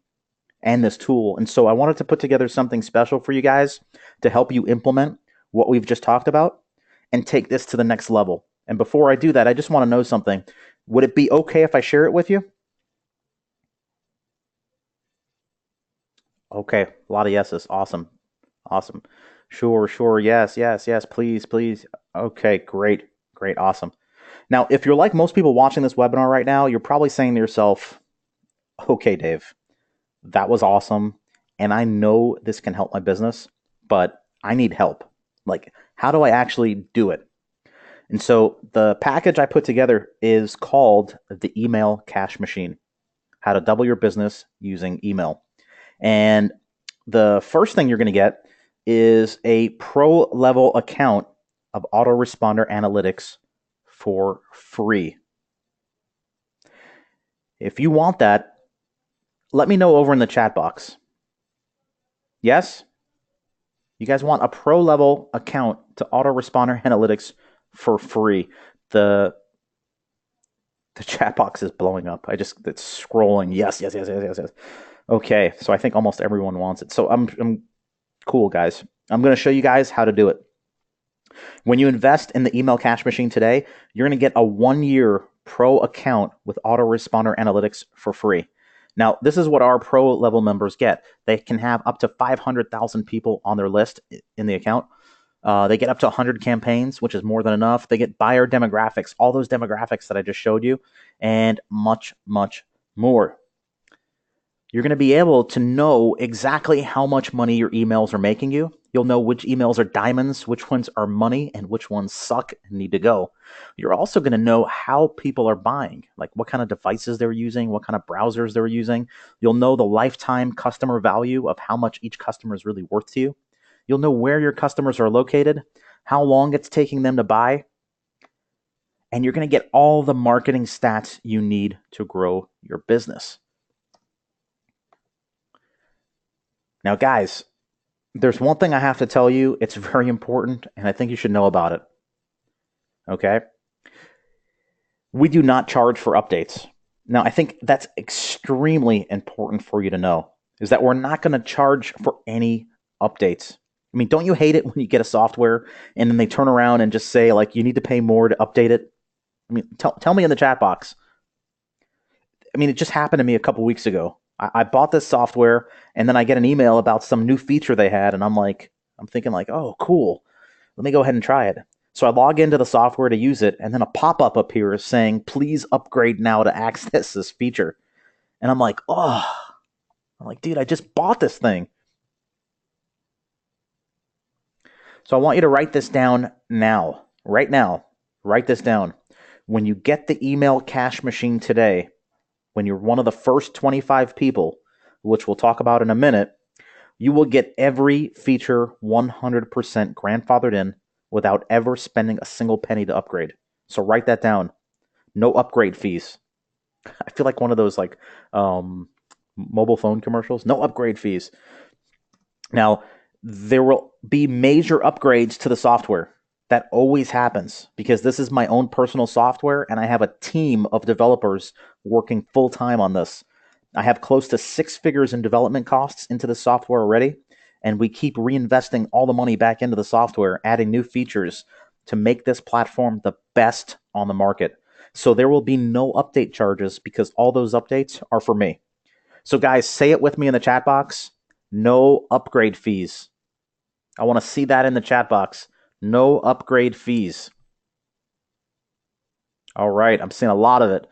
and this tool. And so I wanted to put together something special for you guys to help you implement what we've just talked about and take this to the next level. And before I do that, I just want to know something. Would it be okay if I share it with you? Okay, a lot of yeses. Awesome. Sure. Yes. Please. Okay, great. Awesome. Now, if you're like most people watching this webinar right now, you're probably saying to yourself, okay, Dave, that was awesome. And I know this can help my business, but I need help. Like, how do I actually do it? And so the package I put together is called the Email Cash Machine, how to double your business using email. And the first thing you're going to get is a pro level account of autoresponder analytics for free. If you want that, let me know over in the chat box. Yes? You guys want a pro level account to autoresponder analytics for free. The chat box is blowing up. It's scrolling. Yes. Okay, so I think almost everyone wants it. So I'm cool, guys. I'm going to show you guys how to do it. When you invest in the Email Cash Machine today, you're going to get a 1-year pro account with autoresponder analytics for free. Now, this is what our pro level members get. They can have up to 500,000 people on their list in the account. They get up to 100 campaigns, which is more than enough. They get buyer demographics, all those demographics that I just showed you, and much more. You're going to be able to know exactly how much money your emails are making you You'll know which emails are diamonds, which ones are money, and which ones suck and need to go. You're also going to know how people are buying, like what kind of devices they're using, what kind of browsers they're using. You'll know the lifetime customer value of how much each customer is really worth to you. You'll know where your customers are located, how long it's taking them to buy, and you're going to get all the marketing stats you need to grow your business. Now, guys, there's one thing I have to tell you. It's very important, and I think you should know about it. Okay? We do not charge for updates. Now, I think that's extremely important for you to know, is that we're not going to charge for any updates. I mean, don't you hate it when you get a software and then they turn around and just say, like, you need to pay more to update it? I mean, tell me in the chat box. I mean, it just happened to me a couple weeks ago. I bought this software and then I get an email about some new feature they had, and I'm thinking like, oh, cool. Let me go ahead and try it. So I log into the software to use it, and then a pop-up appears saying, please upgrade now to access this feature. And I'm like, dude, I just bought this thing. So I want you to write this down now. Right now. Write this down. When you get the email cash machine today, when you're one of the first 25 people, which we'll talk about in a minute, you will get every feature 100% grandfathered in without ever spending a single penny to upgrade. So write that down. No upgrade fees. I feel like one of those mobile phone commercials. No upgrade fees. Now, there will be major upgrades to the software. That always happens because this is my own personal software and I have a team of developers working full time on this. I have close to 6 figures in development costs into the software already, and we keep reinvesting all the money back into the software, adding new features to make this platform the best on the market. So there will be no update charges because all those updates are for me. So guys, say it with me in the chat box. No upgrade fees. I want to see that in the chat box. No upgrade fees. All right, I'm seeing a lot of it.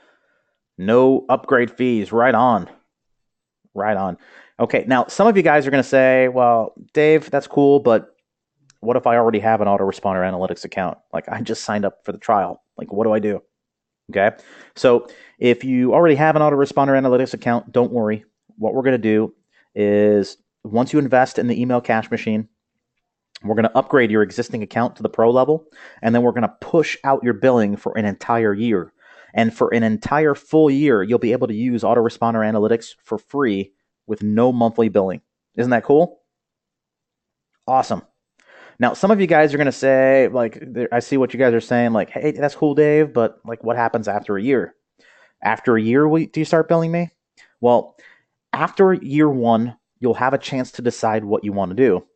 No upgrade fees. Right on. Right on. Okay, now some of you guys are going to say, well, Dave, that's cool, but what if I already have an autoresponder analytics account? Like, I just signed up for the trial. Like, what do I do? Okay, so if you already have an autoresponder analytics account, don't worry. What we're going to do is once you invest in the email cash machine, we're going to upgrade your existing account to the pro level, and then we're going to push out your billing for an entire year. And for an entire full year, you'll be able to use Autoresponder Analytics for free with no monthly billing. Isn't that cool? Awesome. Now, some of you guys are going to say, like, I see what you guys are saying, like, hey, that's cool, Dave, but like, what happens after a year? After a year, do you start billing me? Well, after year one, you'll have a chance to decide what you want to do.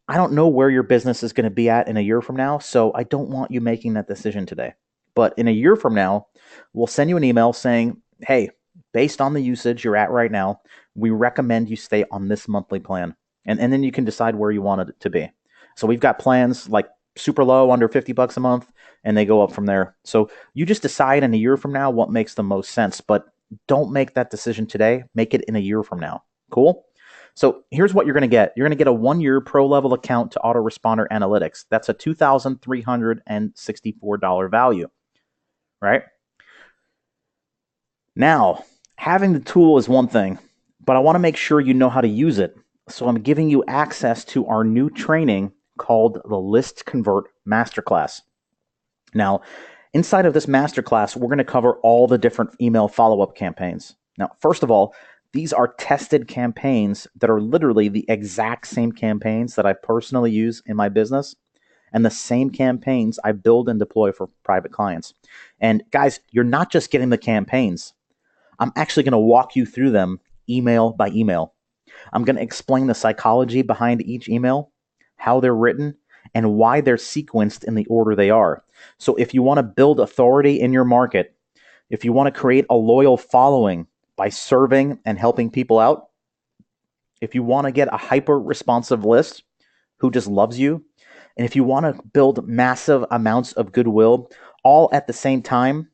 I don't know where your business is going to be at in a year from now, so I don't want you making that decision today. But in a year from now, we'll send you an email saying, hey, based on the usage you're at right now, we recommend you stay on this monthly plan. And then you can decide where you want it to be. So we've got plans like super low, under $50 a month, and they go up from there. So you just decide in a year from now what makes the most sense, but don't make that decision today. Make it in a year from now. Cool? So here's what you're going to get. You're going to get a 1-year pro-level account to Autoresponder Analytics. That's a $2,364 value, right? Now, having the tool is one thing, but I want to make sure you know how to use it. So I'm giving you access to our new training called the List Convert Masterclass. Now, inside of this masterclass, we're going to cover all the different email follow-up campaigns. Now, first of all, these are tested campaigns that are literally the exact same campaigns that I personally use in my business and the same campaigns I build and deploy for private clients. And guys, you're not just getting the campaigns. I'm actually going to walk you through them email by email. I'm going to explain the psychology behind each email, how they're written, and why they're sequenced in the order they are. So if you want to build authority in your market, if you want to create a loyal following by serving and helping people out, if you want to get a hyper-responsive list who just loves you, and if you want to build massive amounts of goodwill all at the same time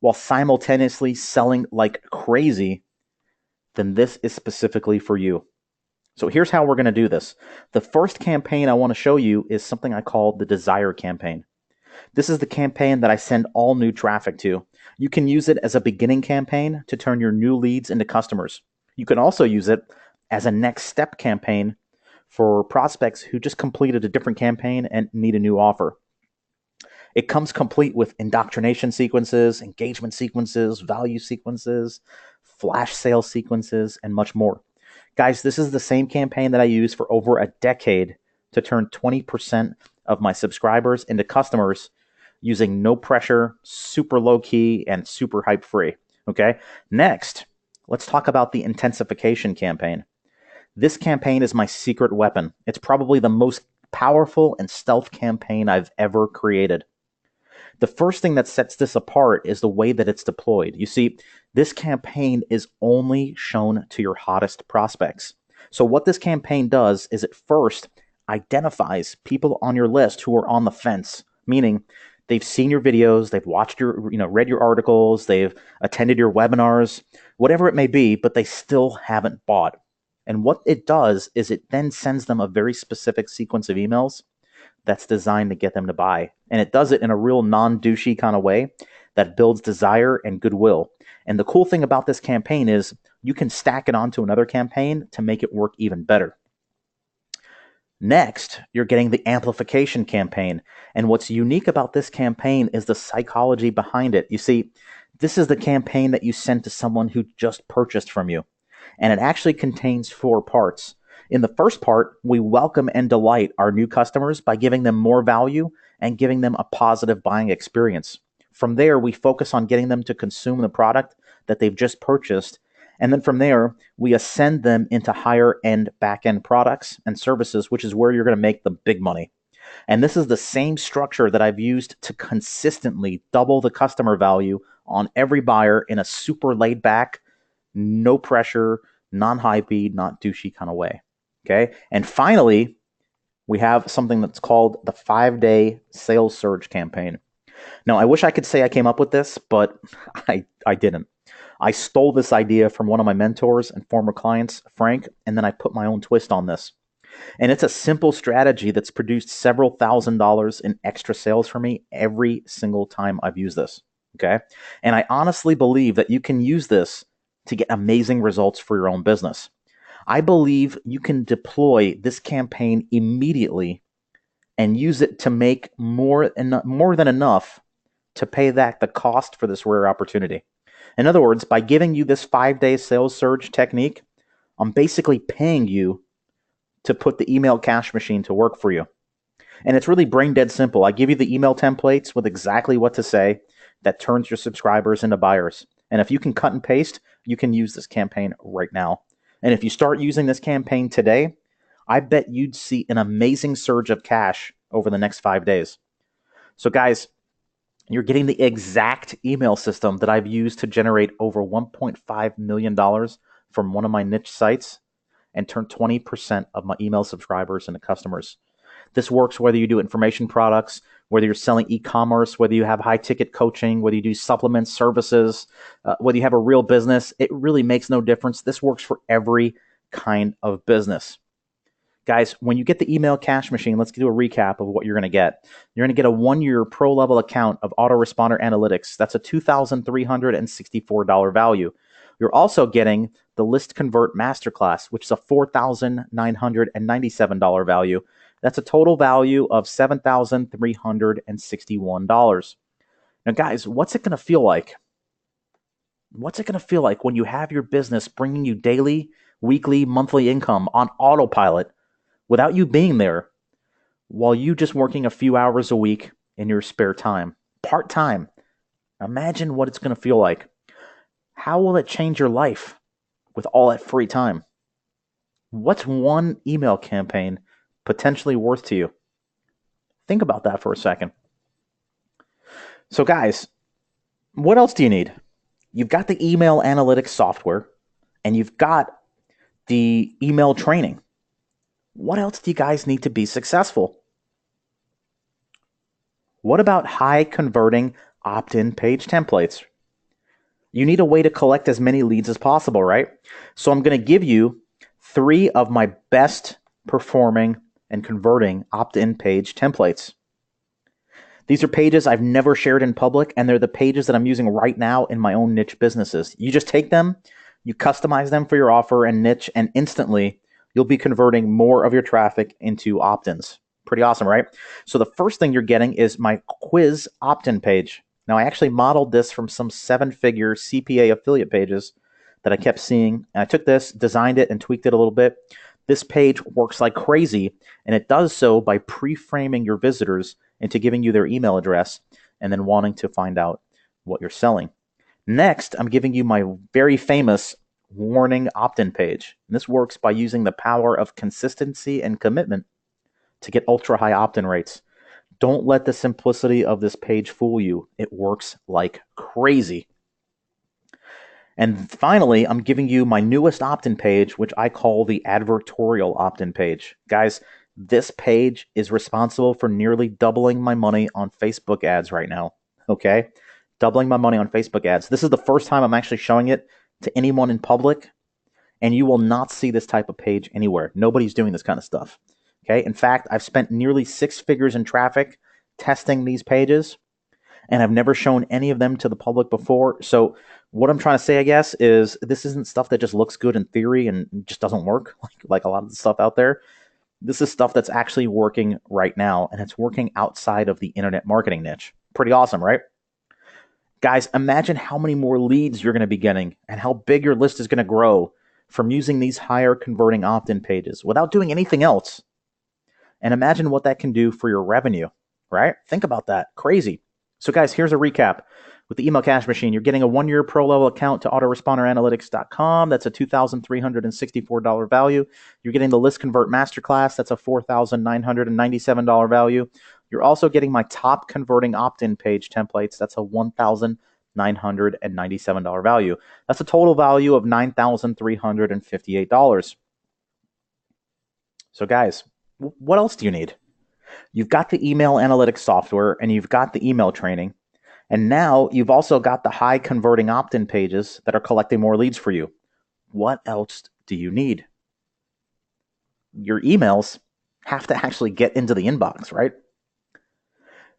while simultaneously selling like crazy, then this is specifically for you. So here's how we're going to do this. The first campaign I want to show you is something I call the Desire campaign. This is the campaign that I send all new traffic to. You can use it as a beginning campaign to turn your new leads into customers. You can also use it as a next step campaign for prospects who just completed a different campaign and need a new offer. It comes complete with indoctrination sequences, engagement sequences, value sequences, flash sale sequences, and much more. Guys, this is the same campaign that I used for over a decade to turn 20% of my subscribers into customers using no pressure, super low key, and super hype free. Okay. Next, let's talk about the intensification campaign. This campaign is my secret weapon. It's probably the most powerful and stealth campaign I've ever created. The first thing that sets this apart is the way that it's deployed. You see, this campaign is only shown to your hottest prospects. So what this campaign does is it first identifies people on your list who are on the fence, meaning they've seen your videos, they've watched your, read your articles, they've attended your webinars, whatever it may be, but they still haven't bought. And what it does is it then sends them a very specific sequence of emails that's designed to get them to buy. And it does it in a real non-douchey kind of way that builds desire and goodwill. And the cool thing about this campaign is you can stack it onto another campaign to make it work even better. Next, you're getting the amplification campaign. And what's unique about this campaign is the psychology behind it. You see, this is the campaign that you send to someone who just purchased from you. And it actually contains 4 parts. In the first part, we welcome and delight our new customers by giving them more value and giving them a positive buying experience. From there, we focus on getting them to consume the product that they've just purchased. And then from there, we ascend them into higher end back-end products and services, which is where you're going to make the big money. And this is the same structure that I've used to consistently double the customer value on every buyer in a super laid back, no pressure, non-hypey, not douchey kind of way. Okay. And finally, we have something that's called the 5-day sales surge campaign. Now, I wish I could say I came up with this, but I didn't. I stole this idea from one of my mentors and former clients, Frank, and then I put my own twist on this. And it's a simple strategy that's produced several $1,000s in extra sales for me every single time I've used this. Okay. And I honestly believe that you can use this to get amazing results for your own business. I believe you can deploy this campaign immediately and use it to make more than enough to pay back the cost for this rare opportunity. In other words, by giving you this 5-day sales surge technique, I'm basically paying you to put the email cash machine to work for you. And it's really brain dead simple. I give you the email templates with exactly what to say that turns your subscribers into buyers. And if you can cut and paste, you can use this campaign right now. And if you start using this campaign today, I bet you'd see an amazing surge of cash over the next 5 days. So guys, you're getting the exact email system that I've used to generate over $1.5 million from one of my niche sites and turn 20% of my email subscribers into customers. This works whether you do information products, whether you're selling e-commerce, whether you have high-ticket coaching, whether you do supplements, services, whether you have a real business. It really makes no difference. This works for every kind of business. Guys, when you get the email cash machine, let's do a recap of what you're going to get. You're going to get a 1-year pro-level account of autoresponder analytics. That's a $2,364 value. You're also getting the List Convert Masterclass, which is a $4,997 value. That's a total value of $7,361. Now, guys, what's it going to feel like? What's it going to feel like when you have your business bringing you daily, weekly, monthly income on autopilot without you being there, while you just working a few hours a week in your spare time, part-time? Imagine what it's going to feel like. How will it change your life with all that free time? What's one email campaign potentially worth to you? Think about that for a second. So guys, what else do you need? You've got the email analytics software and you've got the email training. What else do you guys need to be successful? What about high converting opt-in page templates? You need a way to collect as many leads as possible, right? So I'm going to give you 3 of my best performing and converting opt-in page templates. These are pages I've never shared in public, and they're the pages that I'm using right now in my own niche businesses. You just take them, you customize them for your offer and niche, and instantly you'll be converting more of your traffic into opt-ins. Pretty awesome, right? So the first thing you're getting is my quiz opt-in page. Now, I actually modeled this from some 7-figure CPA affiliate pages that I kept seeing. And I took this, designed it, and tweaked it a little bit. This page works like crazy, and it does so by pre-framing your visitors into giving you their email address and then wanting to find out what you're selling. Next, I'm giving you my very famous warning opt-in page. And this works by using the power of consistency and commitment to get ultra-high opt-in rates. Don't let the simplicity of this page fool you. It works like crazy. And finally, I'm giving you my newest opt-in page, which I call the advertorial opt-in page. Guys, this page is responsible for nearly doubling my money on Facebook ads right now. Okay? Doubling my money on Facebook ads. This is the first time I'm actually showing it to anyone in public, and you will not see this type of page anywhere. Nobody's doing this kind of stuff. Okay? In fact, I've spent nearly 6 figures in traffic testing these pages, and I've never shown any of them to the public before. So what I'm trying to say, I guess, is this isn't stuff that just looks good in theory and just doesn't work like a lot of the stuff out there. This is stuff that's actually working right now, and it's working outside of the internet marketing niche. Pretty awesome, right? Guys, imagine how many more leads you're going to be getting and how big your list is going to grow from using these higher converting opt-in pages without doing anything else. And imagine what that can do for your revenue, right? Think about that. Crazy. So guys, here's a recap. With the Email Cash Machine, you're getting a 1-year pro-level account to autoresponderaanalytics.com. That's a $2,364 value. You're getting the List Convert Masterclass. That's a $4,997 value. You're also getting my top converting opt-in page templates. That's a $1,997 value. That's a total value of $9,358. So guys, what else do you need? You've got the email analytics software, and you've got the email training. And now you've also got the high converting opt-in pages that are collecting more leads for you. What else do you need? Your emails have to actually get into the inbox, right?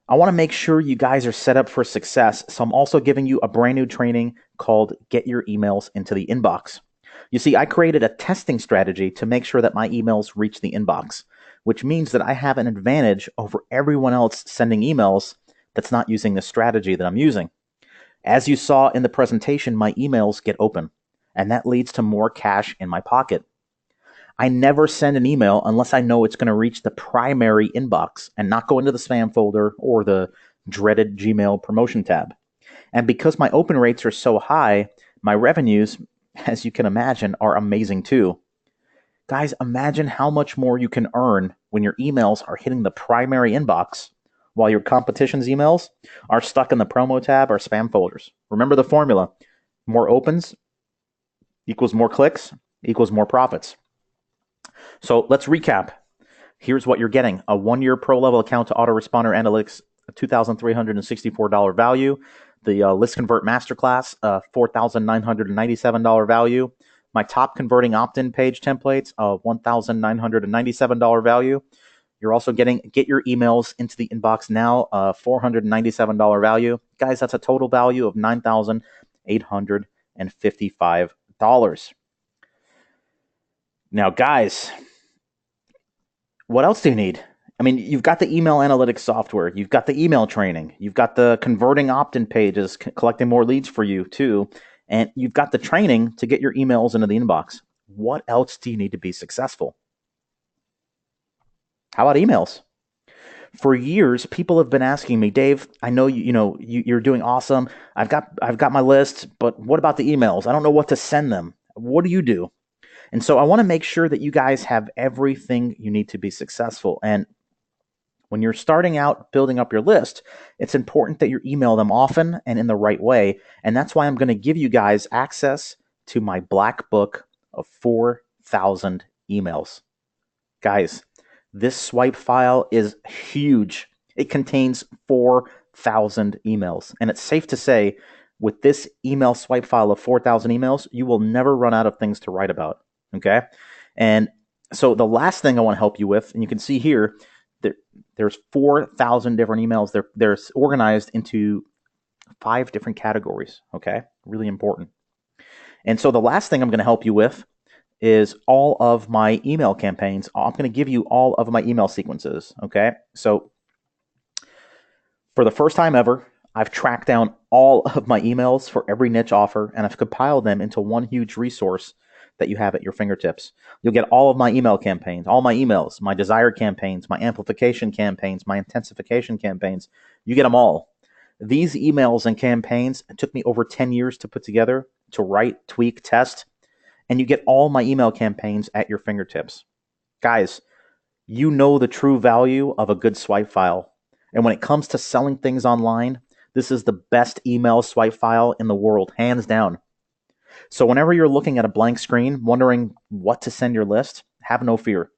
I want to make sure you guys are set up for success, so I'm also giving you a brand new training called Get Your Emails into the Inbox. You see, I created a testing strategy to make sure that my emails reach the inbox, which means that I have an advantage over everyone else sending emails that's not using the strategy that I'm using. As you saw in the presentation, my emails get open, and that leads to more cash in my pocket. I never send an email unless I know it's going to reach the primary inbox and not go into the spam folder or the dreaded Gmail promotion tab. And because my open rates are so high, my revenues, as you can imagine, are amazing too. Guys, imagine how much more you can earn when your emails are hitting the primary inbox while your competition's emails are stuck in the promo tab or spam folders. Remember the formula. More opens equals more clicks equals more profits. So let's recap. Here's what you're getting. A 1-year pro-level account to Autoresponder Analytics, a $2,364 value. The List Convert Masterclass, a $4,997 value. My top converting opt-in page templates, a $1,997 value. You're also getting Get Your Emails into the Inbox Now, a $497 value. Guys, that's a total value of $9,855. Now, guys, what else do you need? I mean, you've got the email analytics software. You've got the email training. You've got the converting opt-in pages, collecting more leads for you, too. And you've got the training to get your emails into the inbox. What else do you need to be successful? How about emails? For years, people have been asking me, Dave, I know you're doing awesome. I've got my list, but what about the emails? I don't know what to send them. What do you do? And so I want to make sure that you guys have everything you need to be successful. And when you're starting out building up your list, it's important that you email them often and in the right way. And that's why I'm going to give you guys access to my black book of 4,000 emails. Guys, this swipe file is huge. It contains 4,000 emails. And it's safe to say, with this email swipe file of 4,000 emails, you will never run out of things to write about. Okay? And so the last thing I want to help you with, and you can see here, there, there's 4,000 different emails. They're organized into 5 different categories, okay? Really important. And so the last thing I'm going to help you with is all of my email campaigns. I'm going to give you all of my email sequences, okay? So for the first time ever, I've tracked down all of my emails for every niche offer, and I've compiled them into one huge resource that you have at your fingertips. You'll get all of my email campaigns, all my emails, my desired campaigns, my amplification campaigns, my intensification campaigns. You get them all. These emails and campaigns took me over 10 years to put together, to write, tweak, test, and you get all my email campaigns at your fingertips. Guys, you know the true value of a good swipe file. And when it comes to selling things online, this is the best email swipe file in the world, hands down. So whenever you're looking at a blank screen, wondering what to send your list, have no fear.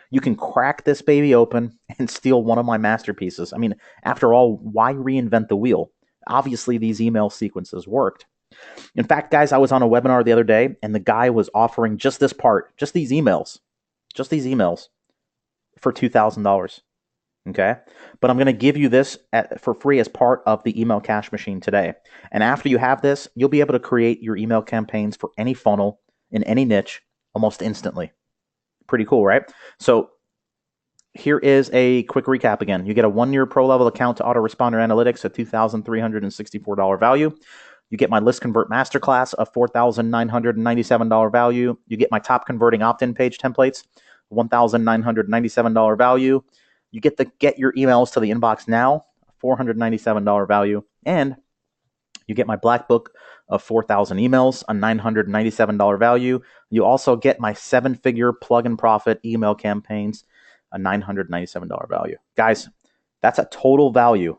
You can crack this baby open and steal one of my masterpieces. I mean, after all, why reinvent the wheel? Obviously, these email sequences worked. In fact, guys, I was on a webinar the other day, and the guy was offering just this part, just these emails for $2,000. Okay, but I'm going to give you this for free as part of the email cash machine today. And after you have this, you'll be able to create your email campaigns for any funnel in any niche almost instantly. Pretty cool, right? So here is a quick recap again. You get a 1-year pro level account to autoresponder analytics at $2,364 value. You get my list convert masterclass of $4,997 value. You get my top converting opt-in page templates, $1,997 value. You get the get your emails to the inbox now, $497 value. And you get my black book of 4,000 emails, a $997 value. You also get my 7-figure plug and profit email campaigns, a $997 value. Guys, that's a total value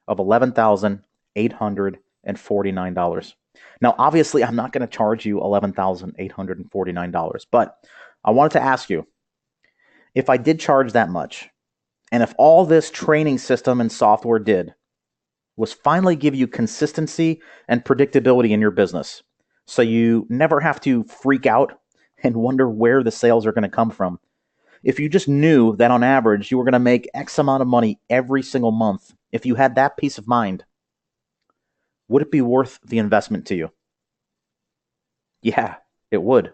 of $11,849. Now, obviously, I'm not going to charge you $11,849, but I wanted to ask you, if I did charge that much, and if all this training system and software did was finally give you consistency and predictability in your business, so you never have to freak out and wonder where the sales are going to come from. If you just knew that on average you were going to make X amount of money every single month, if you had that peace of mind, would it be worth the investment to you? Yeah, it would.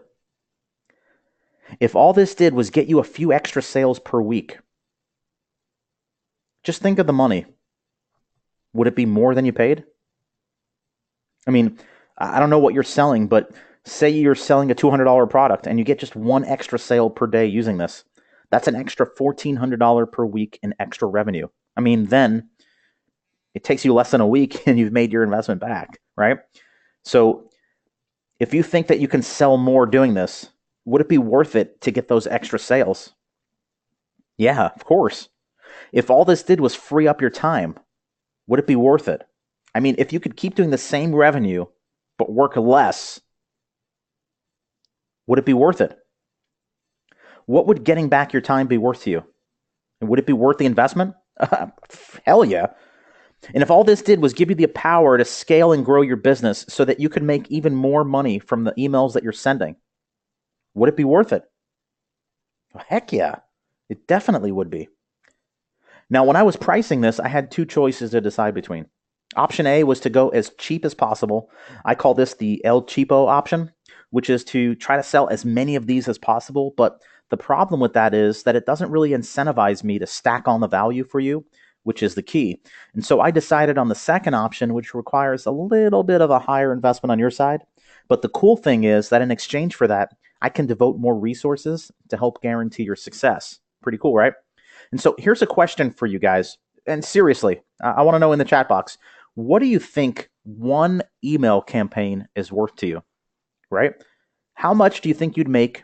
If all this did was get you a few extra sales per week, just think of the money. Would it be more than you paid? I mean, I don't know what you're selling, but say you're selling a $200 product and you get just one extra sale per day using this. That's an extra $1,400 per week in extra revenue. I mean, then it takes you less than a week and you've made your investment back, right? So if you think that you can sell more doing this, would it be worth it to get those extra sales? Yeah, of course. If all this did was free up your time, would it be worth it? I mean, if you could keep doing the same revenue but work less, would it be worth it? What would getting back your time be worth to you? And would it be worth the investment? Hell yeah. And if all this did was give you the power to scale and grow your business so that you could make even more money from the emails that you're sending, would it be worth it? Heck yeah. It definitely would be. Now, when I was pricing this, I had 2 choices to decide between. Option A was to go as cheap as possible. I call this the El Cheapo option, which is to try to sell as many of these as possible. But the problem with that is that it doesn't really incentivize me to stack on the value for you, which is the key. And so I decided on the second option, which requires a little bit of a higher investment on your side. But the cool thing is that in exchange for that, I can devote more resources to help guarantee your success. Pretty cool, right? And so here's a question for you guys. And seriously, I want to know in the chat box, what do you think one email campaign is worth to you, right? How much do you think you'd make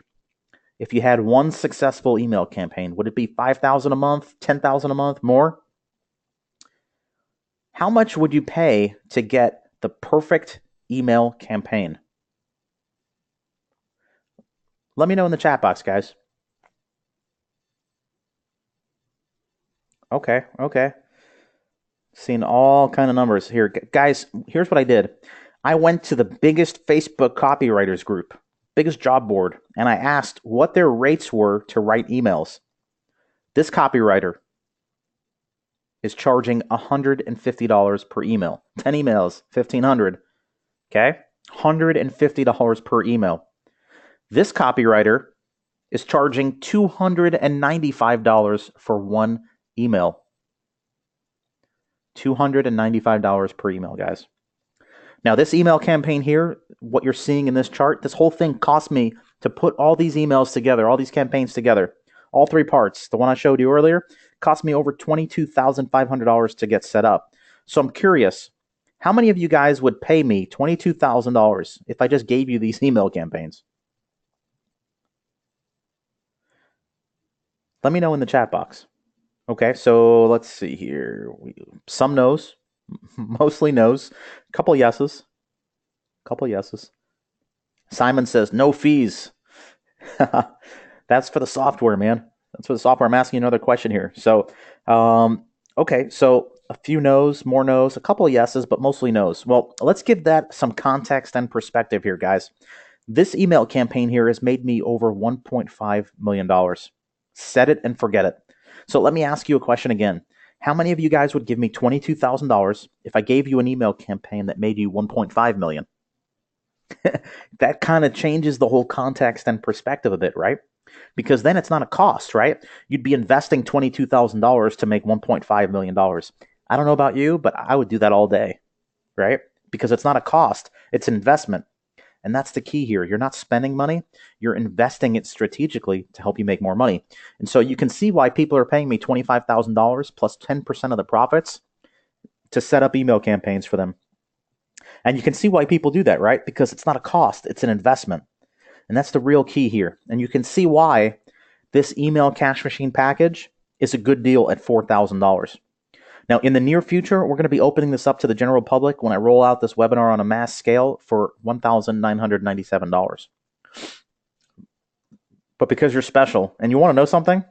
if you had one successful email campaign? Would it be $5,000 a month, $10,000 a month, more? How much would you pay to get the perfect email campaign? Let me know in the chat box, guys. Okay. Seeing all kind of numbers here. Guys, here's what I did. I went to the biggest Facebook copywriters group. biggest job board, and I asked what their rates were to write emails. This copywriter is charging $150 per email. 10 emails, $1,500. Okay? $150 per email. This copywriter is charging $295 for one email. $295 per email, guys. Now, this email campaign here, what you're seeing in this chart, this whole thing cost me to put all these emails together, all these campaigns together, all three parts. The one I showed you earlier cost me over $22,500 to get set up. So I'm curious, how many of you guys would pay me $22,000 if I just gave you these email campaigns? Let me know in the chat box. Okay, so let's see here. Some no's, mostly no's, couple yeses, couple yeses. Simon says no fees. That's for the software, man. That's for the software. I'm asking you another question here. So, okay, so a few no's, more no's, a couple of yeses, but mostly no's. Well, let's give that some context and perspective here, guys. This email campaign here has made me over $1.5 million. Set it and forget it. So let me ask you a question again. How many of you guys would give me $22,000 if I gave you an email campaign that made you $1.5 million? That kind of changes the whole context and perspective a bit, right? Because then it's not a cost, right? You'd be investing $22,000 to make $1.5 million. I don't know about you, but I would do that all day, right? Because it's not a cost, it's an investment. And that's the key here. You're not spending money, you're investing it strategically to help you make more money. And so you can see why people are paying me $25,000 plus 10% of the profits to set up email campaigns for them. And you can see why people do that, right? Because it's not a cost, it's an investment. And that's the real key here. And you can see why this email cash machine package is a good deal at $4,000. Now, in the near future, we're going to be opening this up to the general public when I roll out this webinar on a mass scale for $1,997. But because you're special and you want to know something,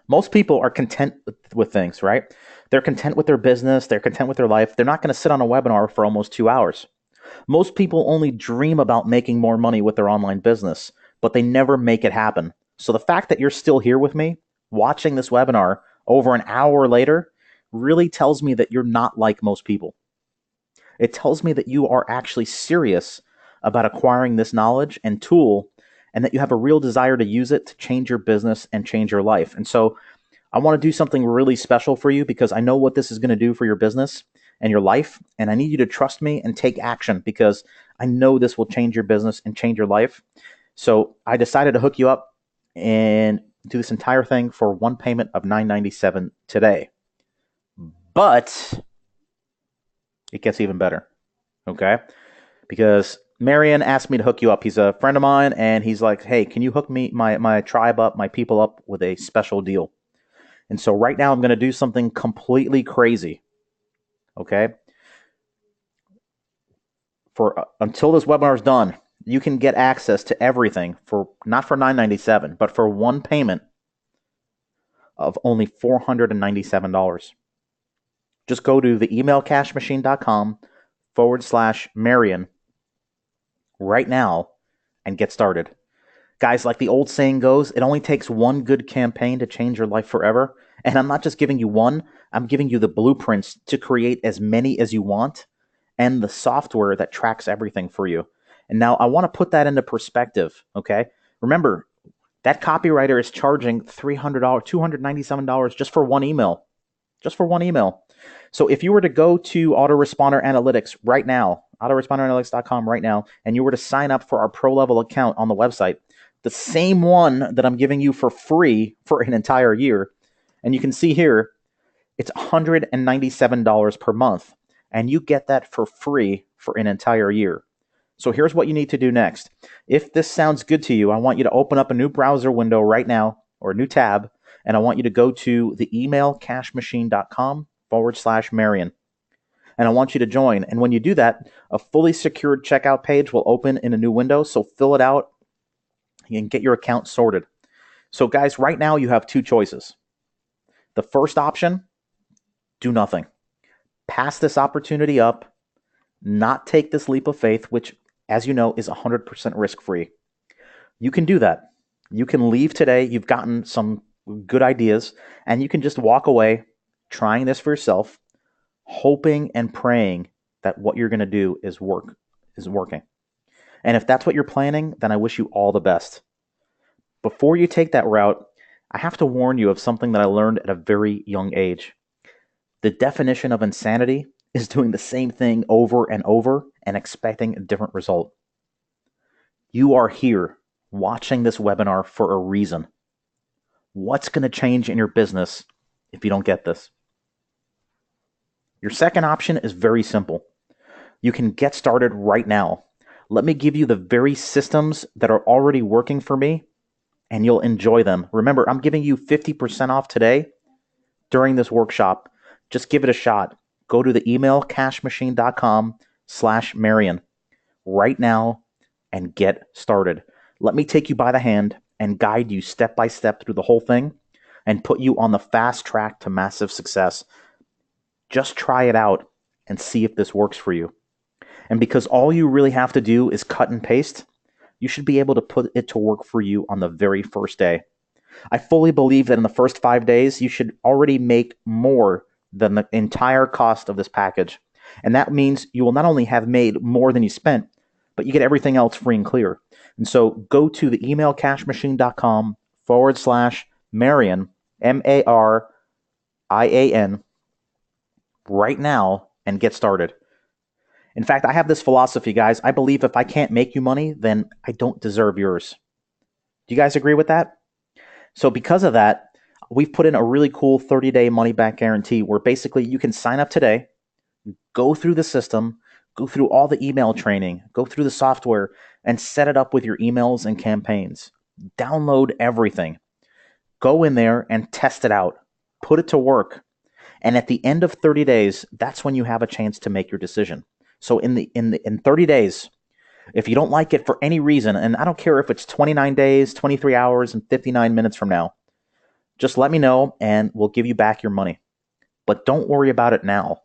most people are content with things, right? They're content with their business. They're content with their life. They're not going to sit on a webinar for almost 2 hours. Most people only dream about making more money with their online business, but they never make it happen. So the fact that you're still here with me, watching this webinar over an hour later, really tells me that you're not like most people. It tells me that you are actually serious about acquiring this knowledge and tool, and that you have a real desire to use it to change your business and change your life. And so I want to do something really special for you because I know what this is going to do for your business and your life, and I need you to trust me and take action because I know this will change your business and change your life. So I decided to hook you up and do this entire thing for one payment of $997 today. But it gets even better, okay? Because Marian asked me to hook you up. He's a friend of mine, and he's like, hey, can you hook me, my tribe up, my people up with a special deal? And so right now I'm going to do something completely crazy, okay? Until this webinar is done, you can get access to everything for not for $997, but for one payment of only $497. Just go to theemailcashmachine.com/Marian right now and get started. Guys, like the old saying goes, it only takes one good campaign to change your life forever. And I'm not just giving you one, I'm giving you the blueprints to create as many as you want and the software that tracks everything for you. And now I want to put that into perspective, okay? Remember, that copywriter is charging $300, $297 just for one email. Just for one email. So if you were to go to Autoresponder Analytics right now, autoresponderalytics.com right now, and you were to sign up for our pro level account on the website, the same one that I'm giving you for free for an entire year, and you can see here, it's $197 per month, and you get that for free for an entire year. So here's what you need to do next. If this sounds good to you, I want you to open up a new browser window right now, or a new tab, and I want you to go to theemailcashmachine.com/Marian. And I want you to join. And when you do that, a fully secured checkout page will open in a new window. So fill it out and get your account sorted. So guys, right now you have two choices. The first option, do nothing. Pass this opportunity up, not take this leap of faith, which as you know, is 100% risk-free. You can do that. You can leave today. You've gotten some good ideas, and you can just walk away trying this for yourself, hoping and praying that what you're going to do is working. And if that's what you're planning, then I wish you all the best. Before you take that route, I have to warn you of something that I learned at a very young age. The definition of insanity is doing the same thing over and over and expecting a different result. You are here watching this webinar for a reason. What's going to change in your business if you don't get this? Your second option is very simple. You can get started right now. Let me give you the very systems that are already working for me, and you'll enjoy them. Remember, I'm giving you 50% off today during this workshop. Just give it a shot. Go to the emailcashmachine.com/Marian right now and get started. Let me take you by the hand and guide you step by step through the whole thing and put you on the fast track to massive success. Just try it out and see if this works for you. And because all you really have to do is cut and paste, you should be able to put it to work for you on the very first day. I fully believe that in the first 5 days, you should already make more than the entire cost of this package. And that means you will not only have made more than you spent, but you get everything else free and clear. And so go to the emailcashmachine.com/Marian, Marian, right now and get started. In fact, I have this philosophy, guys. I believe if I can't make you money, then I don't deserve yours. Do you guys agree with that? So because of that, we've put in a really cool 30-day money-back guarantee where basically you can sign up today, go through the system, go through all the email training, go through the software, and set it up with your emails and campaigns. Download everything. Go in there and test it out. Put it to work. And at the end of 30 days, that's when you have a chance to make your decision. So in 30 days, if you don't like it for any reason, and I don't care if it's 29 days, 23 hours, and 59 minutes from now, just let me know and we'll give you back your money. But don't worry about it now.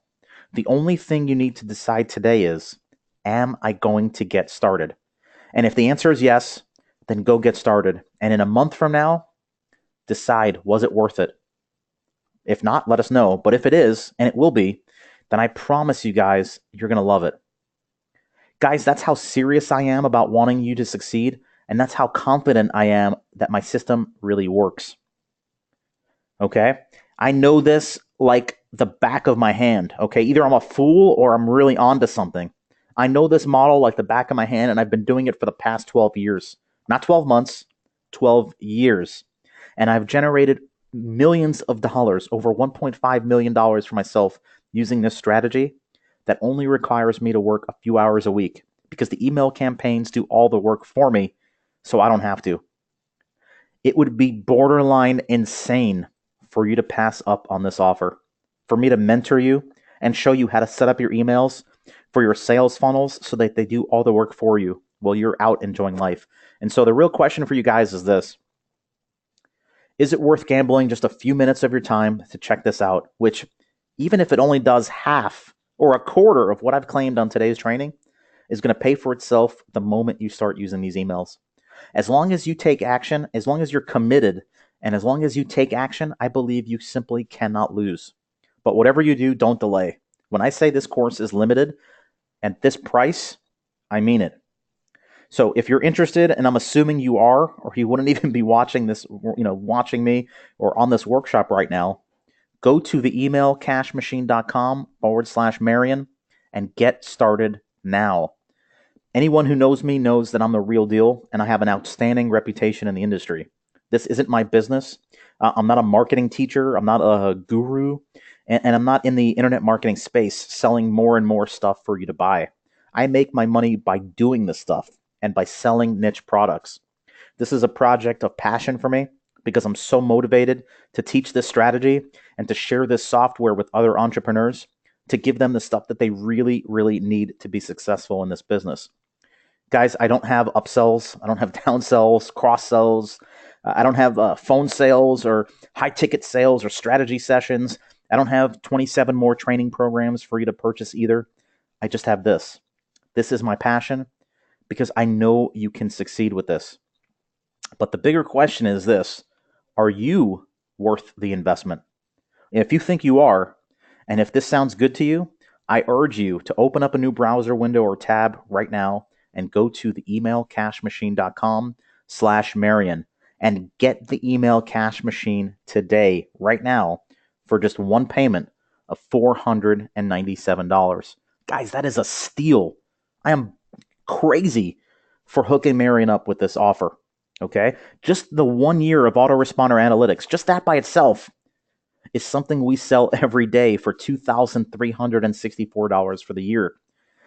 The only thing you need to decide today is, am I going to get started? And if the answer is yes, then go get started. And in a month from now, decide, was it worth it? If not, let us know. But if it is, and it will be, then I promise you guys, you're going to love it. Guys, that's how serious I am about wanting you to succeed, and that's how confident I am that my system really works. Okay? I know this like the back of my hand, okay? Either I'm a fool or I'm really onto something. I know this model like the back of my hand, and I've been doing it for the past 12 years. Not 12 months, 12 years. And I've generated millions of dollars, over $1.5 million for myself using this strategy that only requires me to work a few hours a week because the email campaigns do all the work for me, so I don't have to. It would be borderline insane for you to pass up on this offer, for me to mentor you and show you how to set up your emails for your sales funnels so that they do all the work for you while you're out enjoying life. And so the real question for you guys is this. Is it worth gambling just a few minutes of your time to check this out, which even if it only does half or a quarter of what I've claimed on today's training, is going to pay for itself the moment you start using these emails. As long as you take action, as long as you're committed, and as long as you take action, I believe you simply cannot lose. But whatever you do, don't delay. When I say this course is limited at this price, I mean it. So if you're interested, and I'm assuming you are, or you wouldn't even be watching this, watching me or on this workshop right now, go to the emailcashmachine.com/Marian and get started now. Anyone who knows me knows that I'm the real deal and I have an outstanding reputation in the industry. This isn't my business. I'm not a marketing teacher. I'm not a guru. And I'm not in the internet marketing space selling more and more stuff for you to buy. I make my money by doing this stuff and by selling niche products. This is a project of passion for me because I'm so motivated to teach this strategy and to share this software with other entrepreneurs to give them the stuff that they really, really need to be successful in this business. Guys, I don't have upsells. I don't have downsells, cross sells. I don't have phone sales or high ticket sales or strategy sessions. I don't have 27 more training programs for you to purchase either. I just have this. This is my passion. because I know you can succeed with this. But the bigger question is this: are you worth the investment? If you think you are, and if this sounds good to you, I urge you to open up a new browser window or tab right now and go to the emailcashmachine.com/Marian and get the email cash machine today, right now, for just one payment of $497. Guys, that is a steal. I am crazy for hooking Marian up with this offer. Okay? Just the 1 year of autoresponder analytics, just that by itself is something we sell every day for $2,364 for the year.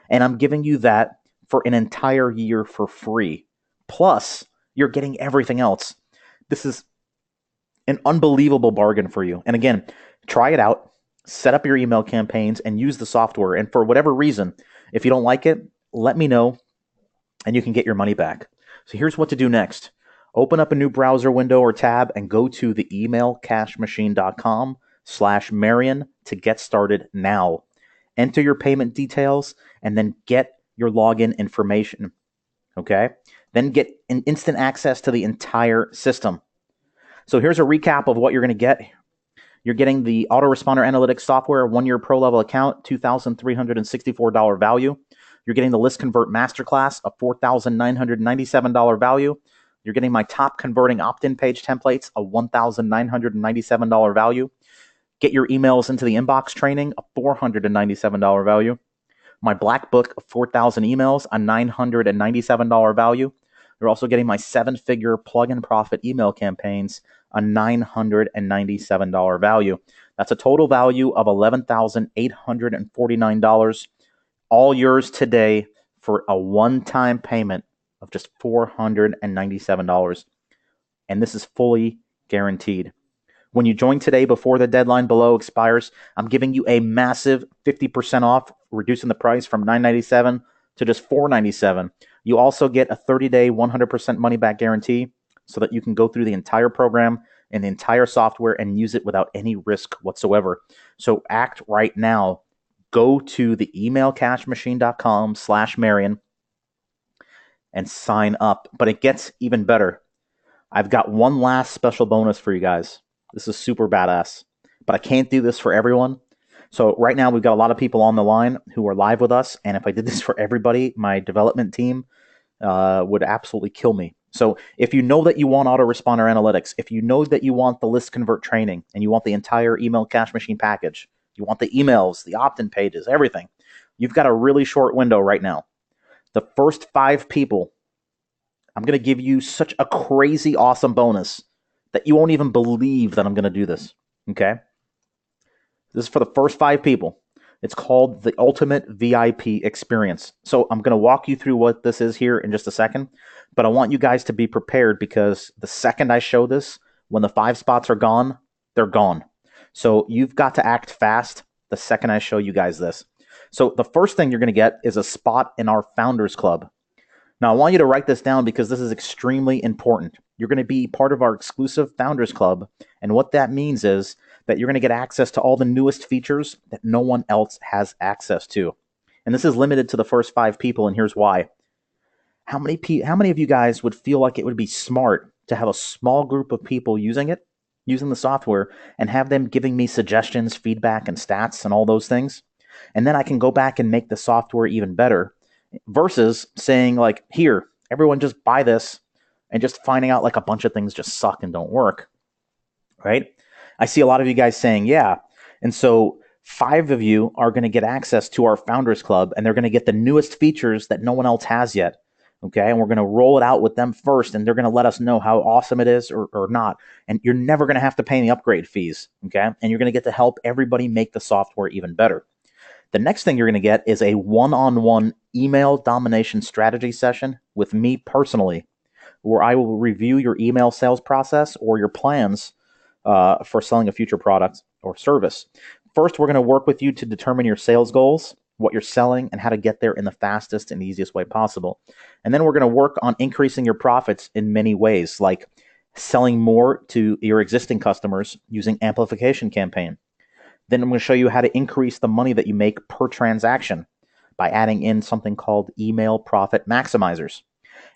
And I'm giving you that for an entire year for free. Plus, you're getting everything else. This is an unbelievable bargain for you. And again, try it out, set up your email campaigns, and use the software. And for whatever reason, if you don't like it, let me know and you can get your money back. So here's what to do next. Open up a new browser window or tab and go to the emailcashmachine.com/Marian to get started now. Enter your payment details and then get your login information. Okay? Then get an instant access to the entire system. So here's a recap of what you're going to get. You're getting the autoresponder analytics software, 1-year pro level account, $2,364 value. You're getting the List Convert Masterclass, a $4,997 value. You're getting my top converting opt-in page templates, a $1,997 value. Get your emails into the inbox training, a $497 value. My black book of 4,000 emails, a $997 value. You're also getting my 7-figure plug and profit email campaigns, a $997 value. That's a total value of $11,849, all yours today for a one-time payment of just $497. And this is fully guaranteed. When you join today before the deadline below expires, I'm giving you a massive 50% off, reducing the price from $997 to just $497. You also get a 30-day 100% money-back guarantee so that you can go through the entire program and the entire software and use it without any risk whatsoever. So act right now. Go to the emailcashmachine.com/Marian and sign up. But it gets even better. I've got one last special bonus for you guys. This is super badass, but I can't do this for everyone. So right now we've got a lot of people on the line who are live with us, and if I did this for everybody, my development team would absolutely kill me. So if you know that you want autoresponder analytics, if you know that you want the List Convert training, and you want the entire email cash machine package, you want the emails, the opt-in pages, everything, you've got a really short window right now. The first 5 people, I'm going to give you such a crazy awesome bonus that you won't even believe that I'm going to do this. Okay? This is for the first 5 people. It's called the Ultimate VIP Experience. So I'm going to walk you through what this is here in just a second, but I want you guys to be prepared because the second I show this, when the 5 spots are gone, they're gone. So you've got to act fast the second I show you guys this. So the first thing you're going to get is a spot in our Founders Club. Now, I want you to write this down because this is extremely important. You're going to be part of our exclusive Founders Club, and what that means is that you're going to get access to all the newest features that no one else has access to. And this is limited to the first 5 people, and here's why. How many of you guys would feel like it would be smart to have a small group of people using the software, and have them giving me suggestions, feedback, and stats, and all those things? And then I can go back and make the software even better, versus saying like, here, everyone just buy this, and just finding out like a bunch of things just suck and don't work, right? I see a lot of you guys saying, yeah. And so 5 of you are going to get access to our Founders Club, and they're going to get the newest features that no one else has yet. Okay, and we're going to roll it out with them first, and they're going to let us know how awesome it is or not. And you're never going to have to pay any upgrade fees, okay? And you're going to get to help everybody make the software even better. The next thing you're going to get is a one-on-one email domination strategy session with me personally, where I will review your email sales process or your plans for selling a future product or service. First, we're going to work with you to determine your sales goals, what you're selling, and how to get there in the fastest and easiest way possible. And then we're going to work on increasing your profits in many ways, like selling more to your existing customers using amplification campaign. Then I'm going to show you how to increase the money that you make per transaction by adding in something called email profit maximizers.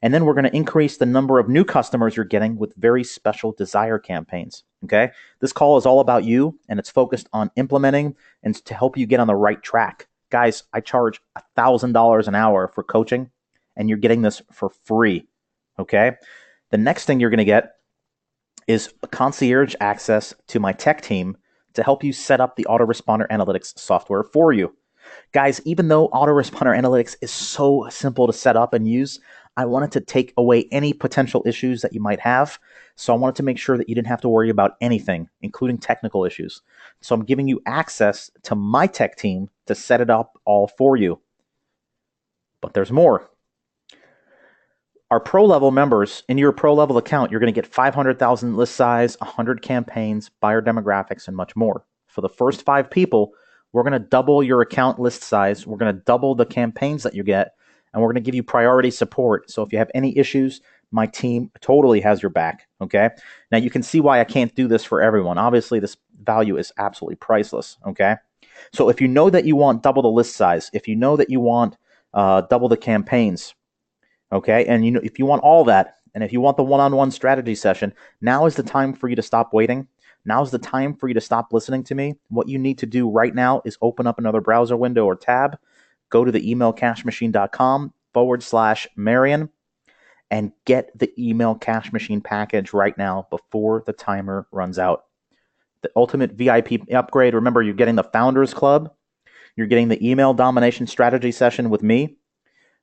And then we're going to increase the number of new customers you're getting with very special desire campaigns. Okay. This call is all about you, and it's focused on implementing and to help you get on the right track. Guys, I charge $1,000 an hour for coaching, and you're getting this for free. Okay. The next thing you're going to get is concierge access to my tech team to help you set up the autoresponder analytics software for you. Guys, even though autoresponder analytics is so simple to set up and use, I wanted to take away any potential issues that you might have. So I wanted to make sure that you didn't have to worry about anything, including technical issues. So I'm giving you access to my tech team to set it up all for you. But there's more. Our pro level members, in your pro level account, you're going to get 500,000 list size, 100 campaigns, buyer demographics, and much more. For the first 5 people, we're going to double your account list size. We're going to double the campaigns that you get, and we're going to give you priority support. So if you have any issues, my team totally has your back. Okay. Now you can see why I can't do this for everyone. Obviously, this value is absolutely priceless. Okay. So if you know that you want double the list size, if you know that you want double the campaigns, okay, and if you want all that, and if you want the one-on-one strategy session, now is the time for you to stop waiting. Now is the time for you to stop listening to me. What you need to do right now is open up another browser window or tab, go to the emailcashmachine.com/Marian, and get the email cash machine package right now before the timer runs out. The ultimate VIP upgrade, remember, you're getting the Founders Club, you're getting the email domination strategy session with me,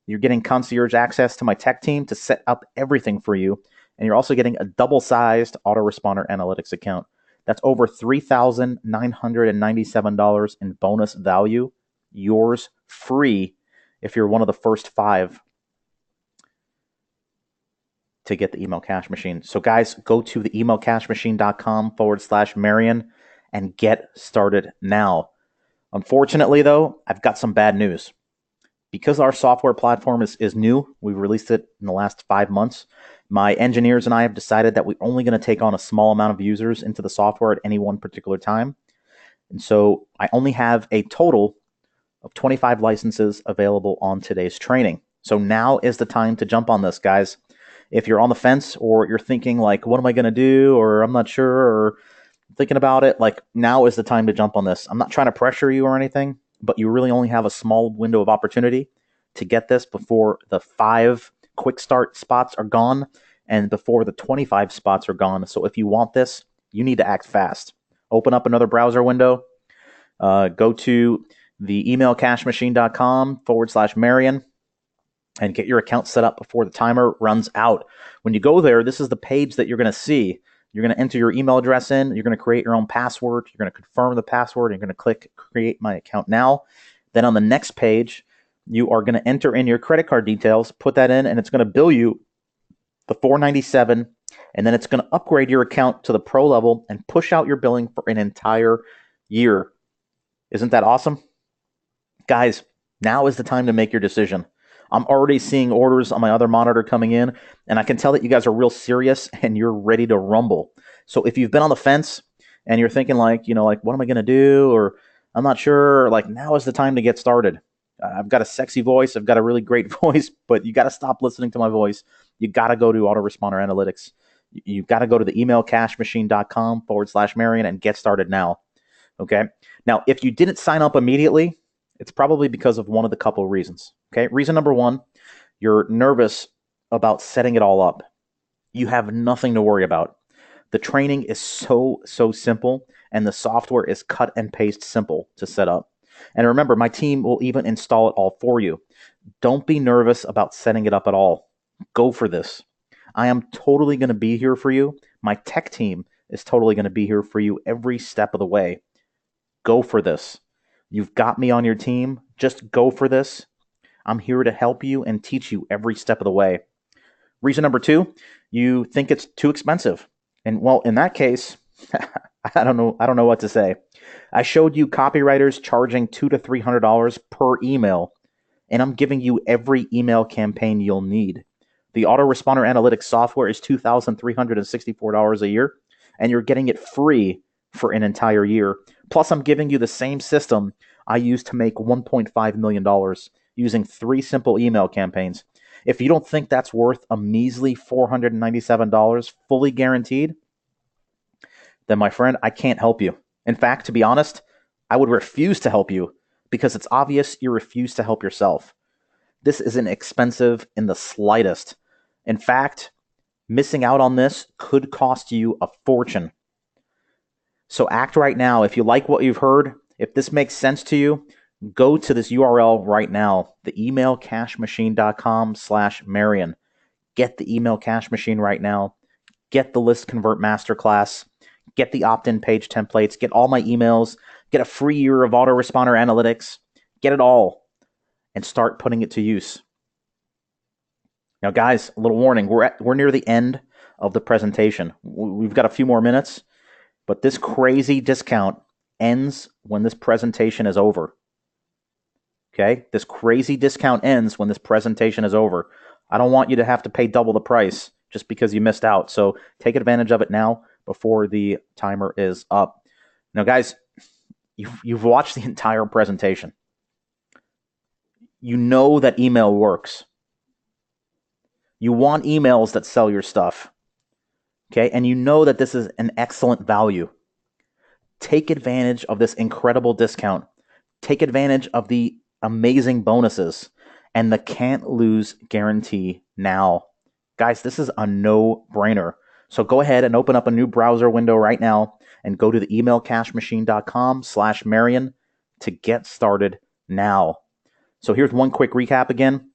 you're getting concierge access to my tech team to set up everything for you, and you're also getting a double-sized autoresponder analytics account. That's over $3,997 in bonus value, yours free if you're one of the first 5 to get the email cash machine. So guys, go to the emailcashmachine.com/Marian and get started now. Unfortunately, though, I've got some bad news. Because our software platform is new, we've released it in the last 5 months, my engineers and I have decided that we're only going to take on a small amount of users into the software at any one particular time. And so I only have a total of 25 licenses available on today's training. So now is the time to jump on this, guys. If you're on the fence or you're thinking like, what am I going to do? Or I'm not sure, or thinking about it, like now is the time to jump on this. I'm not trying to pressure you or anything, but you really only have a small window of opportunity to get this before the 5 quick start spots are gone and before the 25 spots are gone. So if you want this, you need to act fast. Open up another browser window, go to the emailcashmachine.com/Marian and get your account set up before the timer runs out. When you go there, this is the page that you're going to see. You're going to enter your email address in. You're going to create your own password. You're going to confirm the password. You're going to click Create My Account Now. Then on the next page, you are going to enter in your credit card details, put that in, and it's going to bill you the $497, and then it's going to upgrade your account to the pro level and push out your billing for an entire year. Isn't that awesome? Guys, now is the time to make your decision. I'm already seeing orders on my other monitor coming in, and I can tell that you guys are real serious and you're ready to rumble. So if you've been on the fence and you're thinking like, what am I going to do? Or I'm not sure, like now is the time to get started. I've got a sexy voice. I've got a really great voice, but you got to stop listening to my voice. You got to go to Autoresponder Analytics. You got to go to the emailcashmachine.com/Marian and get started now. Okay. Now, if you didn't sign up immediately, it's probably because of one of the couple of reasons. Okay. Reason number 1, you're nervous about setting it all up. You have nothing to worry about. The training is so simple, and the software is cut and paste simple to set up. And remember, my team will even install it all for you. Don't be nervous about setting it up at all. Go for this. I am totally going to be here for you. My tech team is totally going to be here for you every step of the way. Go for this. You've got me on your team. Just go for this. I'm here to help you and teach you every step of the way. Reason number 2, you think it's too expensive. And well, in that case, I don't know what to say. I showed you copywriters charging $200 to $300 per email, and I'm giving you every email campaign you'll need. The Autoresponder Analytics software is $2,364 a year, and you're getting it free for an entire year. Plus, I'm giving you the same system I used to make $1.5 million. using 3 simple email campaigns. If you don't think that's worth a measly $497 fully guaranteed, then my friend, I can't help you. In fact, to be honest, I would refuse to help you because it's obvious you refuse to help yourself. This isn't expensive in the slightest. In fact, missing out on this could cost you a fortune. So act right now. If you like what you've heard, if this makes sense to you, go to this URL right now, the emailcashmachine.com/Marian. Get the email cash machine right now. Get the List Convert Masterclass. Get the opt-in page templates. Get all my emails. Get a free year of autoresponder analytics. Get it all and start putting it to use. Now, guys, a little warning. We're near the end of the presentation. We've got a few more minutes, but this crazy discount ends when this presentation is over. Okay? This crazy discount ends when this presentation is over. I don't want you to have to pay double the price just because you missed out. So take advantage of it now before the timer is up. Now, guys, you've watched the entire presentation. You know that email works. You want emails that sell your stuff. Okay? And you know that this is an excellent value. Take advantage of this incredible discount. Take advantage of the amazing bonuses and the can't lose guarantee now. Guys, this is a no-brainer. So go ahead and open up a new browser window right now and go to the emailcashmachine.com/Marian to get started now. So here's one quick recap again.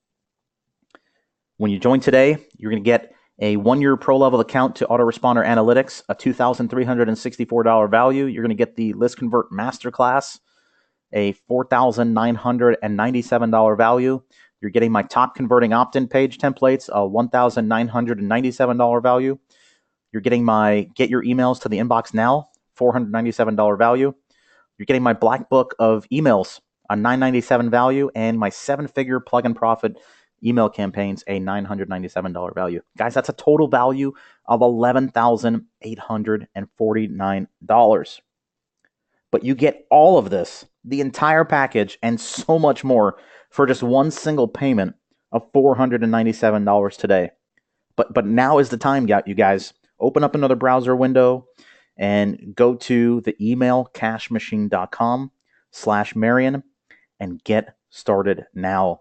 When you join today, you're going to get a 1-year pro-level account to Autoresponder Analytics, a $2,364 value. You're going to get the List Convert Masterclass, a $4,997 value. You're getting my top converting opt-in page templates, a $1,997 value. You're getting my Get Your Emails to the Inbox Now, $497 value. You're getting my Black Book of Emails, a $997 value, and my 7-figure plug and profit email campaigns, a $997 value. Guys, that's a total value of $11,849. But you get all of this, the entire package, and so much more for just one single payment of $497 today. But now is the time, you guys. Open up another browser window and go to the emailcashmachine.com/Marian and get started now.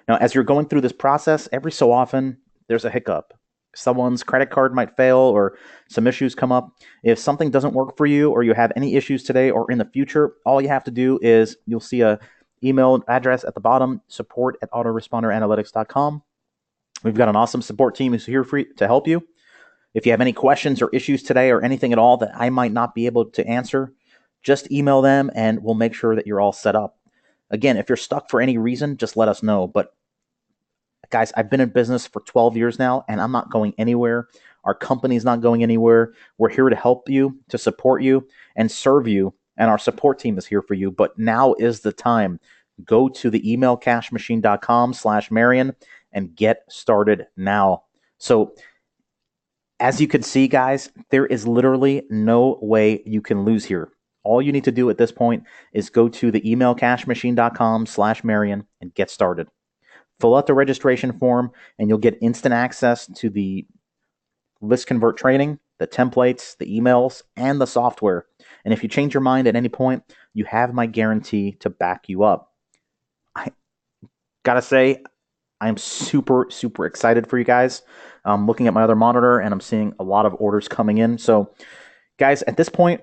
Now, as you're going through this process, every so often, there's a hiccup. Someone's credit card might fail or some issues come up. If something doesn't work for you or you have any issues today or in the future, all you have to do is you'll see a email address at the bottom, support@autoresponderanalytics.com. We've got an awesome support team who's here to help you. If you have any questions or issues today or anything at all that I might not be able to answer, just email them and we'll make sure that you're all set up. Again, if you're stuck for any reason, just let us know. But guys, I've been in business for 12 years now and I'm not going anywhere. Our company's not going anywhere. We're here to help you, to support you, and serve you. And our support team is here for you. But now is the time. Go to the emailcashmachine.com/Marian and get started now. So as you can see, guys, there is literally no way you can lose here. All you need to do at this point is go to the emailcashmachine.com/Marian and get started. Fill out the registration form and you'll get instant access to the List Convert training, the templates, the emails, and the software. And if you change your mind at any point, you have my guarantee to back you up. I gotta say, I'm super, super excited for you guys. I'm looking at my other monitor and I'm seeing a lot of orders coming in. So guys, at this point,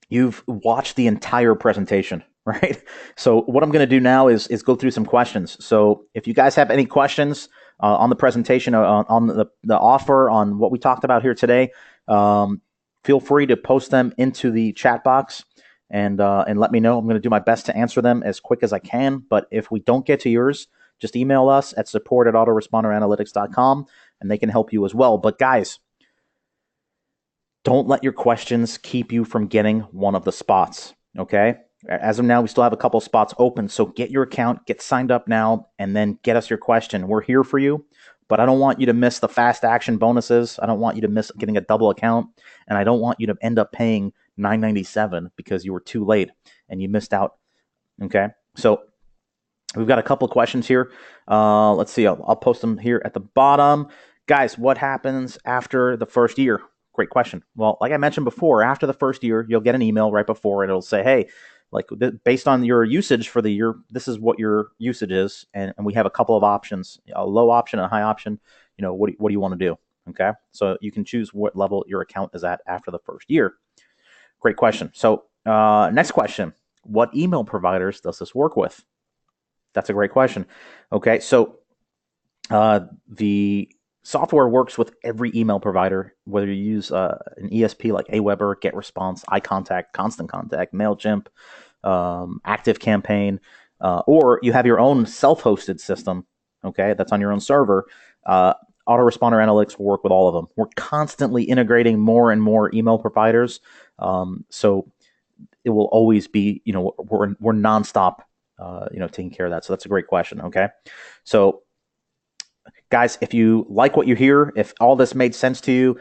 you've watched the entire presentation, right? So what I'm going to do now is go through some questions. So if you guys have any questions on the presentation, on the offer, on what we talked about here today, feel free to post them into the chat box and let me know. I'm going to do my best to answer them as quick as I can. But if we don't get to yours, just email us at support@autoresponderanalytics.com and they can help you as well. But guys, don't let your questions keep you from getting one of the spots, okay? As of now, we still have a couple spots open, so get your account, get signed up now, and then get us your question. We're here for you, but I don't want you to miss the fast action bonuses. I don't want you to miss getting a double account, and I don't want you to end up paying $997 because you were too late and you missed out, okay? So We've got a couple of questions here. Let's see. I'll post them here at the bottom. Guys, what happens after the first year? Great question. Well, like I mentioned before, after the first year, you'll get an email right before, and it'll say, hey, like based on your usage for the year, this is what your usage is, and we have a couple of options, a low option and a high option. What do you want to do? Okay, so you can choose what level your account is at after the first year. Great question. So next question, what email providers does this work with? That's a great question. Okay, so the software works with every email provider, whether you use an ESP like Aweber, GetResponse, iContact, Constant Contact, MailChimp, ActiveCampaign, or you have your own self-hosted system, okay, that's on your own server. Autoresponder Analytics will work with all of them. We're constantly integrating more and more email providers, so it will always be, we're nonstop, taking care of that. So that's a great question. Okay, so guys, if you like what you hear, if all this made sense to you,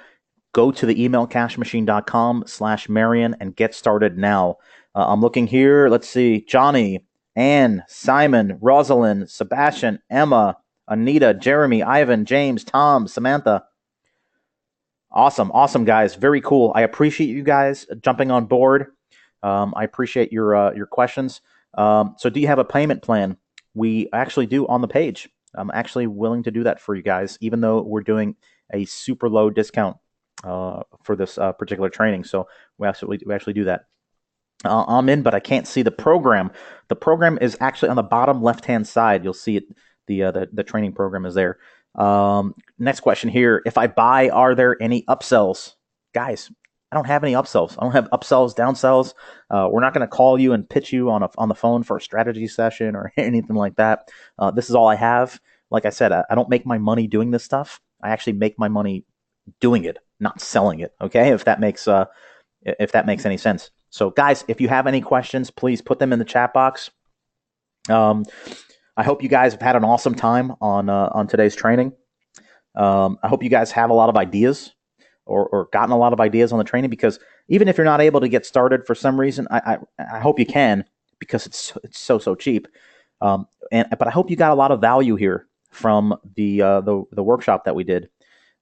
go to the emailcashmachine.com/Marian and get started now. I'm looking here. Let's see. Johnny, Ann, Simon, Rosalind, Sebastian, Emma, Anita, Jeremy, Ivan, James, Tom, Samantha. Awesome, guys. Very cool. I appreciate you guys jumping on board. I appreciate your questions. So do you have a payment plan? We actually do on the page. I'm actually willing to do that for you guys, even though we're doing a super low discount for this particular training. So we actually do that. I'm in, but I can't see the program. The program is actually on the bottom left-hand side. You'll see it. The training program is there. Next question here. If I buy, are there any upsells? Guys, I don't have any upsells. I don't have upsells, downsells. We're not going to call you and pitch you on the phone for a strategy session or anything like that. This is all I have. Like I said, I don't make my money doing this stuff. I actually make my money doing it, not selling it. Okay, if that makes any sense. So, guys, if you have any questions, please put them in the chat box. I hope you guys have had an awesome time on today's training. I hope you guys have a lot of ideas or gotten a lot of ideas on the training, because even if you're not able to get started for some reason, I hope you can, because it's so cheap. But I hope you got a lot of value here from the workshop that we did.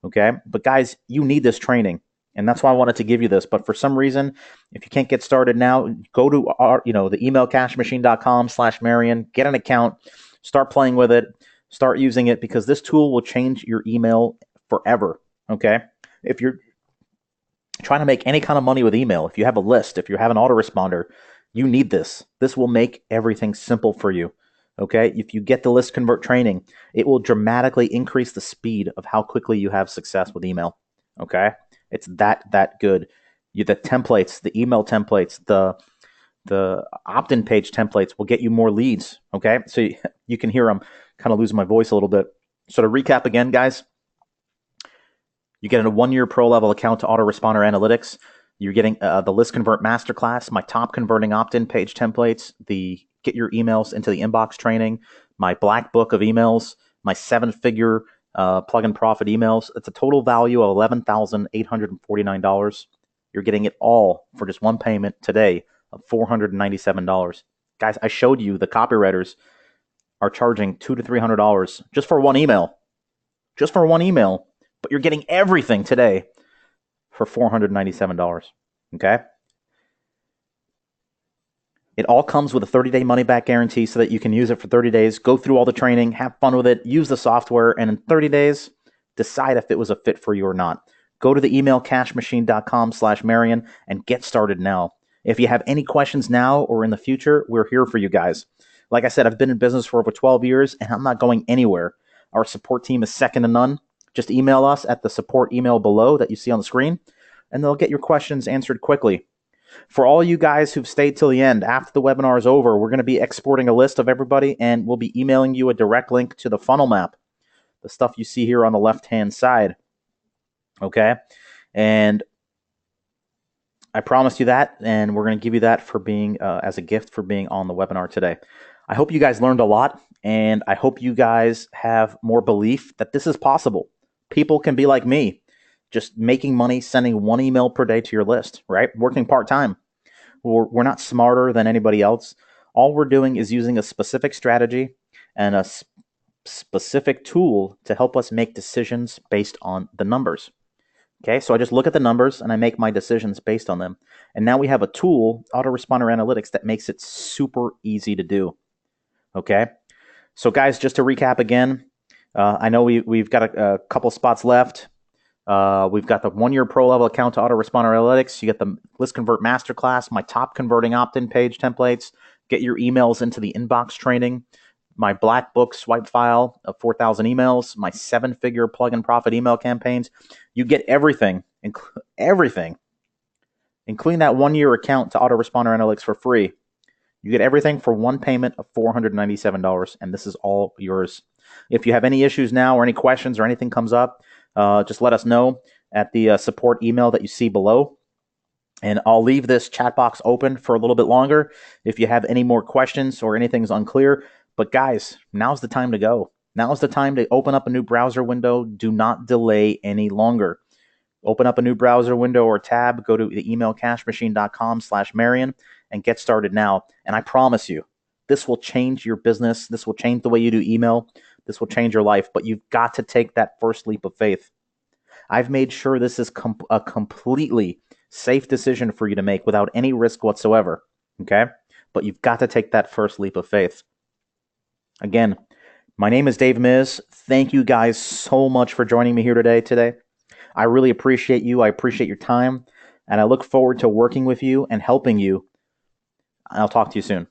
Okay, but guys, you need this training, and that's why I wanted to give you this. But for some reason, if you can't get started now, go to the emailcashmachine.com/Marian, get an account, start playing with it, start using it, because this tool will change your email forever. Okay, if you're trying to make any kind of money with email, if you have a list, if you have an autoresponder, you need this. This will make everything simple for you. Okay, if you get the list convert training, it will dramatically increase the speed of how quickly you have success with email. Okay, it's that good. The templates, the email templates, the opt-in page templates will get you more leads. Okay, so you can hear I'm kind of losing my voice a little bit. So to recap again, guys, you get a 1-year pro level account to autoresponder analytics. You're getting the list convert masterclass, my top converting opt-in page templates, the get your emails into the inbox training, my black book of emails, my 7-figure plug and profit emails. It's a total value of $11,849. You're getting it all for just one payment today of $497. Guys, I showed you the copywriters are charging $200 to $300 just for one email. Just for one email. But you're getting everything today for $497. Okay? It all comes with a 30-day money-back guarantee so that you can use it for 30 days, go through all the training, have fun with it, use the software, and in 30 days, decide if it was a fit for you or not. Go to the emailcashmachine.com/Marian and get started now. If you have any questions now or in the future, we're here for you guys. Like I said, I've been in business for over 12 years, and I'm not going anywhere. Our support team is second to none. Just email us at the support email below that you see on the screen, and they'll get your questions answered quickly. For all you guys who've stayed till the end, after the webinar is over, we're going to be exporting a list of everybody, and we'll be emailing you a direct link to the funnel map, the stuff you see here on the left-hand side. Okay? And I promised you that, and we're going to give you that for being as a gift for being on the webinar today. I hope you guys learned a lot, and I hope you guys have more belief that this is possible. People can be like me, just making money, sending one email per day to your list, right? Working part-time. We're not smarter than anybody else. All we're doing is using a specific strategy and a specific tool to help us make decisions based on the numbers. Okay, so I just look at the numbers and I make my decisions based on them. And now we have a tool, Autoresponder Analytics, that makes it super easy to do. Okay, so guys, just to recap again, I know we've got a couple spots left. We've got the 1-year pro level account to Autoresponder Analytics. You get the List Convert Masterclass, my top converting opt-in page templates, get your emails into the inbox training, my black book swipe file of 4,000 emails, my 7-figure plug and profit email campaigns. You get everything, including that 1-year account to Autoresponder Analytics for free. You get everything for one payment of $497, and this is all yours. If you have any issues now or any questions or anything comes up, just let us know at the support email that you see below. And I'll leave this chat box open for a little bit longer if you have any more questions or anything's unclear. But guys, now's the time to go. Now's the time to open up a new browser window. Do not delay any longer. Open up a new browser window or tab, go to the emailcashmachine.com/Marian and get started now. And I promise you, this will change your business. This will change the way you do email. This will change your life, but you've got to take that first leap of faith. I've made sure this is a completely safe decision for you to make without any risk whatsoever, okay? But you've got to take that first leap of faith. Again, my name is Dave Miz. Thank you guys so much for joining me here today. I really appreciate you. I appreciate your time, and I look forward to working with you and helping you. I'll talk to you soon.